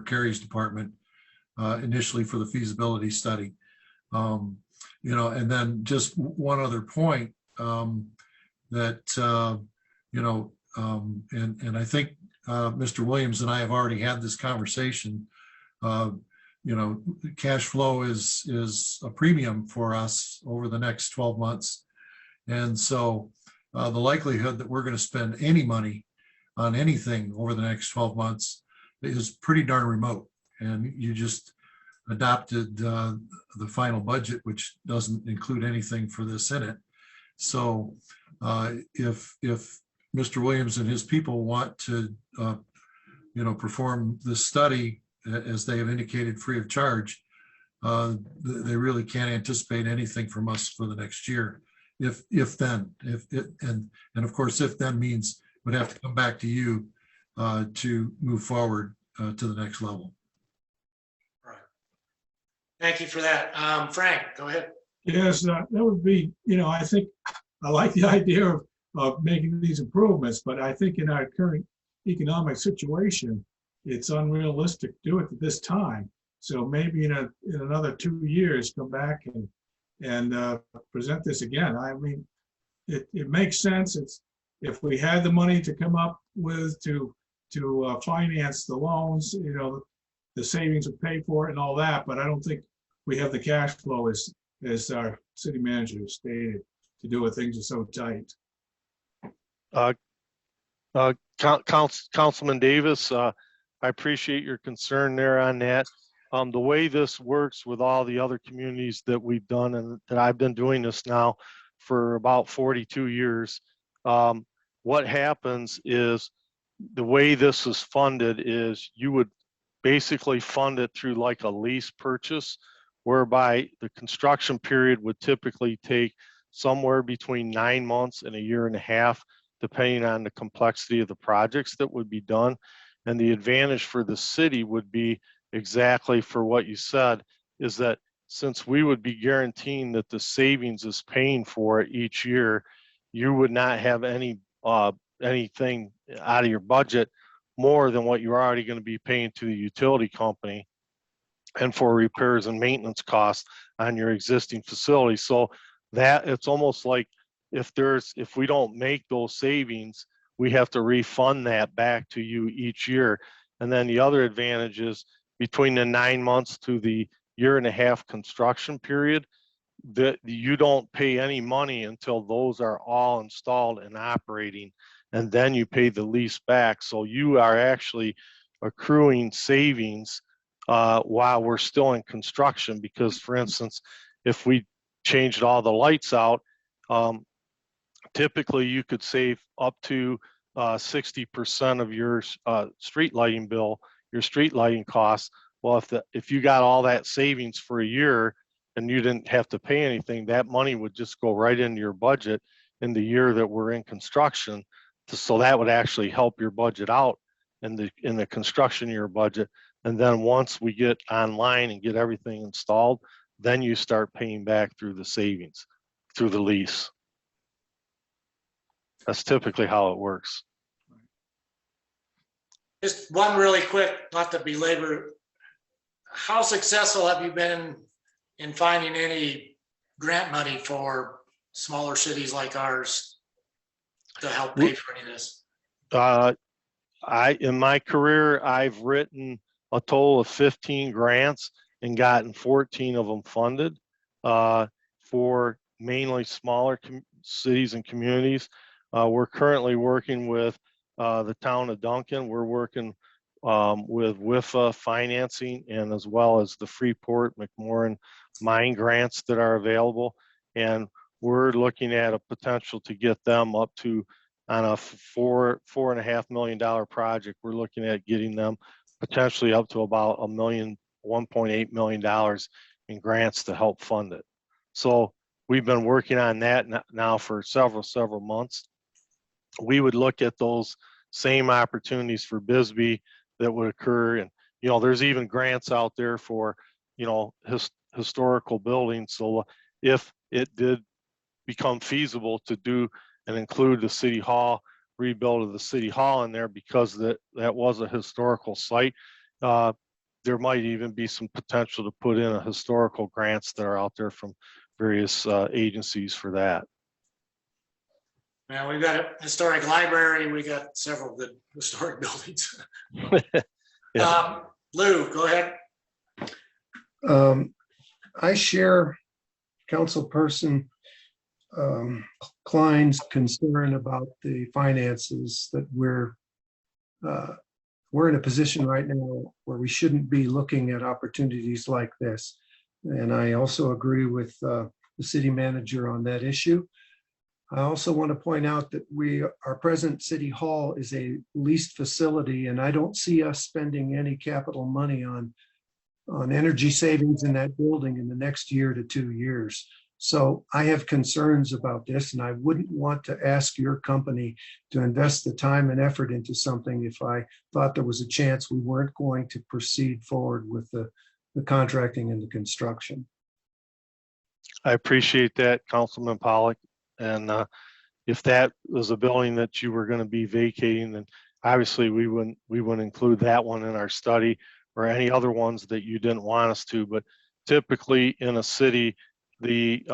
Carrie's department, initially for the feasibility study. And then just one other point that, and I think Mr. Williams and I have already had this conversation. Cash flow is a premium for us over the next 12 months. And so the likelihood that we're going to spend any money on anything over the next 12 months is pretty darn remote. And you just adopted the final budget, which doesn't include anything for this in it. So if Mr. Williams and his people want to, perform this study as they have indicated free of charge, they really can't anticipate anything from us for the next year. If of course, if then means we'd have to come back to you to move forward to the next level. Right. Thank you for that. Frank, go ahead. Yes, that would be, I think I like the idea of making these improvements, but I think in our current economic situation, it's unrealistic to do it at this time. So maybe in another 2 years, come back and present this again. I mean, it makes sense. It's if we had the money to come up with to finance the loans, the savings would pay for it and all that. But I don't think we have the cash flow as our city manager stated to do it. Things are so tight. Councilman Davis, I appreciate your concern there on that. The way this works with all the other communities that we've done, and that I've been doing this now for about 42 years, what happens is the way this is funded is you would basically fund it through like a lease purchase, whereby the construction period would typically take somewhere between 9 months and 1.5 years, depending on the complexity of the projects that would be done. And the advantage for the city would be exactly for what you said, is that since we would be guaranteeing that the savings is paying for it each year, you would not have anything out of your budget more than what you're already going to be paying to the utility company and for repairs and maintenance costs on your existing facility. So that it's almost like if we don't make those savings, we have to refund that back to you each year. And then the other advantage is between the 9 months to the 1.5 year construction period, that you don't pay any money until those are all installed and operating, and then you pay the lease back. So you are actually accruing savings while we're still in construction, because for instance, if we changed all the lights out, typically you could save up to 60% of your street lighting bill, your street lighting costs. Well, if you got all that savings for a year and you didn't have to pay anything, that money would just go right into your budget in the year that we're in construction. So that would actually help your budget out in the construction year budget. And then once we get online and get everything installed, then you start paying back through the savings, through the lease. That's typically how it works. Just one really quick, not to belabor. How successful have you been in finding any grant money for smaller cities like ours to help pay for any of this? In my career, I've written a total of 15 grants and gotten 14 of them funded for mainly smaller cities and communities. We're currently working with the town of Duncan. We're working with WIFA financing and as well as the Freeport McMoran mine grants that are available. And we're looking at a potential to get them up to, on a $4.5 million project. We're looking at getting them potentially up to about $1.8 million in grants to help fund it. So we've been working on that now for several months. We would look at those same opportunities for Bisbee that would occur. And, you know, there's even grants out there for, you know, historical buildings. So if it did become feasible to do and include the city hall, rebuild of the city hall in there, because that was a historical site, there might even be some potential to put in a historical grants that are out there from various agencies for that. Now, we've got a historic library. We got several good historic buildings. Yeah. Lou, go ahead. I share Councilperson Klein's concern about the finances, that we're in a position right now where we shouldn't be looking at opportunities like this. And I also agree with the city manager on that issue. I also want to point out that our present city hall is a leased facility, and I don't see us spending any capital money on energy savings in that building in the next year to 2 years. So I have concerns about this, and I wouldn't want to ask your company to invest the time and effort into something if I thought there was a chance we weren't going to proceed forward with the contracting and the construction. I appreciate that, Councilman Pollock. And if that was a building that you were going to be vacating, then obviously we wouldn't include that one in our study, or any other ones that you didn't want us to. But typically in a city, the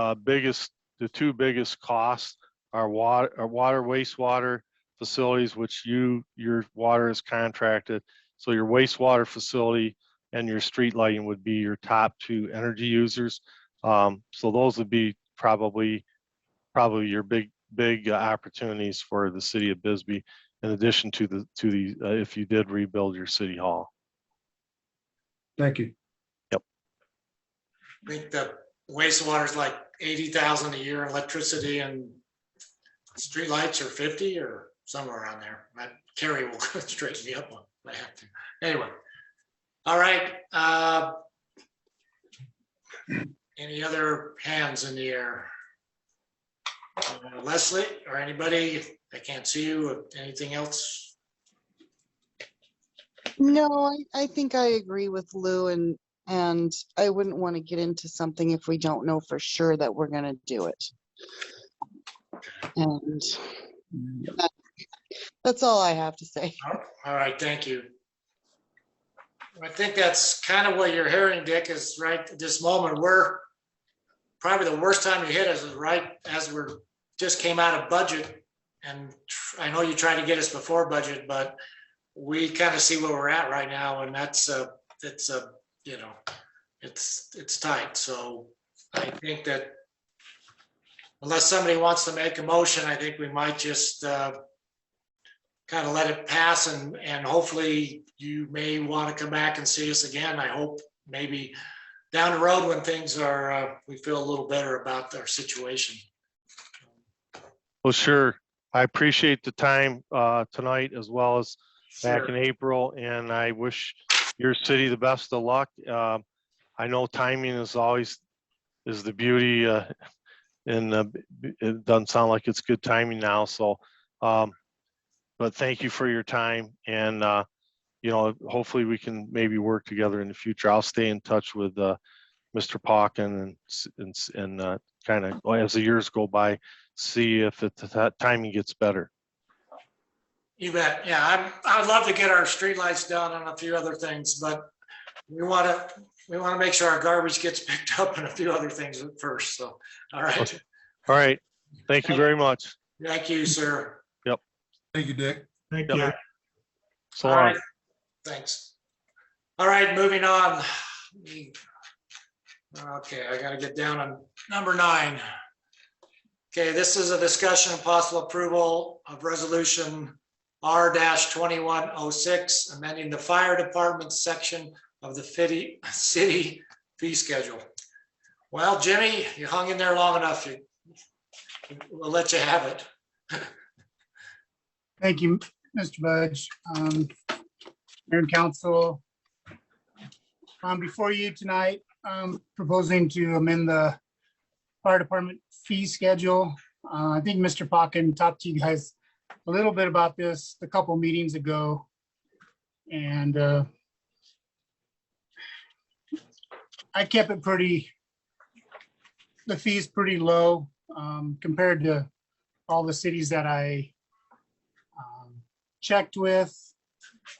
two biggest costs are water wastewater facilities, which your water is contracted. So your wastewater facility and your street lighting would be your top two energy users. So those would be probably your big opportunities for the city of Bisbee, in addition to the if you did rebuild your city hall. Thank you. Yep. I think the wastewater is like 80,000 a year, electricity and streetlights are 50 or somewhere around there. Carrie will straighten me up on if I have to. Anyway, all right. Any other hands in the air? Leslie or anybody? I can't see you. Anything else? No, I think I agree with Lou, and I wouldn't want to get into something if we don't know for sure that we're going to do it. And that's all I have to say. All right, thank you. I think that's kind of what you're hearing, Dick, is right at this moment. We're probably the worst time you hit us is right as we're just came out of budget. And I know you tried to get us before budget, but we kind of see where we're at right now. And that's you know, it's tight. So I think that unless somebody wants to make a motion, I think we might just kind of let it pass, and hopefully you may want to come back and see us again. I hope maybe down the road when things are, we feel a little better about our situation. Well, sure. I appreciate the time tonight as well as back in April, and I wish your city the best of luck. I know timing is always the beauty, and it doesn't sound like it's good timing now. So, but thank you for your time, and hopefully we can maybe work together in the future. I'll stay in touch with Mr. Pauken and kind of as the years go by, see if that timing gets better. You bet. Yeah, I'd love to get our streetlights done and a few other things, but we want to make sure our garbage gets picked up and a few other things first. So, all right. Okay. All right. Thank you very much. Thank you, sir. Yep. Thank you, Dick. Thank Yep. you. So All long. right. Thanks. All right, moving on. Okay, I gotta get down on number 9. Okay, this is a discussion and possible approval of resolution R-2106, amending the fire department section of the city fee schedule. Well, Jimmy, you hung in there long enough. We'll let you have it. Thank you, Mr. Budge. Mayor and council, before you tonight, proposing to amend the fire department fee schedule. I think Mr. Pauken talked to you guys a little bit about this a couple meetings ago. And I kept it the fees pretty low compared to all the cities that I checked with.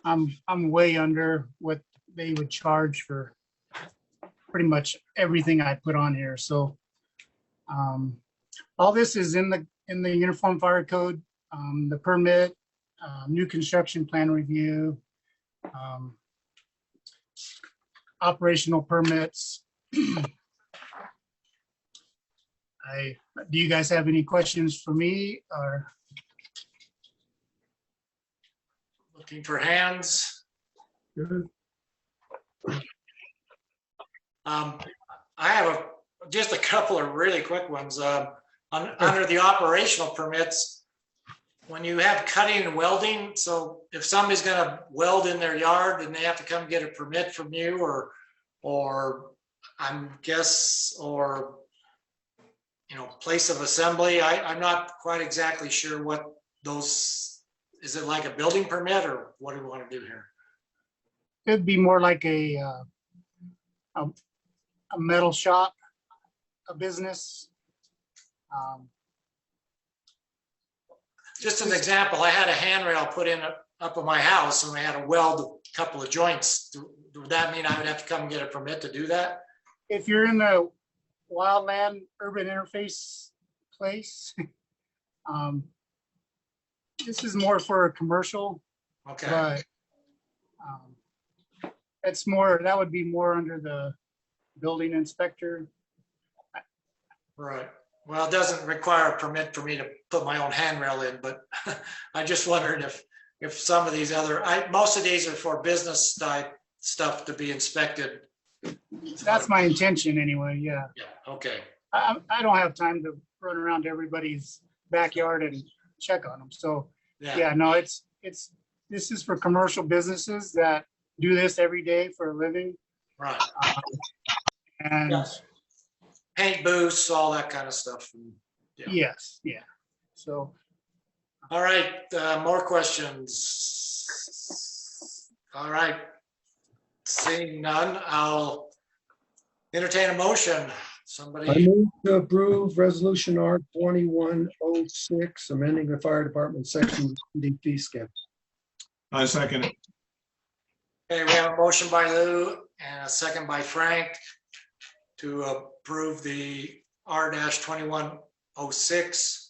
I'm way under what they would charge for pretty much everything I put on here. So all this is in the Uniform Fire Code, the permit, new construction plan review, operational permits. Do you guys have any questions for me or? Looking for hands. Good. I have just a couple of really quick ones. Under the operational permits, when you have cutting and welding, so if somebody's gonna weld in their yard and they have to come get a permit from you, or place of assembly, I'm not quite exactly sure what those, is it like a building permit or what do we want to do here? It'd be more like a metal shop, a business. Just an example, I had a handrail put in up at my house and I had to weld a couple of joints. Would that mean I would have to come and get a permit to do that? If you're in the wildland urban interface place, this is more for a commercial. Okay. But it's more, that would be more under the building inspector. Right. Well, it doesn't require a permit for me to put my own handrail in, but I just wondered if some of these other, most of these are for business type stuff to be inspected. That's my intention anyway, yeah. Yeah, okay. I don't have time to run around to everybody's backyard and check on them. So, yeah, no, this is for commercial businesses that do this every day for a living. Right. And yes. Paint booths, all that kind of stuff. Yeah. Yes, yeah. So. All right, more questions. All right. Seeing none, I'll entertain a motion. Somebody. I move to approve resolution R-2106, amending the fire department section fee schedule. I second it. Okay, we have a motion by Lou and a second by Frank to approve the R-2106,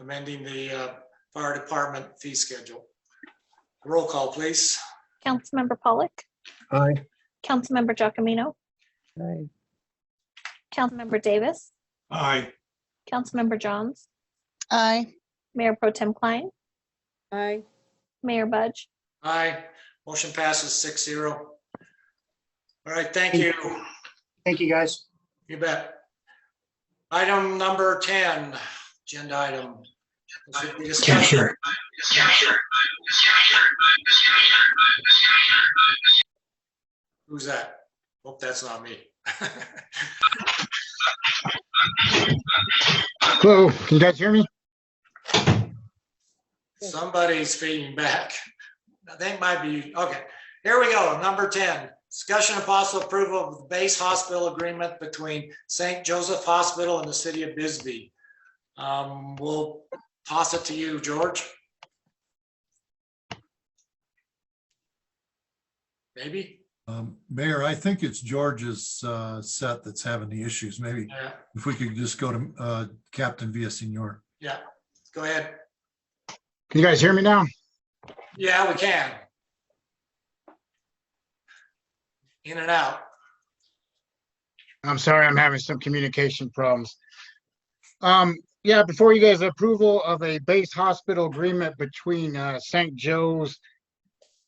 amending the fire department fee schedule. Roll call, please. Councilmember Pollock, Aye. Councilmember Giacomino, Aye. Councilmember Davis, Aye. Councilmember Johns, Aye. Mayor Pro Tem Klein, Aye. Mayor Budge. Aye. Motion passes 6-0. All right, thank you. Thank you, guys. You bet. Item number 10, agenda item. This would be discussion. Who's that? Hope that's not me. Hello, can you guys hear me? Somebody's feeding back. I think might be, okay. Here we go, number 10. Discussion and possible approval of the base hospital agreement between St. Joseph Hospital and the city of Bisbee. We'll toss it to you, George. Maybe? Mayor, I think it's George's set that's having the issues. Maybe Yeah. if we could just go to Captain Villaseñor. Yeah, go ahead. Can you guys hear me now? Yeah, we can. In and out. I'm sorry, I'm having some communication problems. Yeah, before you guys, approval of a base hospital agreement between St. Joe's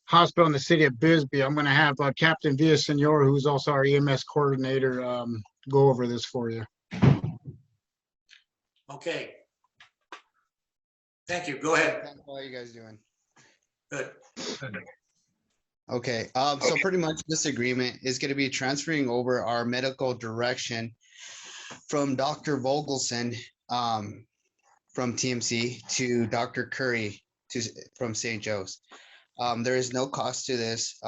Hospital and the city of Bisbee. I'm gonna have Captain Villaseñor, who's also our EMS coordinator, go over this for you. Okay. Thank you. Go ahead. How are you guys doing? Good. Okay, so pretty much this agreement is going to be transferring over our medical direction from Dr. Vogelson from TMC to Dr. Curry from St. Joe's. There is no cost to this.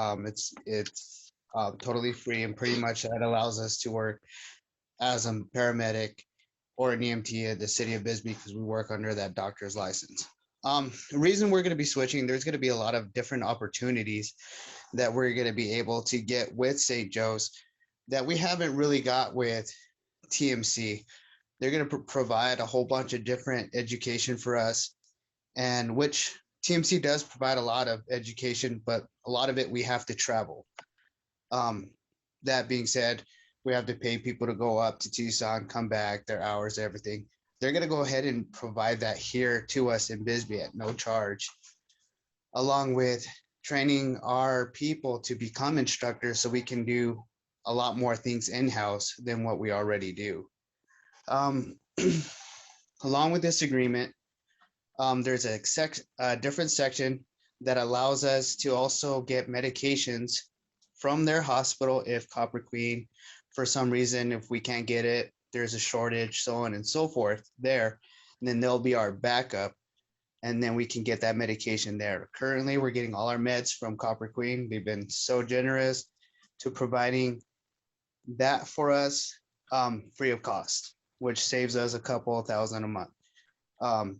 It's totally free, and pretty much that allows us to work as a paramedic or an EMT at the city of Bisbee because we work under that doctor's license. The reason we're going to be switching, there's going to be a lot of different opportunities that we're going to be able to get with St. Joe's that we haven't really got with TMC. They're going to provide a whole bunch of different education for us, and which TMC does provide a lot of education, but a lot of it we have to travel. That being said, we have to pay people to go up to Tucson, come back, their hours, everything. They're going to go ahead and provide that here to us in Bisbee at no charge, along with training our people to become instructors so we can do a lot more things in-house than what we already do. Along with this agreement, there's a different section that allows us to also get medications from their hospital if Copper Queen, for some reason, if we can't get it, there's a shortage, so on and so forth there, and then they'll be our backup, and then we can get that medication there. Currently, we're getting all our meds from Copper Queen. They've been so generous to providing that for us free of cost, which saves us a couple $1,000 a month,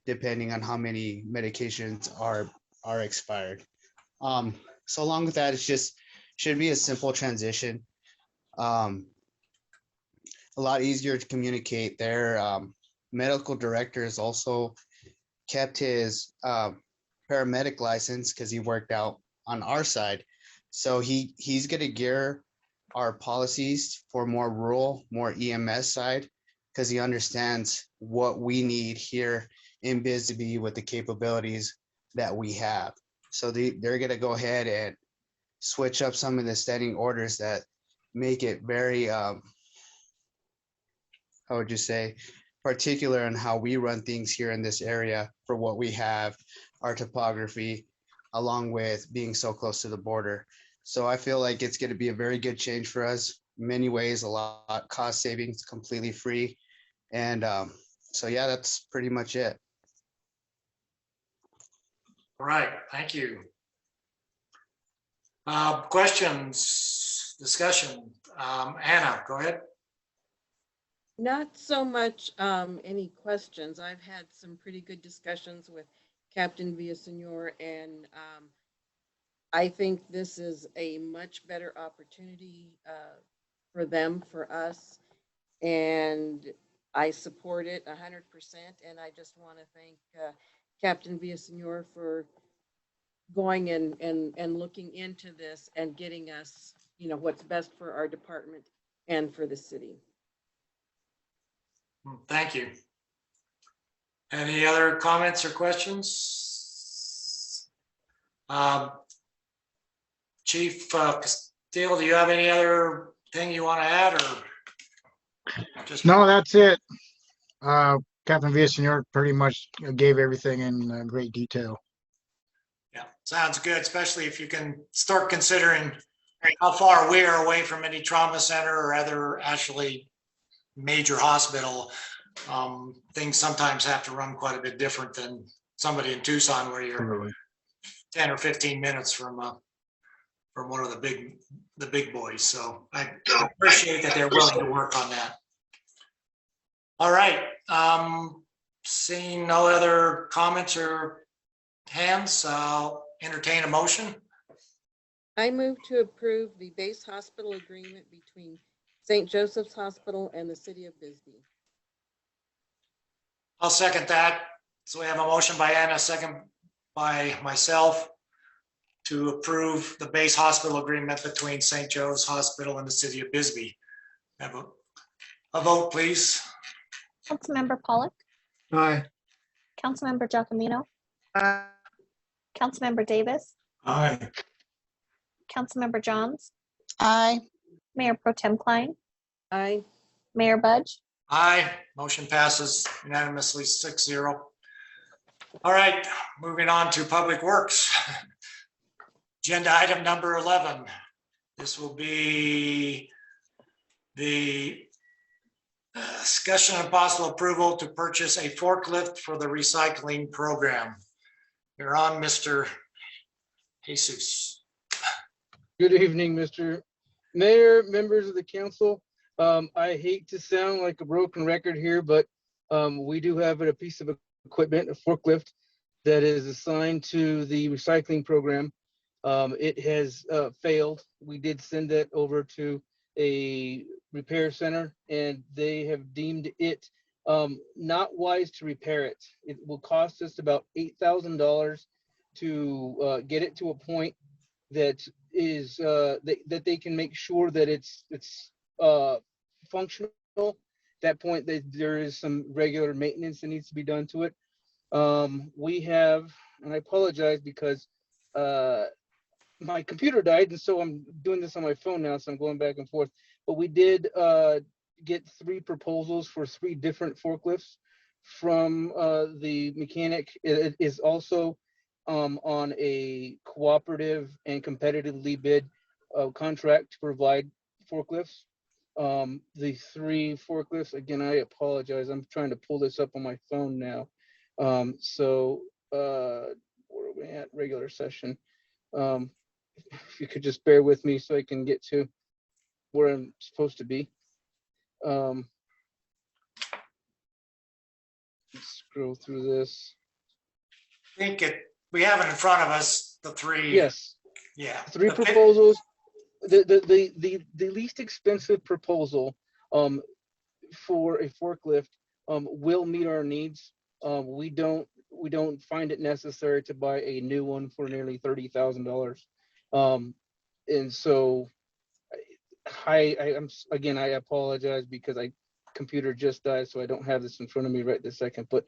depending on how many medications are expired. So along with that, it's just should be a simple transition. A lot easier to communicate. Their medical director has also kept his paramedic license because he worked out on our side. So he's going to gear our policies for more rural, more EMS side, because he understands what we need here in Bisbee with the capabilities that we have. So they're going to go ahead and switch up some of the standing orders that make it very, how would you say, particular on how we run things here in this area for what we have, our topography, along with being so close to the border. So I feel like it's going to be a very good change for us. In many ways, a lot cost savings, completely free. And so, yeah, that's pretty much it. All right, thank you. Questions, discussion? Anna, go ahead. Not so much any questions. I've had some pretty good discussions with Captain Villaseñor, and I think this is a much better opportunity for them, for us, and I support it 100%. And I just want to thank Captain Villaseñor for going and looking into this and getting us, you know, what's best for our department and for the city. Thank you. Any other comments or questions? Chief Steele, do you have any other thing you want to add, or just? No, that's it. Captain Villaseñor pretty much gave everything in great detail. Yeah, sounds good, especially if you can start considering how far we are away from any trauma center or other actually major hospital. Things sometimes have to run quite a bit different than somebody in Tucson where you're 10 or 15 minutes from one of the big boys. So I appreciate that they're willing to work on that. All right. Seeing no other comments or hands, I'll entertain a motion. I move to approve the base hospital agreement between St. Joseph's Hospital and the city of Bisbee. I'll second that. So we have a motion by Anna, second by myself to approve the base hospital agreement between St. Joe's Hospital and the city of Bisbee. Have a vote, please. Councilmember Pollock, Aye. Councilmember Giacomino, Aye. Councilmember Davis, Aye. Councilmember Johns, Aye. Mayor Pro Tem Klein, Aye. Mayor Budge. Aye, motion passes unanimously 6-0. All right, moving on to Public Works. Agenda item number 11. This will be the discussion and possible approval to purchase a forklift for the recycling program. You're on, Mr. Jesus. Good evening, Mr. Mayor, members of the council. I hate to sound like a broken record here, but we do have a piece of equipment, a forklift, that is assigned to the recycling program. It has failed. We did send it over to a repair center, and they have deemed it not wise to repair it. It will cost us about $8,000 to get it to a point that is that they can make sure that it's functional. At that point, that there is some regular maintenance that needs to be done to it. We have, and I apologize because my computer died, and so I'm doing this on my phone now, so I'm going back and forth. But we did get 3 proposals for 3 different forklifts from the mechanic. It is also on a cooperative and competitively bid contract to provide forklifts. The 3 forklifts, again, I apologize. I'm trying to pull this up on my phone now. Where are we at? Regular session. If you could just bear with me so I can get to where I'm supposed to be. Let's scroll through this. I think we have it in front of us, the 3. Yes. Yeah. 3 proposals. The least expensive proposal for a forklift will meet our needs. We don't find it necessary to buy a new one for nearly $30,000. And so I'm again, I apologize because computer just died, so I don't have this in front of me right this second. But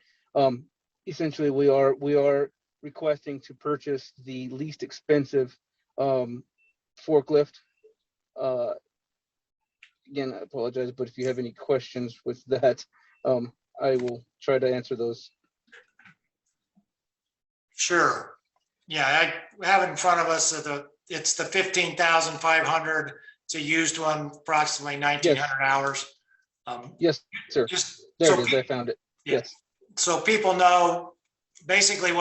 essentially, we are requesting to purchase the least expensive forklift. Again, I apologize, but if you have any questions with that, I will try to answer those. Sure. Yeah, I have it in front of us. It's the 15,500. It's a used one, approximately 1,900 hours. Yes, sir. There it is. I found it. Yes. So people know basically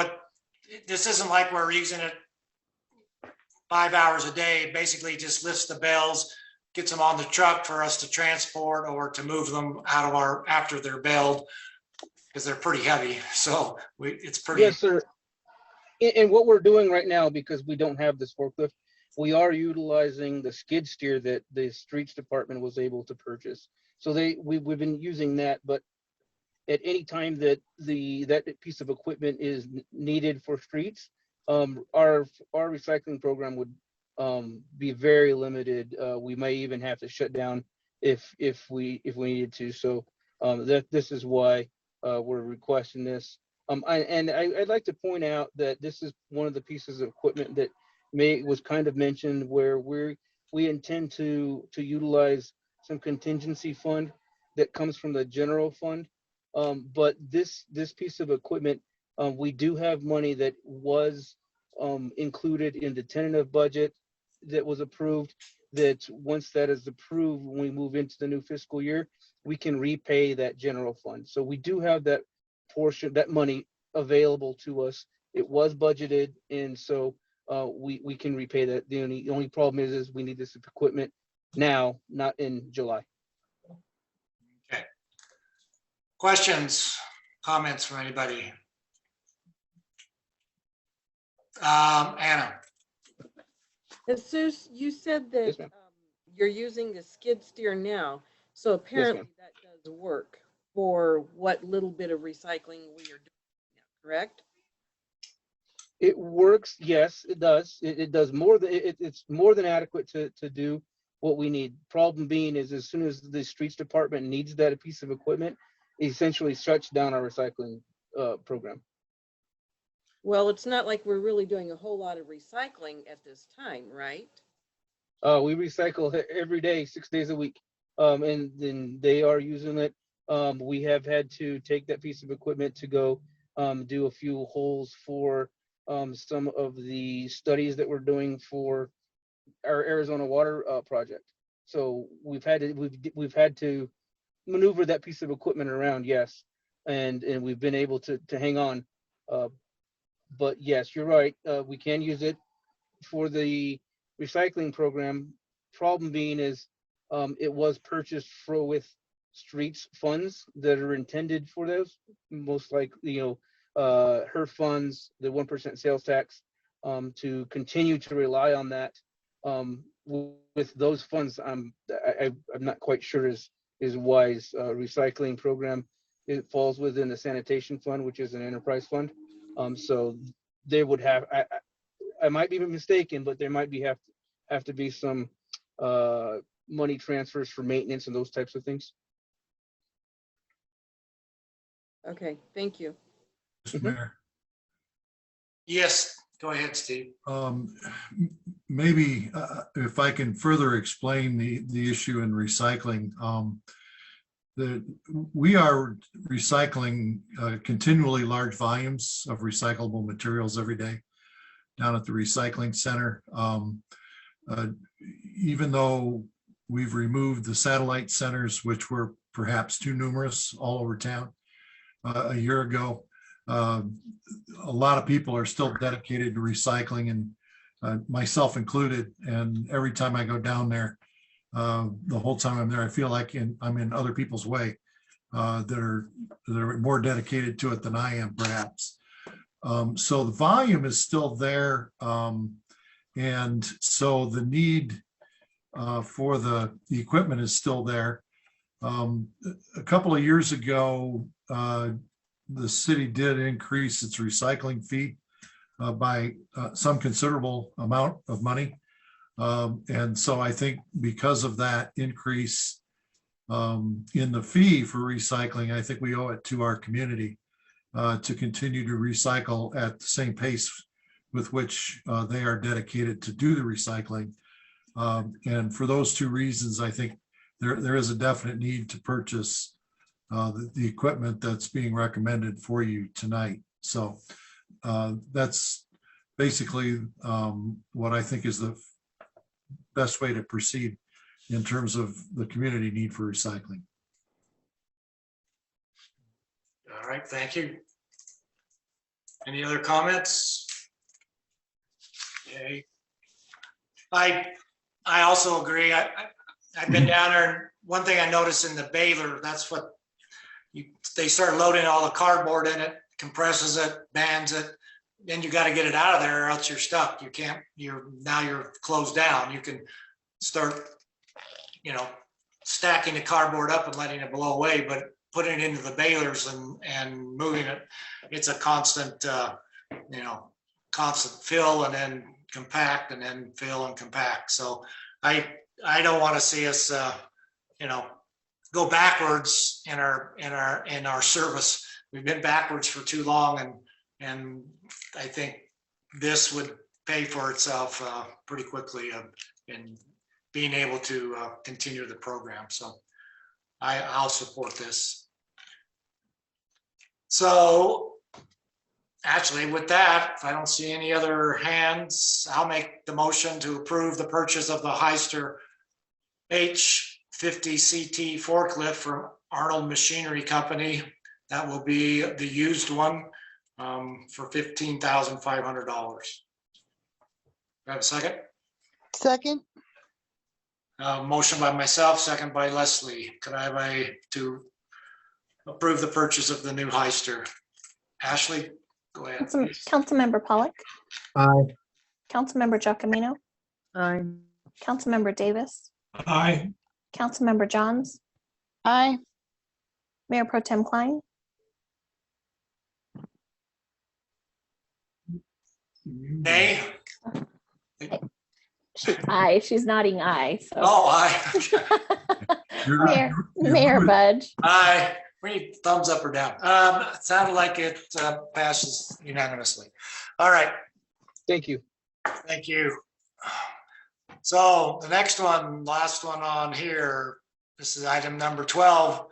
this isn't like we're using it 5 hours a day. Basically, just lifts the bells, gets them on the truck for us to transport or to move them out of after they're bailed, because they're pretty heavy. So it's pretty. Yes, sir. And what we're doing right now, because we don't have this forklift, we are utilizing the skid steer that the streets department was able to purchase. So we've been using that, but at any time that that piece of equipment is needed for streets, our recycling program would be very limited. We may even have to shut down if we needed to. So this is why we're requesting this. I'd like to point out that this is one of the pieces of equipment that was kind of mentioned where we intend to utilize some contingency fund that comes from the general fund. But this piece of equipment, we do have money that was included in the tentative budget that was approved, that once that is approved, when we move into the new fiscal year, we can repay that general fund. So we do have that portion, that money available to us. It was budgeted, and so we can repay that. The only problem is we need this equipment now, not in July. Okay. Questions, comments from anybody? Anna. Jesus, you said that Yes, ma'am. you're using the skid steer now, so Yes, apparently ma'am. that does work for what little bit of recycling we are doing now, correct? It works, yes, it does. It does more than it's more than adequate to do what we need. Problem being is, as soon as the streets department needs that piece of equipment, it essentially shuts down our recycling program. Well, it's not like we're really doing a whole lot of recycling at this time, right? We recycle every day, 6 days a week, and then they are using it. We have had to take that piece of equipment to go do a few holes for some of the studies that we're doing for our Arizona water project. So we've had to maneuver that piece of equipment around, yes, and we've been able to hang on. But yes, you're right. We can use it for the recycling program. Problem being is, it was purchased with streets funds that are intended for those, most likely, HERF funds, the 1% sales tax, to continue to rely on that. With those funds, I'm not quite sure is wise. Recycling program, it falls within the sanitation fund, which is an enterprise fund. So they would have, I might be mistaken, but there might have to be some money transfers for maintenance and those types of things. Okay, thank you. Mr. Mayor. Yes, go ahead, Steve. Maybe if I can further explain the issue in recycling, we are recycling continually large volumes of recyclable materials every day down at the recycling center. Even though we've removed the satellite centers, which were perhaps too numerous all over town a year ago, a lot of people are still dedicated to recycling, and myself included. And every time I go down there, the whole time I'm there, I feel like I'm in other people's way that are more dedicated to it than I am, perhaps. So the volume is still there, and so the need for the equipment is still there. A couple of years ago, the city did increase its recycling fee by some considerable amount of money. And so I think because of that increase in the fee for recycling, I think we owe it to our community to continue to recycle at the same pace with which they are dedicated to do the recycling. And for those two reasons, I think there is a definite need to purchase the equipment that's being recommended for you tonight. So that's basically what I think is the best way to proceed in terms of the community need for recycling. All right, thank you. Any other comments? Okay. I also agree. I've been down there, and one thing I noticed in the baler, that's what they start loading all the cardboard in it, compresses it, bands it, then you got to get it out of there or else you're stuck. You can't, now you're closed down. You can start, stacking the cardboard up and letting it blow away, but putting it into the balers and moving it, it's a constant, constant fill and then compact and then fill and compact. So I don't want to see us, go backwards in our service. We've been backwards for too long, and I think this would pay for itself pretty quickly in being able to continue the program. So I'll support this. So Actually, with that, if I don't see any other hands, I'll make the motion to approve the purchase of the Heister H50 CT forklift from Arnold Machinery Company. That will be the used one for $15,500. Have a second? Second. Motion by myself, second by Leslie. Could I have to approve the purchase of the new Heister? Ashley, go ahead. Councilmember Pollock, Aye. Councilmember Giacomino, Aye. Councilmember Davis, Aye. Councilmember Johns, Aye. Mayor Pro Tem Klein, Nay? she's nodding aye. So Oh, aye. Mayor Budge, Aye. We need thumbs up or down. It sounded like it passes unanimously. All right. Thank you. Thank you. So the next one, last one on here, this is item number 12.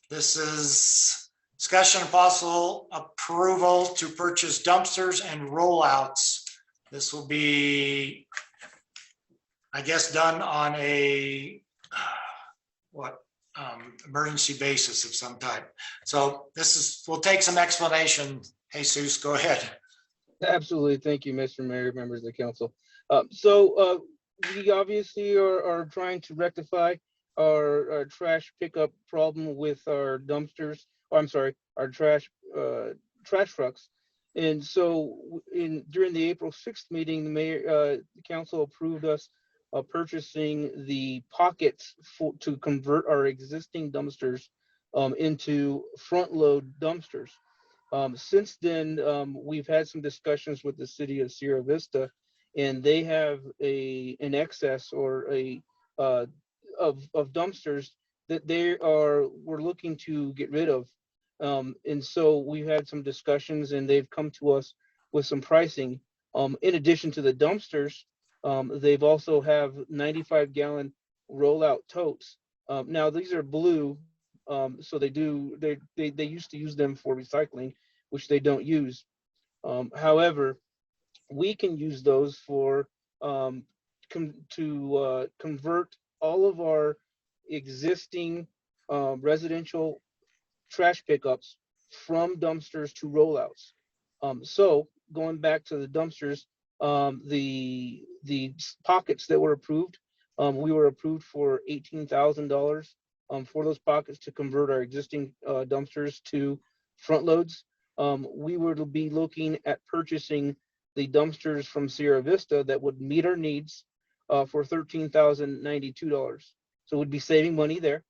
This is discussion of possible approval to purchase dumpsters and rollouts. This will be, I guess, done on a emergency basis of some type. So we'll take some explanation. Jesus, go ahead. Absolutely. Thank you, Mr. Mayor, members of the council. We obviously are trying to rectify our trash pickup problem with our dumpsters. Oh, I'm sorry, our trash trucks. And so during the April 6th meeting, the council approved us purchasing the pockets to convert our existing dumpsters into front load dumpsters. Since then, we've had some discussions with the city of Sierra Vista, and they have an excess or of dumpsters that we're looking to get rid of. And so we've had some discussions, and they've come to us with some pricing. In addition to the dumpsters, they've also have 95-gallon rollout totes. Now these are blue, so they used to use them for recycling, which they don't use. However, we can use those for to convert all of our existing residential trash pickups from dumpsters to rollouts. So going back to the dumpsters, the pockets that were approved, we were approved for $18,000 for those pockets to convert our existing dumpsters to front loads. We were to be looking at purchasing the dumpsters from Sierra Vista that would meet our needs for $13,092. So we'd be saving money there.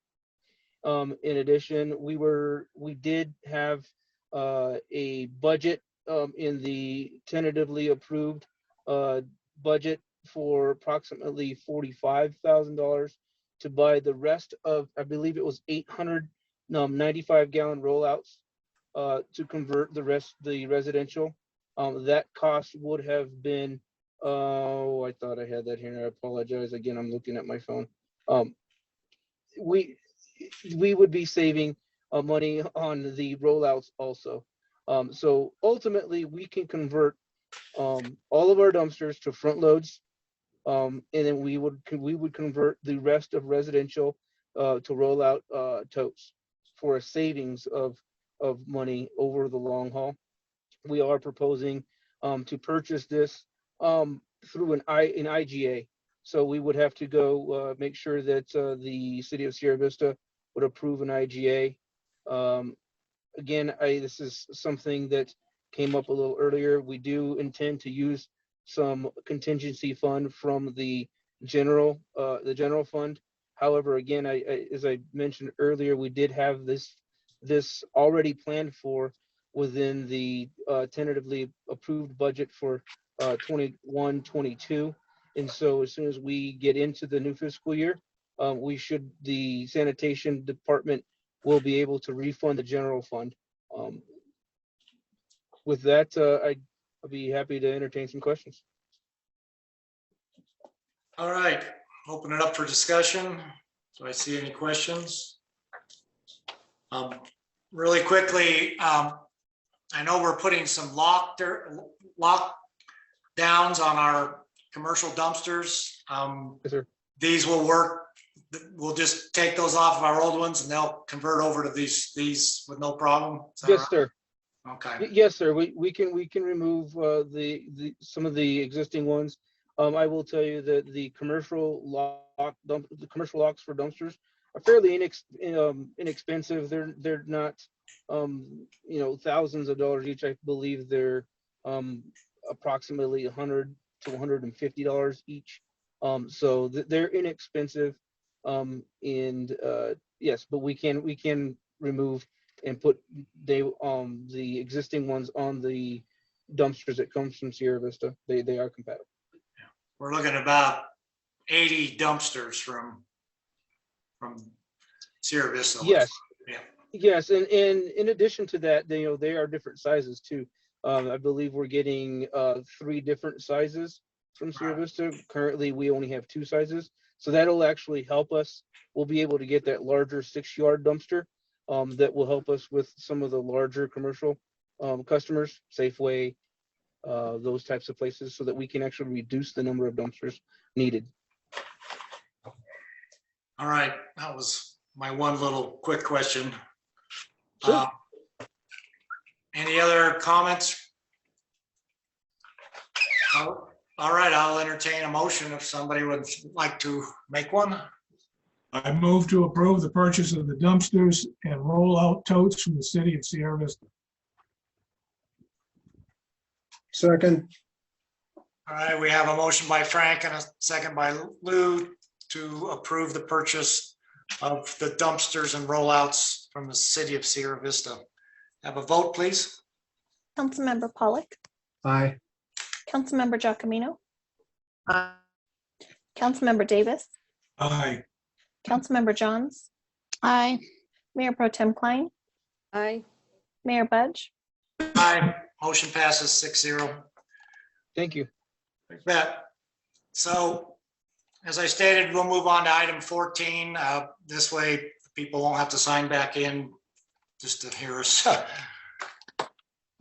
In addition, we did have a budget in the tentatively approved budget for approximately $45,000 to buy the rest of, I believe it was 800 95-gallon rollouts to convert the residential. That cost would have been, oh, I thought I had that here. I apologize. Again, I'm looking at my phone. We would be saving money on the rollouts also. So ultimately, we can convert all of our dumpsters to front loads, and then we would convert the rest of residential to rollout totes for a savings of money over the long haul. We are proposing to purchase this through an IGA. So we would have to go make sure that the city of Sierra Vista would approve an IGA. Again, this is something that came up a little earlier. We do intend to use some contingency fund from the general fund. However, again, as I mentioned earlier, we did have this already planned for within the tentatively approved budget for 21-22. And so as soon as we get into the new fiscal year, the sanitation department will be able to refund the general fund. With that, I'll be happy to entertain some questions. All right, open it up for discussion. Do I see any questions? Really quickly, I know we're putting some lock downs on our commercial dumpsters. Yes, sir. These will work. We'll just take those off of our old ones and they'll convert over to these with no problem. Is that Yes, right? sir. Okay. Yes, sir. We can remove the some of the existing ones. I will tell you that the commercial locks for dumpsters are fairly inexpensive. They're not thousands of dollars each. I believe they're approximately $100 to $150 each. So they're inexpensive. Yes, but we can remove and put the existing ones on the dumpsters that comes from Sierra Vista. They are compatible. We're looking at about 80 dumpsters from Sierra Vista. Yes. Yeah. Yes, and in addition to that, they are different sizes too. I believe we're getting 3 different sizes from Sierra Vista. Currently, we only have 2 sizes, so that'll actually help us. We'll be able to get that larger 6-yard dumpster that will help us with some of the larger commercial customers, Safeway, those types of places, so that we can actually reduce the number of dumpsters needed. All right, that was my one little quick question. Sure. Any other comments? All right, I'll entertain a motion if somebody would like to make one. I move to approve the purchase of the dumpsters and roll-out totes from the city of Sierra Vista. Second. All right, we have a motion by Frank and a second by Lou to approve the purchase of the dumpsters and rollouts from the city of Sierra Vista. Have a vote, please. Councilmember Pollock, Aye. Councilmember Giacomino, Aye. Councilmember Davis, Aye. Councilmember Johns, Aye. Mayor Pro Tem Klein, Aye. Mayor Budge. Aye. Motion passes 6-0. Thank you. Bet. So, as I stated, we'll move on to item 14. This way, people won't have to sign back in just to hear us.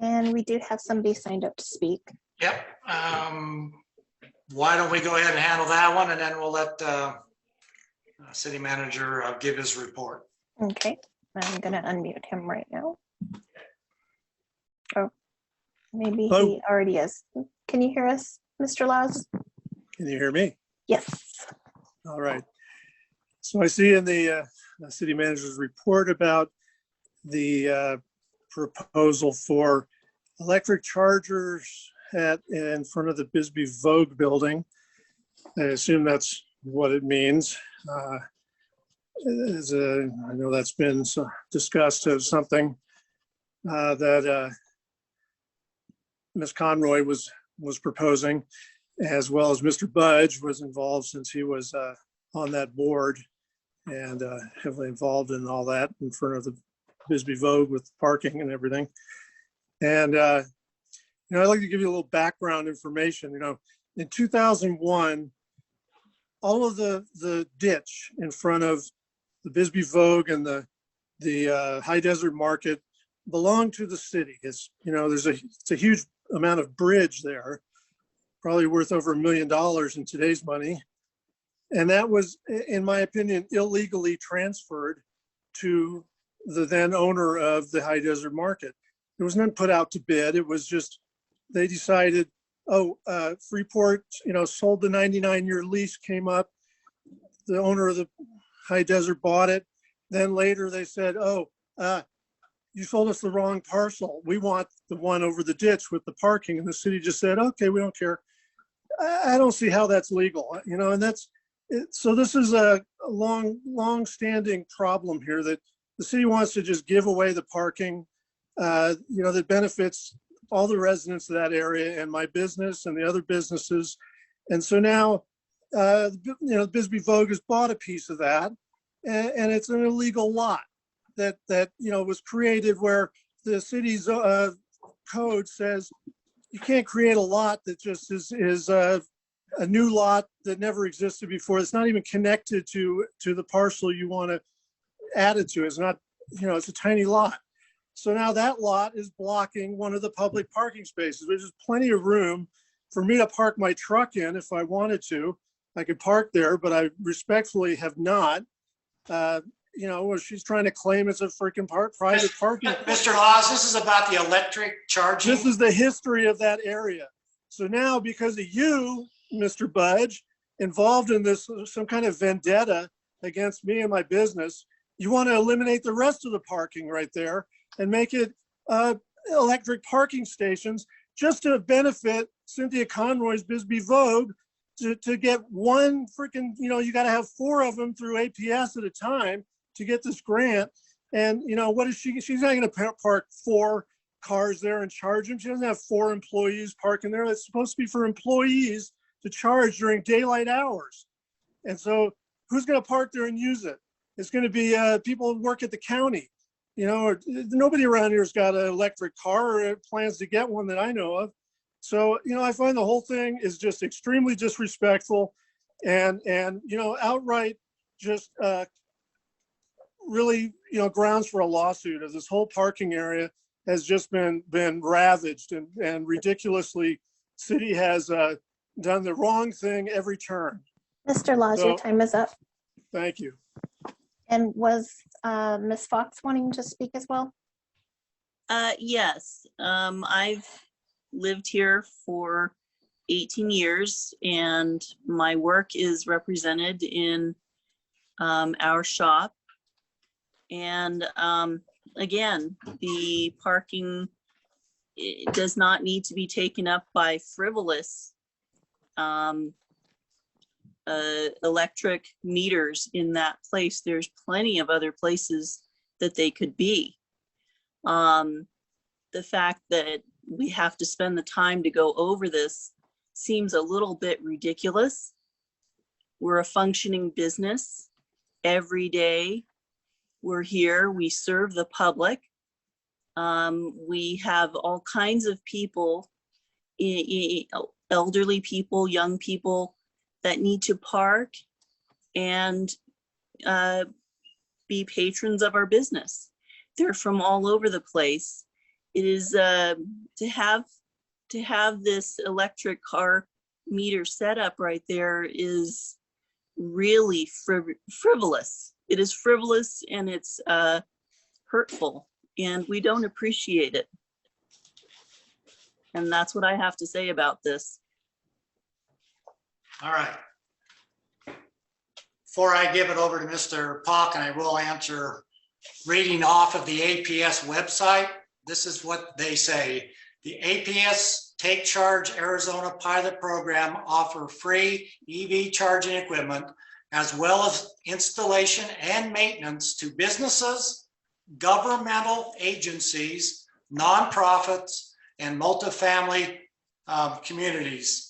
And we do have somebody signed up to speak. Yep. Why don't we go ahead and handle that one, and then we'll let city manager give his report. Okay, I'm gonna unmute him right now. Oh, maybe he Hello? already is. Can you hear us, Mr. Laws? Can you hear me? Yes. All right. So I see in the city manager's report about the proposal for electric chargers in front of the Bisbee Vogue building. I assume that's what it means. I know that's been discussed as something that Ms. Conroy was proposing, as well as Mr. Budge was involved since he was on that board and heavily involved in all that in front of the Bisbee Vogue with parking and everything. And, I'd like to give you a little background information. In 2001, all of the ditch in front of the Bisbee Vogue and the High Desert Market belonged to the city. It's a huge amount of bridge there, probably worth over $1 million in today's money. And that was, in my opinion, illegally transferred to the then owner of the High Desert Market. It was not put out to bid. It was just, they decided, Freeport, sold the 99-year lease, came up. The owner of the High Desert bought it. Then later they said, you sold us the wrong parcel. We want the one over the ditch with the parking. And the city just said, okay, we don't care. I don't see how that's legal, and that's it. So this is a long-standing problem here that the city wants to just give away the parking, that benefits all the residents of that area and my business and the other businesses. And so now, Bisbee Vogue has bought a piece of that, and it's an illegal lot that was created where the city's code says you can't create a lot that just is a new lot that never existed before. It's not even connected to the parcel you want to add it to. It's not, it's a tiny lot. So now that lot is blocking one of the public parking spaces. There's plenty of room for me to park my truck in if I wanted to. I could park there, but I respectfully have not. You know, she's trying to claim it's a freaking private parking. Mr. Laws, this is about the electric charging. This is the history of that area. So now, because of you, Mr. Budge, involved in this, some kind of vendetta against me and my business, you want to eliminate the rest of the parking right there and make it electric parking stations just to benefit Cynthia Conroy's Bisbee Vogue to get one freaking, you know, you got to have 4 of them through APS at a time to get this grant. And, you know, what is she's not going to park 4 cars there and charge them. She doesn't have 4 employees parking there. It's supposed to be for employees to charge during daylight hours. And so who's going to park there and use it? It's going to be people who work at the county. You know, or, nobody around here has got an electric car or plans to get one that I know of. So, you know, I find the whole thing is just extremely disrespectful and you know, outright just really, you know, grounds for a lawsuit, as this whole parking area has just been ravaged and ridiculously, city has done the wrong thing every turn. Mr. Laws, your time is up. Thank you. And was Ms. Fox wanting to speak as well? Yes, I've lived here for 18 years and my work is represented in our shop. And again, the parking does not need to be taken up by frivolous electric meters in that place. There's plenty of other places that they could be. The fact that we have to spend the time to go over this seems a little bit ridiculous. We're a functioning business. Every day we're here, we serve the public. We have all kinds of people, elderly people, young people that need to park and be patrons of our business. They're from all over the place. It is to have this electric car meter set up right there is really frivolous. It is frivolous and it's hurtful, and we don't appreciate it. And that's what I have to say about this. All right. Before I give it over to Mr. Pock, and I will answer, reading off of the APS website, this is what they say. The APS Take Charge Arizona pilot program offer free EV charging equipment as well as installation and maintenance to businesses, governmental agencies, nonprofits, and multifamily communities.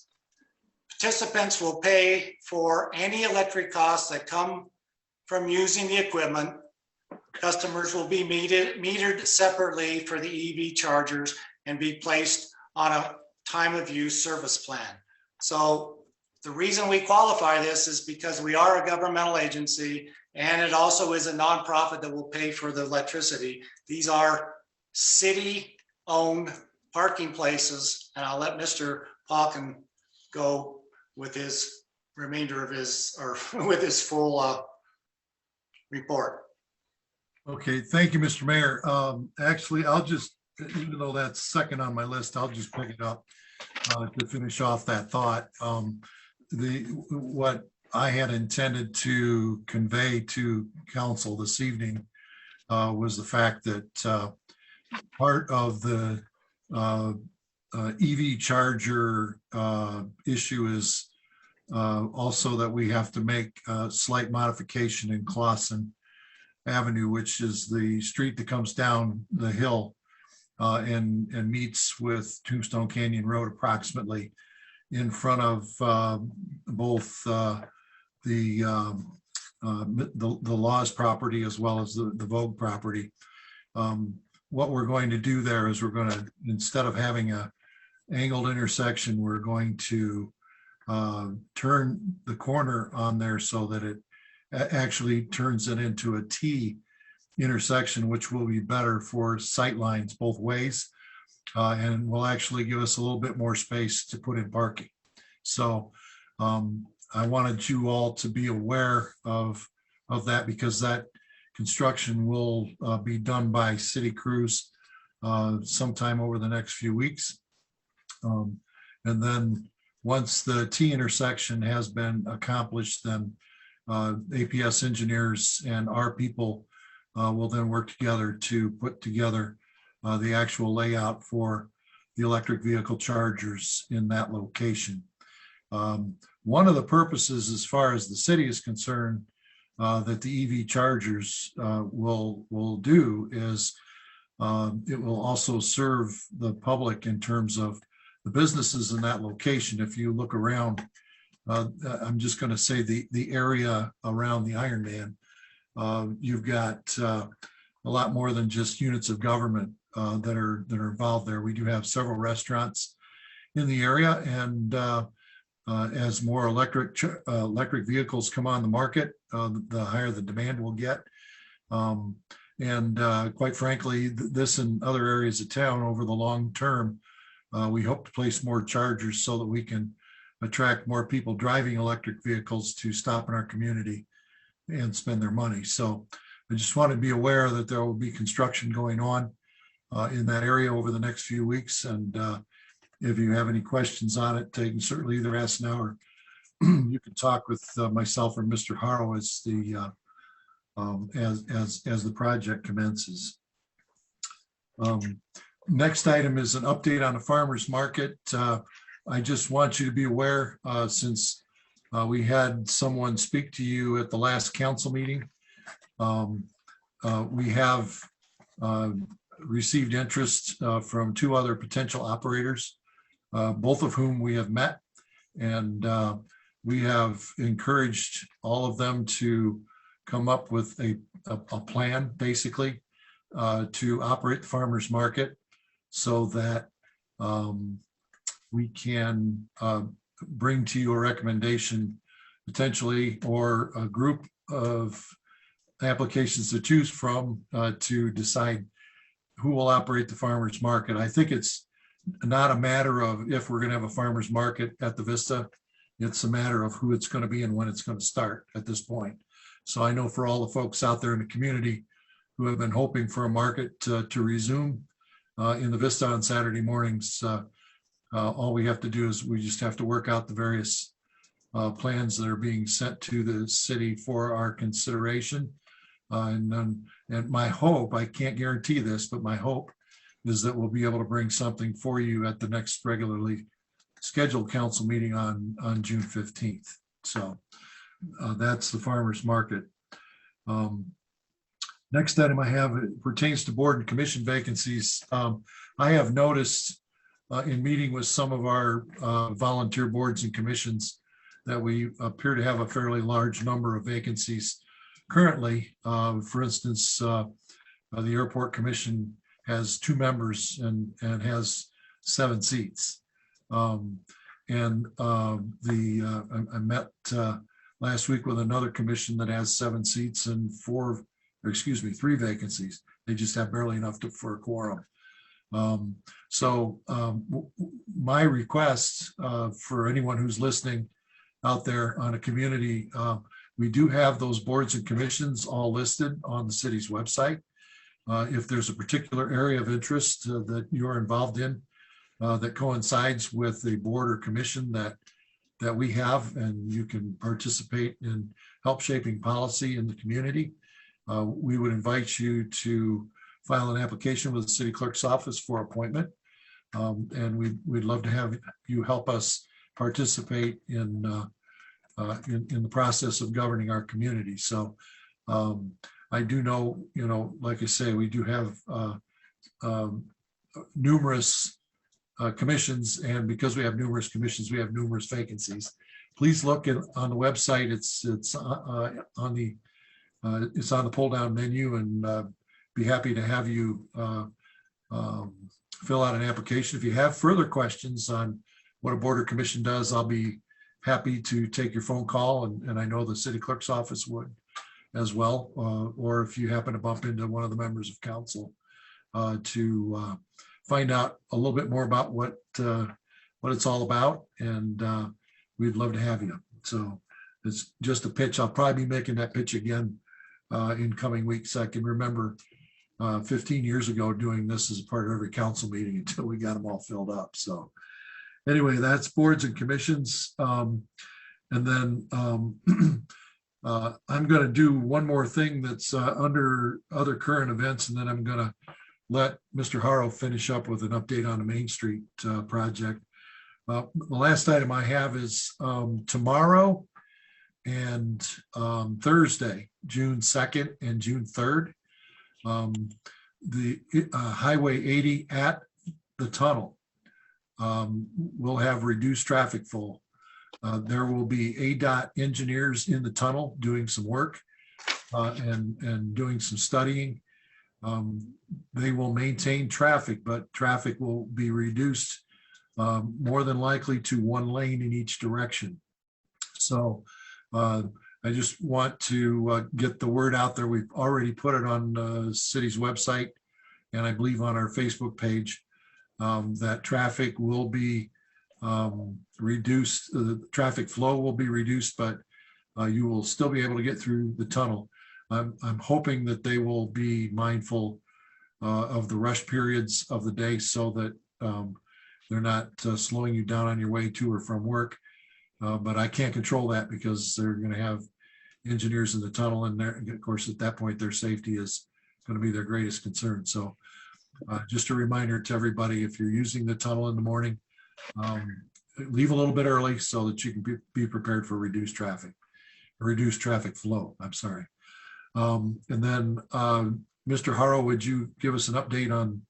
Participants will pay for any electric costs that come from using the equipment. Customers will be metered separately for the EV chargers and be placed on a time of use service plan. So the reason we qualify this is because we are a governmental agency, and it also is a nonprofit that will pay for the electricity. These are city-owned parking places, and I'll let Mr. Hawken go with his remainder of his, or with his full report. Okay, thank you, Mr. Mayor. Actually, I'll just, even though that's second on my list, I'll just pick it up to finish off that thought. What I had intended to convey to council this evening was the fact that part of the EV charger issue is also that we have to make a slight modification in Clausen Avenue, which is the street that comes down the hill and meets with Tombstone Canyon Road approximately in front of both the Laws property as well as the Vogue property. What we're going to do there is we're going to, instead of having a angled intersection, we're going to turn the corner on there so that it actually turns it into a T intersection, which will be better for sight lines both ways. And will actually give us a little bit more space to put in parking. So I wanted you all to be aware of that, because that construction will be done by city crews sometime over the next few weeks. And then once the T intersection has been accomplished, then APS engineers and our people will then work together to put together the actual layout for the electric vehicle chargers in that location. One of the purposes, as far as the city is concerned, that the EV chargers will do is it will also serve the public in terms of the businesses in that location. If you look around, I'm just going to say the area around the Ironman, you've got a lot more than just units of government that are involved there. We do have several restaurants in the area, and as more electric vehicles come on the market, the higher the demand will get. And quite frankly, this and other areas of town over the long term, we hope to place more chargers so that we can attract more people driving electric vehicles to stop in our community and spend their money. So I just want to be aware that there will be construction going on in that area over the next few weeks. And if you have any questions on it, you can certainly either ask now, or you can talk with myself or Mr. Harrow as the as the project commences. Next item is an update on the farmers market. I just want you to be aware, since we had someone speak to you at the last council meeting, we have received interest from 2 other potential operators, both of whom we have met, and we have encouraged all of them to come up with a plan, basically, to operate the farmers market so that we can bring to you a recommendation potentially, or a group of applications to choose from to decide who will operate the farmers market. I think it's not a matter of if we're going to have a farmers market at the Vista. It's a matter of who it's going to be and when it's going to start at this point. So I know for all the folks out there in the community who have been hoping for a market to resume in the Vista on Saturday mornings, all we have to do is we just have to work out the various plans that are being sent to the city for our consideration. And my hope, I can't guarantee this, but my hope is that we'll be able to bring something for you at the next regularly scheduled council meeting on June 15th. So that's the farmers market. Next item I have, it pertains to board and commission vacancies. I have noticed in meeting with some of our volunteer boards and commissions that we appear to have a fairly large number of vacancies currently. For instance, the airport commission has 2 members and has 7 seats. I met last week with another commission that has 7 seats and 3 vacancies. They just have barely enough for a quorum. My request for anyone who's listening out there on a community, we do have those boards and commissions all listed on the city's website. If there's a particular area of interest that you're involved in that coincides with the board or commission that we have, and you can participate in help shaping policy in the community, we would invite you to file an application with the city clerk's office for appointment. And we'd love to have you help us participate in the process of governing our community. So I do know, like I say, we do have numerous commissions, and because we have numerous commissions, we have numerous vacancies. Please look on the website. It's on the pull down menu, and be happy to have you fill out an application. If you have further questions on what a board or commission does, I'll be happy to take your phone call, and I know the city clerk's office would as well, or if you happen to bump into one of the members of council to find out a little bit more about what it's all about, and we'd love to have you. So it's just a pitch. I'll probably be making that pitch again in coming weeks. I can remember 15 years ago doing this as a part of every council meeting until we got them all filled up. So anyway, that's boards and commissions. And then I'm going to do one more thing that's under other current events, and then I'm going to let Mr. Haro finish up with an update on the Main Street project. The last item I have is tomorrow and Thursday, June 2nd and June 3rd, the Highway 80 at the tunnel will have reduced traffic flow. There will be ADOT engineers in the tunnel doing some work and doing some studying. They will maintain traffic, but traffic will be reduced more than likely to one lane in each direction. So I just want to get the word out there. We've already put it on the city's website and I believe on our Facebook page that traffic will be reduced. The traffic flow will be reduced, but you will still be able to get through the tunnel. I'm hoping that they will be mindful of the rush periods of the day so that they're not slowing you down on your way to or from work. But I can't control that because they're going to have engineers in the tunnel, and of course, at that point, their safety is going to be their greatest concern. So just a reminder to everybody, if you're using the tunnel in the morning, leave a little bit early so that you can be prepared for reduced traffic flow. I'm sorry. And then Mr. Haro, would you give us an update on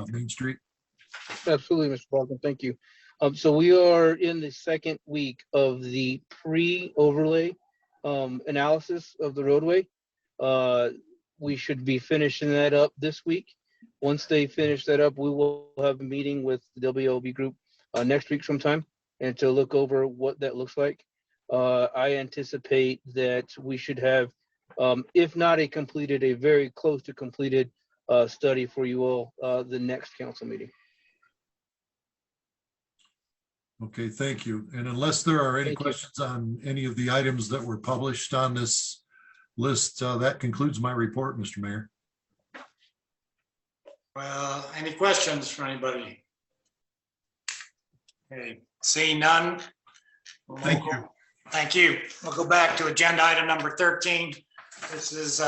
Main Street? Absolutely, Mr. Baldwin. Thank you. So we are in the second week of the pre-overlay analysis of the roadway. We should be finishing that up this week. Once they finish that up, we will have a meeting with the WLB group next week sometime and to look over what that looks like. I anticipate that we should have, if not a completed, a very close to completed study for you all the next council meeting. Okay, thank you. And unless there are any questions on any of the items that were published on this list, that concludes my report, Mr. Mayor. Well, any questions for anybody? Okay, seeing none. Thank you. Thank you. We'll go back to agenda item number 13. This is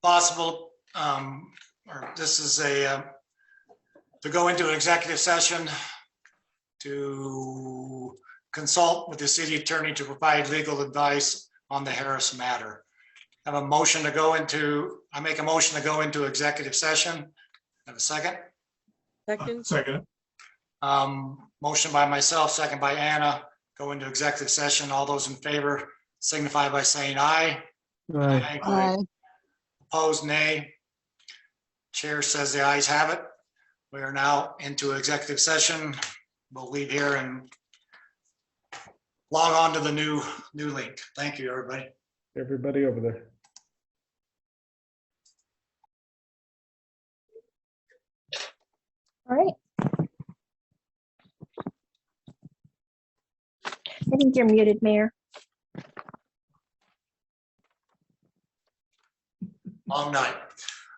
possible, or this is a to go into an executive session to consult with the city attorney to provide legal advice on the Harris matter. I have a motion to go into, I make a motion to go into executive session. Have a second? Second. Second. Motion by myself, second by Anna, go into executive session. All those in favor signify by saying aye. Aye. Aye. Opposed, nay. Chair says the ayes have it. We are now into executive session. We'll leave here and log on to the new link. Thank you, everybody. Everybody over there. All right. I think you're muted, Mayor. Long night.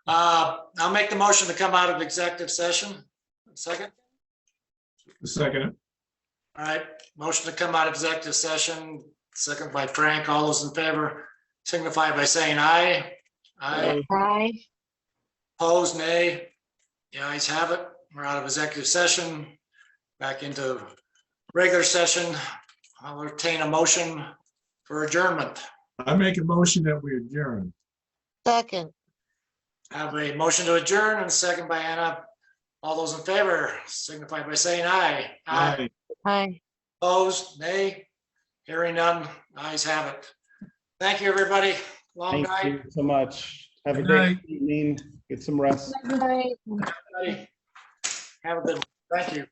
I'll make the motion to come out of executive session. Second. Second. All right, motion to come out of executive session, second by Frank. All those in favor signify by saying aye. Aye. Aye. Opposed, nay. The ayes have it. We're out of executive session, back into regular session. I'll entertain a motion for adjournment. I make a motion that we adjourn. Second. I have a motion to adjourn and a second by Anna. All those in favor signify by saying aye. Aye. Aye. Opposed, nay. Hearing none, ayes have it. Thank you, everybody. Long Thank night. you so much. Have a Good great night. evening. Get some rest. Good night. Have a good one. Thank you.